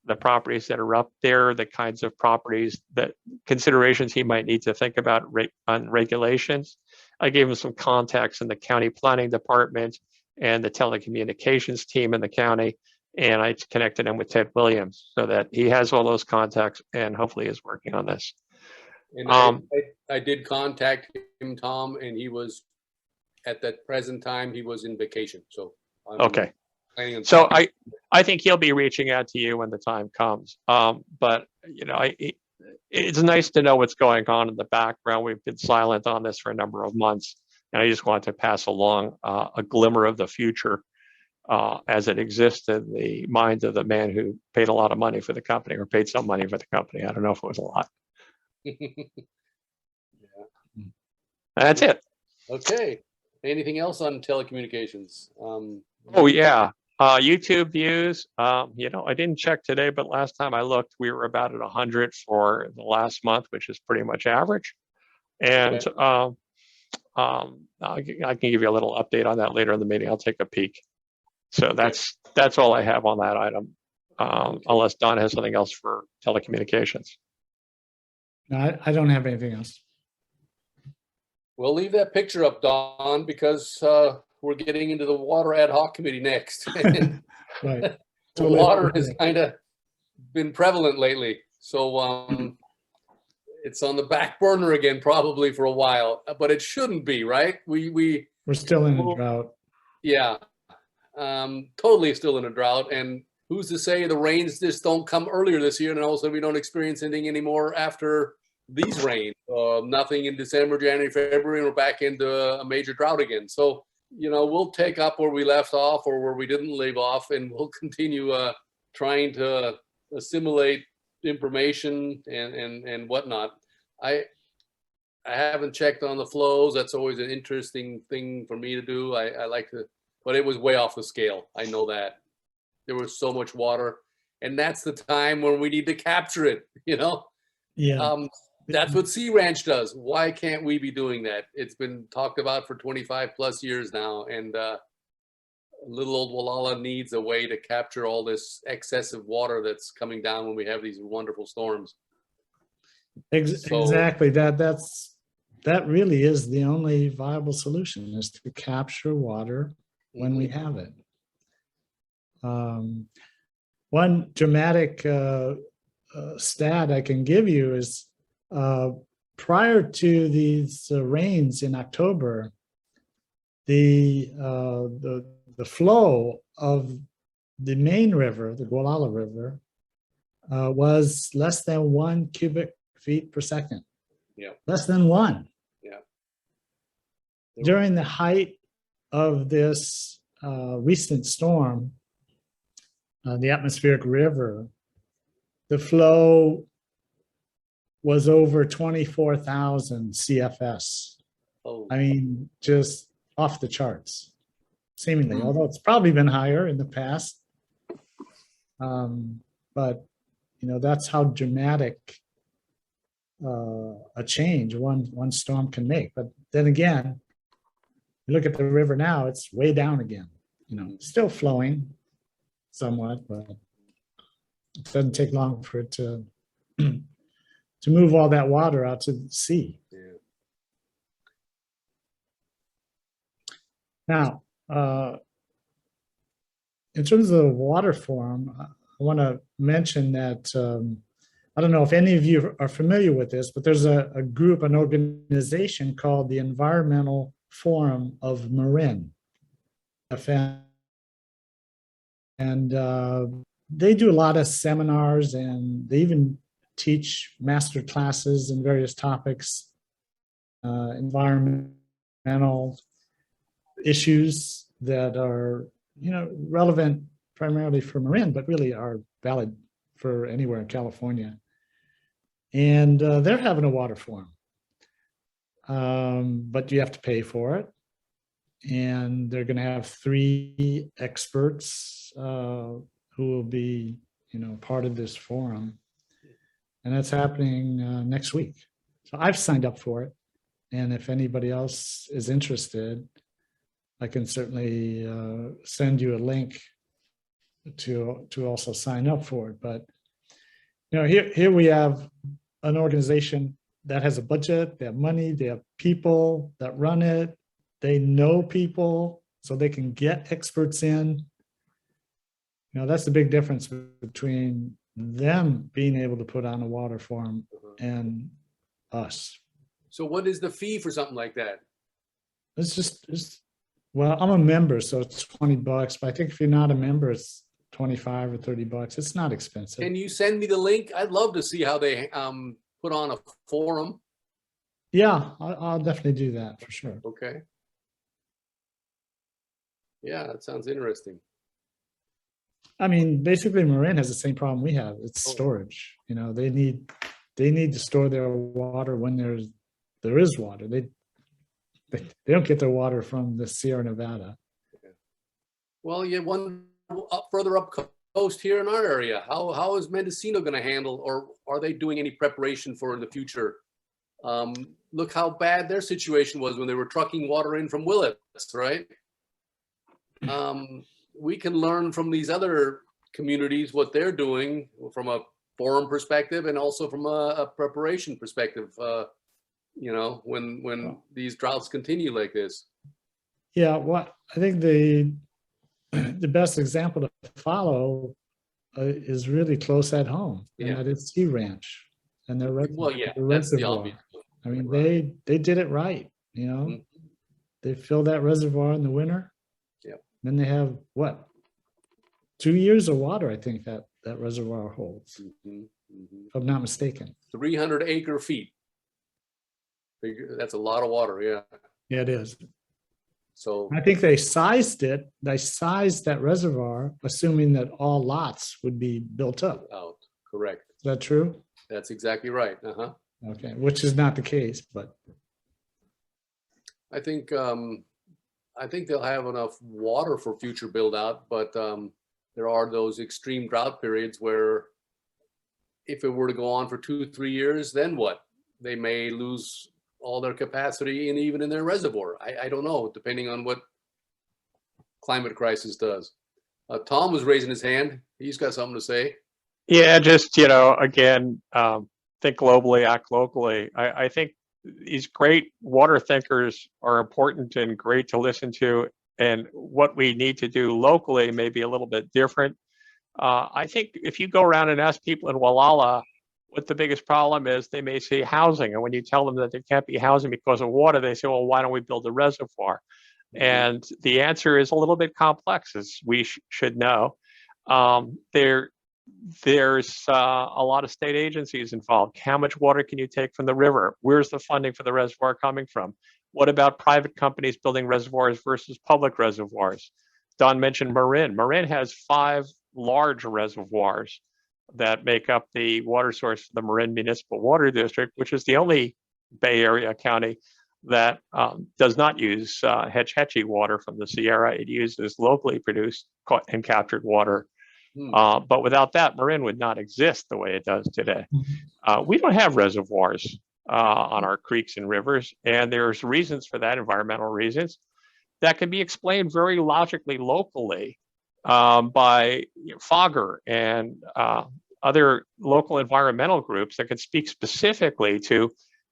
the properties that are up there, the kinds of properties that considerations he might need to think about on regulations. I gave him some contacts in the county planning department and the telecommunications team in the county, and I connected him with Ted Williams so that he has all those contacts and hopefully is working on this. And I did contact him, Tom, and he was, at that present time, he was in vacation. So okay. So I think he'll be reaching out to you when the time comes. But you know, it's nice to know what's going on in the background. We've been silent on this for a number of months, and I just want to pass along a glimmer of the future as it exists in the mind of the man who paid a lot of money for the company, or paid some money for the company. I don't know if it was a lot. Yeah. That's it. Okay. Anything else on telecommunications? Oh yeah, YouTube views. You know, I didn't check today, but last time I looked, we were about at 100 for the last month, which is pretty much average. And okay. I can give you a little update on that later in the meeting. I'll take a peek. So okay. That's all I have on that item, unless Don has something else for telecommunications. No, I don't have anything else. We'll leave that picture up, Don, because we're getting into the water ad hoc committee next. Right. The water has kind of been prevalent lately. So it's on the back burner again, probably for a while, but it shouldn't be, right? We're still in a drought. Yeah, totally still in a drought. And who's to say the rains just don't come earlier this year, and also we don't experience anything anymore after these rains? Nothing in December, January, February, and we're back into a major drought again. So, you know, we'll take up where we left off or where we didn't leave off, and we'll continue trying to assimilate information and whatnot. I haven't checked on the flows. That's always an interesting thing for me to do. I like to, but it was way off the scale. I know that. There was so much water, and that's the time when we need to capture it, you know? Yeah. That's what Sea Ranch does. Why can't we be doing that? It's been talked about for 25 plus years now, and little old Gualala needs a way to capture all this excessive water that's coming down when we have these wonderful storms. Exactly. That really is the only viable solution, is to capture water when we have it. One dramatic stat I can give you is prior to these rains in October, the flow of the main river, the Gualala River, was less than 1 cubic feet per second. Yeah. Less than 1. Yeah. During the height of this recent storm, the atmospheric river, the flow was over 24,000 CFS. Oh, I mean, just off the charts, seemingly, although it's probably been higher in the past. But, you know, that's how dramatic a change one storm can make. But then again, you look at the river now, it's way down again, you know, still flowing somewhat, but it doesn't take long for it to to move all that water out to the sea. yeah. Now, in terms of the water forum, I want to mention that I don't know if any of you are familiar with this, but there's a group, an organization called the Environmental Forum of Marin. And they do a lot of seminars, and they even teach master classes in various topics, environmental issues that are, you know, relevant primarily for Marin, but really are valid for anywhere in California. And they're having a water forum, but you have to pay for it. And they're going to have 3 experts who will be, you know, part of this forum. And that's happening next week. So I've signed up for it. And if anybody else is interested, I can certainly send you a link to also sign up for it. But, you know, here we have an organization that has a budget, they have money, they have people that run it, they know people, so they can get experts in. You know, that's the big difference between them being able to put on a water forum and us. So what is the fee for something like that? Well, I'm a member, so it's $20, but I think if you're not a member, it's 25 or 30 bucks. It's not expensive. Can you send me the link? I'd love to see how they put on a forum. Yeah, I'll definitely do that for sure. Okay. Yeah, that sounds interesting. I mean, basically Marin has the same problem we have. It's storage. You know, they need to store their water when there is water. They don't get their water from the Sierra Nevada. Well, you one further up coast here in our area. How is Mendocino going to handle, or are they doing any preparation for in the future? Look how bad their situation was when they were trucking water in from Willits, right? We can learn from these other communities what they're doing from a forum perspective and also from a preparation perspective. You know, when these droughts continue like this. Yeah, what I think the best example to follow is really close at home, and that is Sea Ranch and their Well, yeah, the that's the reservoir. obvious. I mean, they did it right. You know, they fill that reservoir in the winter. Yeah. Then they have what, 2 years of water? I think that reservoir holds, if I'm not mistaken. 300 acre feet. That's a lot of water. Yeah. Yeah, it is. So I think they sized it. They sized that reservoir, assuming that all lots would be built up. out. Correct. Is that true? That's exactly right. Okay, which is not the case, but I think they'll have enough water for future build out, but there are those extreme drought periods where if it were to go on for 2-3 years, then what? They may lose all their capacity and even in their reservoir. I don't know, depending on what climate crisis does. Tom was raising his hand. He's got something to say. Yeah, just, you know, again, think globally, act locally. I think these great water thinkers are important and great to listen to. And what we need to do locally may be a little bit different. I think if you go around and ask people in Gualala what the biggest problem is, they may say housing. And when you tell them that there can't be housing because of water, they say, well, why don't we build a reservoir? And the answer is a little bit complex, as we should know. There's a lot of state agencies involved. How much water can you take from the river? Where's the funding for the reservoir coming from? What about private companies building reservoirs versus public reservoirs? Don mentioned Marin. Marin has 5 large reservoirs that make up the water source for the Marin Municipal Water District, which is the only Bay Area county that does not use Hetch Hetchy water from the Sierra. It uses locally produced and captured water. But without that, Marin would not exist the way it does today. We don't have reservoirs on our creeks and rivers, and there's reasons for that, environmental reasons, that can be explained very logically locally by Fogger and other local environmental groups that can speak specifically to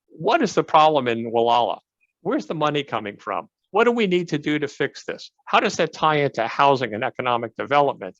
what is the problem in Gualala? Where's the money coming from? What do we need to do to fix this? How does that tie into housing and economic development?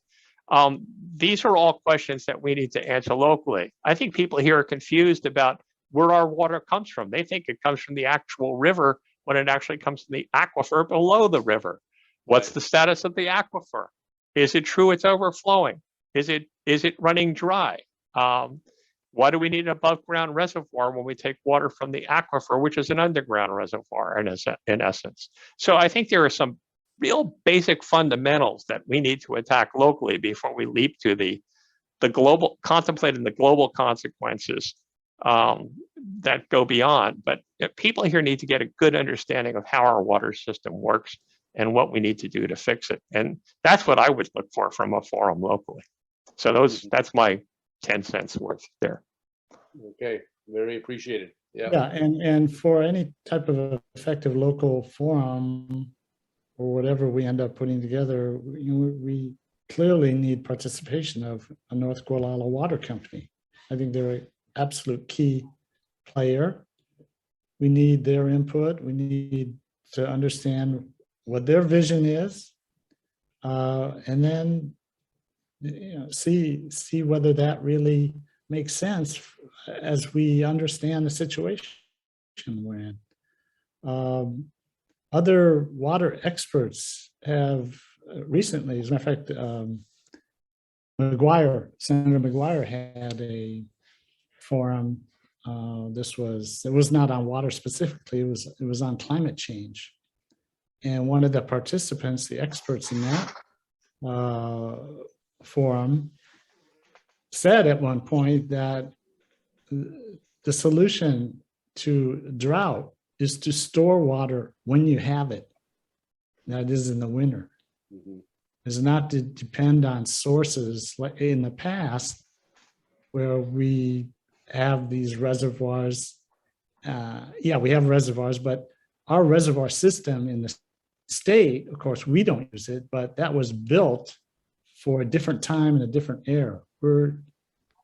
These are all questions that we need to answer locally. I think people here are confused about where our water comes from. They think it comes from the actual river when it actually comes from the aquifer below the river. What's the status of the aquifer? Is it true it's overflowing? Is it running dry? Why do we need an above ground reservoir when we take water from the aquifer, which is an underground reservoir in essence? So I think there are some real basic fundamentals that we need to attack locally before we leap to the global, contemplating the global consequences that go beyond. But people here need to get a good understanding of how our water system works and what we need to do to fix it. And that's what I would look for from a forum locally. So that's my 10 cents worth there. Okay, very appreciated. Yeah. Yeah, and for any type of effective local forum or whatever we end up putting together, we clearly need participation of a North Gualala Water Company. I think they're an absolute key player. We need their input. We need to understand what their vision is, and then see whether that really makes sense as we understand the situation we're in. Other water experts have recently, as a matter of fact, Senator McGuire had a forum. It was not on water specifically, it was on climate change. And one of the participants, the experts in that forum, said at one point that the solution to drought is to store water when you have it. That is in the winter. Is not to depend on sources like in the past where we have these reservoirs. We have reservoirs, but our reservoir system in the state, of course, we don't use it, but that was built for a different time and a different era.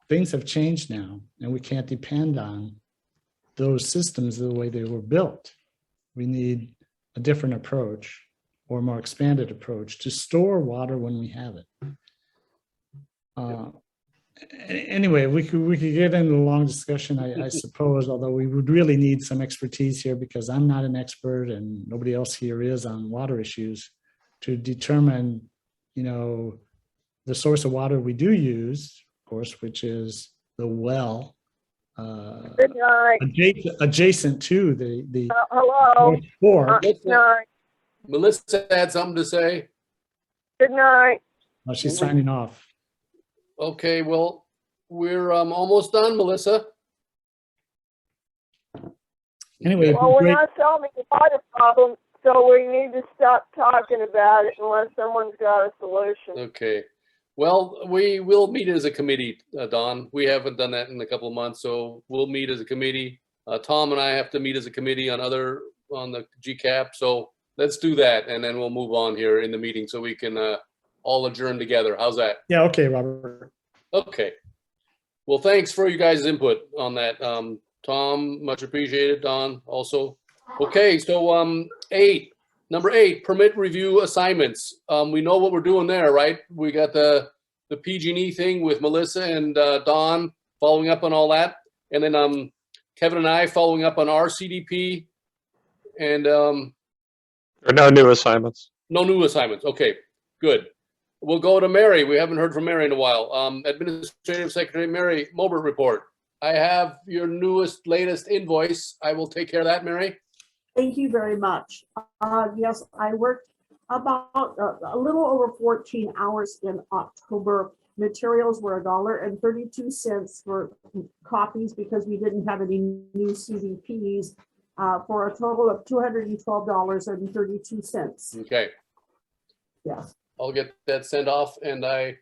Things have changed now, and we can't depend on those systems the way they were built. We need a different approach or a more expanded approach to store water when we have it. Anyway, we could get into a long discussion, I suppose, although we would really need some expertise here because I'm not an expert and nobody else here is on water issues to determine, the source of water we do use, of course, which is the well, Good night. adjacent to the Hello. Good night. Melissa had something to say. Good night. Oh, she's signing off. Okay, well, we're almost done, Melissa. Anyway, Well, we're great. not solving the water problem, so we need to stop talking about it unless someone's got a solution. Okay. Well, we will meet as a committee, Don. We haven't done that in a couple of months, so we'll meet as a committee. Tom and I have to meet as a committee on the GCAP, so let's do that, and then we'll move on here in the meeting so we can all adjourn together. How's that? Yeah, okay, Robert. Okay. Well, thanks for you guys' input on that. Tom, much appreciated. Don, also. Okay, so number 8, permit review assignments. We know what we're doing there, right? We got the PG&E thing with Melissa and Don following up on all that, and then Kevin and I following up on our CDP, and There are no new assignments. no new assignments. Okay, good. we'll go to Mary. We haven't heard from Mary in a while. Administrative Secretary Mary Mobert report. I have your latest invoice. I will take care of that, Mary. Thank you very much. Yes, I worked about a little over 14 hours in October. Materials were $1.32 for copies because we didn't have any new CDPs, for a total of $212.32. Okay. Yes. I'll get that sent off and I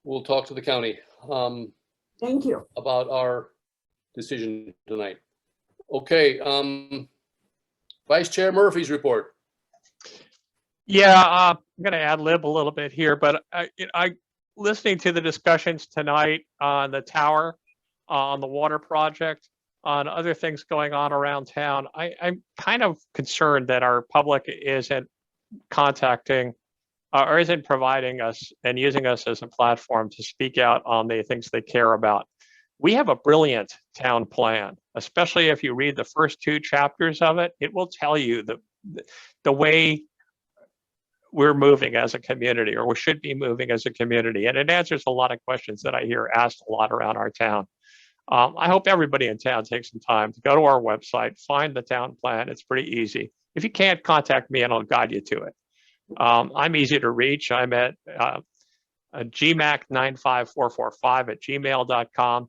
will talk to the county Thank you. about our decision tonight. Okay. Vice Chair Murphy's report. Yeah, I'm going to ad lib a little bit here, but I listening to the discussions tonight on the tower, on the water project, on other things going on around town. I'm kind of concerned that our public isn't contacting or isn't providing us and using us as a platform to speak out on the things they care about. We have a brilliant town plan, especially if you read the first 2 chapters of it. It will tell you the way we're moving as a community, or we should be moving as a community. And it answers a lot of questions that I hear asked a lot around our town. I hope everybody in town takes some time to go to our website, find the town plan. It's pretty easy. If you can't, contact me and I'll guide you to it. I'm easy to reach. I'm at gmac95445@gmail.com.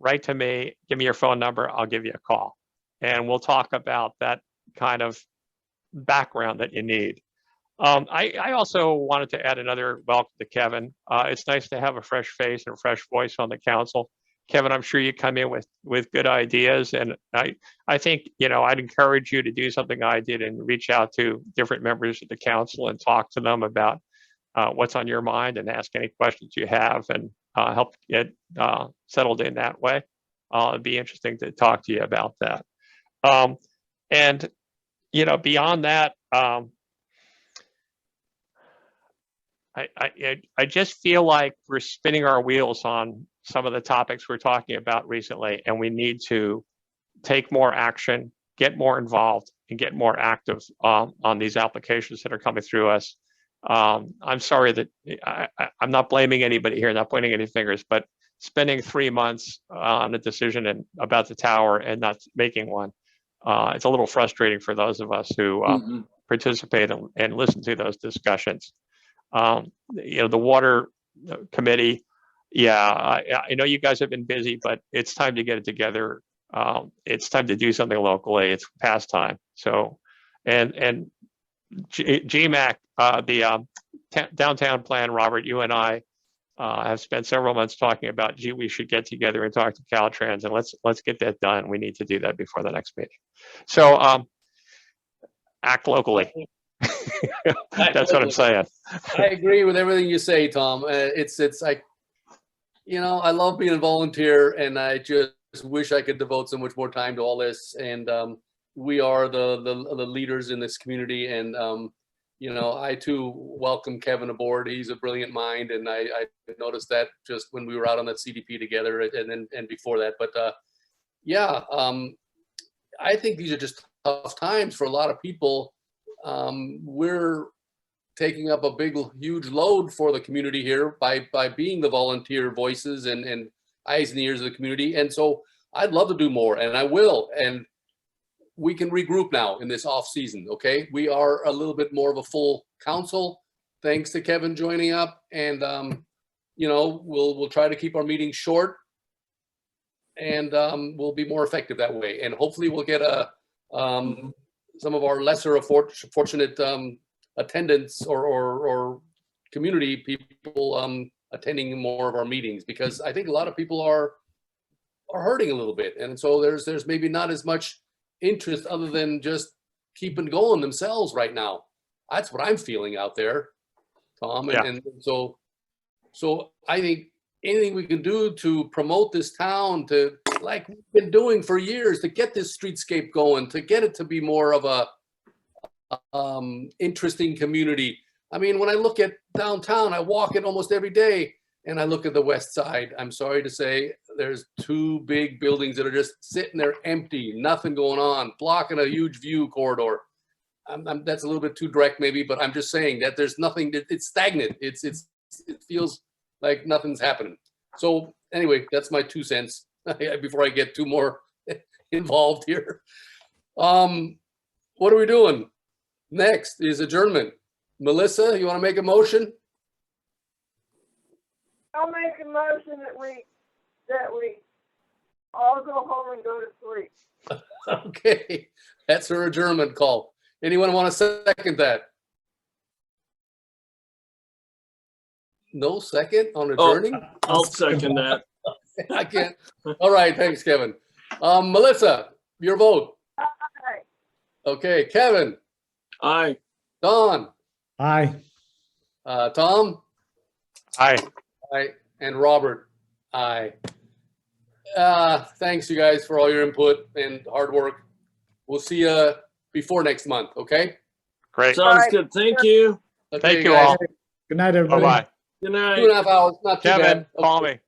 Write to me, give me your phone number, I'll give you a call. And we'll talk about that kind of background that you need. I also wanted to add another welcome to Kevin. It's nice to have a fresh face and a fresh voice on the council. Kevin, I'm sure you come in with good ideas, and I think, you know, I'd encourage you to do something I did and reach out to different members of the council and talk to them about what's on your mind and ask any questions you have and help get settled in that way. It'd be interesting to talk to you about that. And, you know, beyond that, I just feel like we're spinning our wheels on some of the topics we're talking about recently, and we need to take more action, get more involved, and get more active on these applications that are coming through us. I'm sorry that I'm not blaming anybody here, not pointing any fingers, but spending 3 months on a decision about the tower and not making one, it's a little frustrating for those of us who participate and listen to those discussions. You know, the water committee, yeah, I know you guys have been busy, but it's time to get it together. It's time to do something locally. It's past time. So, and GMAC, the downtown plan, Robert, you and I have spent several months talking about, gee, we should get together and talk to Caltrans, and let's get that done. We need to do that before the next meeting. So act locally. That's what I'm saying. I agree with everything you say, Tom. It's like, you know, I love being a volunteer, and I just wish I could devote so much more time to all this. And we are the leaders in this community, and you know, I too welcome Kevin aboard. He's a brilliant mind, and I noticed that just when we were out on that CDP together, and before that. But yeah, I think these are just tough times for a lot of people. We're taking up a huge load for the community here by being the volunteer voices and eyes and ears of the community. And so I'd love to do more, and I will. And we can regroup now in this off season. Okay. We are a little bit more of a full council, thanks to Kevin joining up. And, you know, we'll try to keep our meetings short, and we'll be more effective that way. And hopefully we'll get some of our lesser fortunate attendants or community people attending more of our meetings, because I think a lot of people are hurting a little bit. And so there's maybe not as much interest other than just keeping going themselves right now. That's what I'm feeling out there, Tom. And so I think anything we can do to promote this town, to, like we've been doing for years, to get this streetscape going, to get it to be more of a interesting community. I mean, when I look at downtown, I walk it almost every day, and I look at the west side. I'm sorry to say, there's 2 big buildings that are just sitting there empty, nothing going on, blocking a huge view corridor. that's a little bit too direct maybe, but I'm just saying that there's nothing, it's stagnant. It feels like nothing's happening. So anyway, that's my 2 cents before I get too more involved here. What are we doing? Next is adjournment. Melissa, you want to make a motion? I'll make a motion that we all go home and go to sleep. Okay, that's her adjournment call. Anyone want to second that? No second on adjourning? I'll second that. I can't. All right, thanks, Kevin. Melissa, your vote. Aye. Okay, Kevin, Aye. Don, Aye. Tom, Aye. aye, and Robert, aye. Thanks, you guys, for all your input and hard work. We'll see you before next month, okay? Great. Sounds Aye. good. Thank you. Okay, Thank you guys. all. Good night, everybody. Bye-bye. Good night. 2.5 hours, not too Kevin, bad. call Okay. me.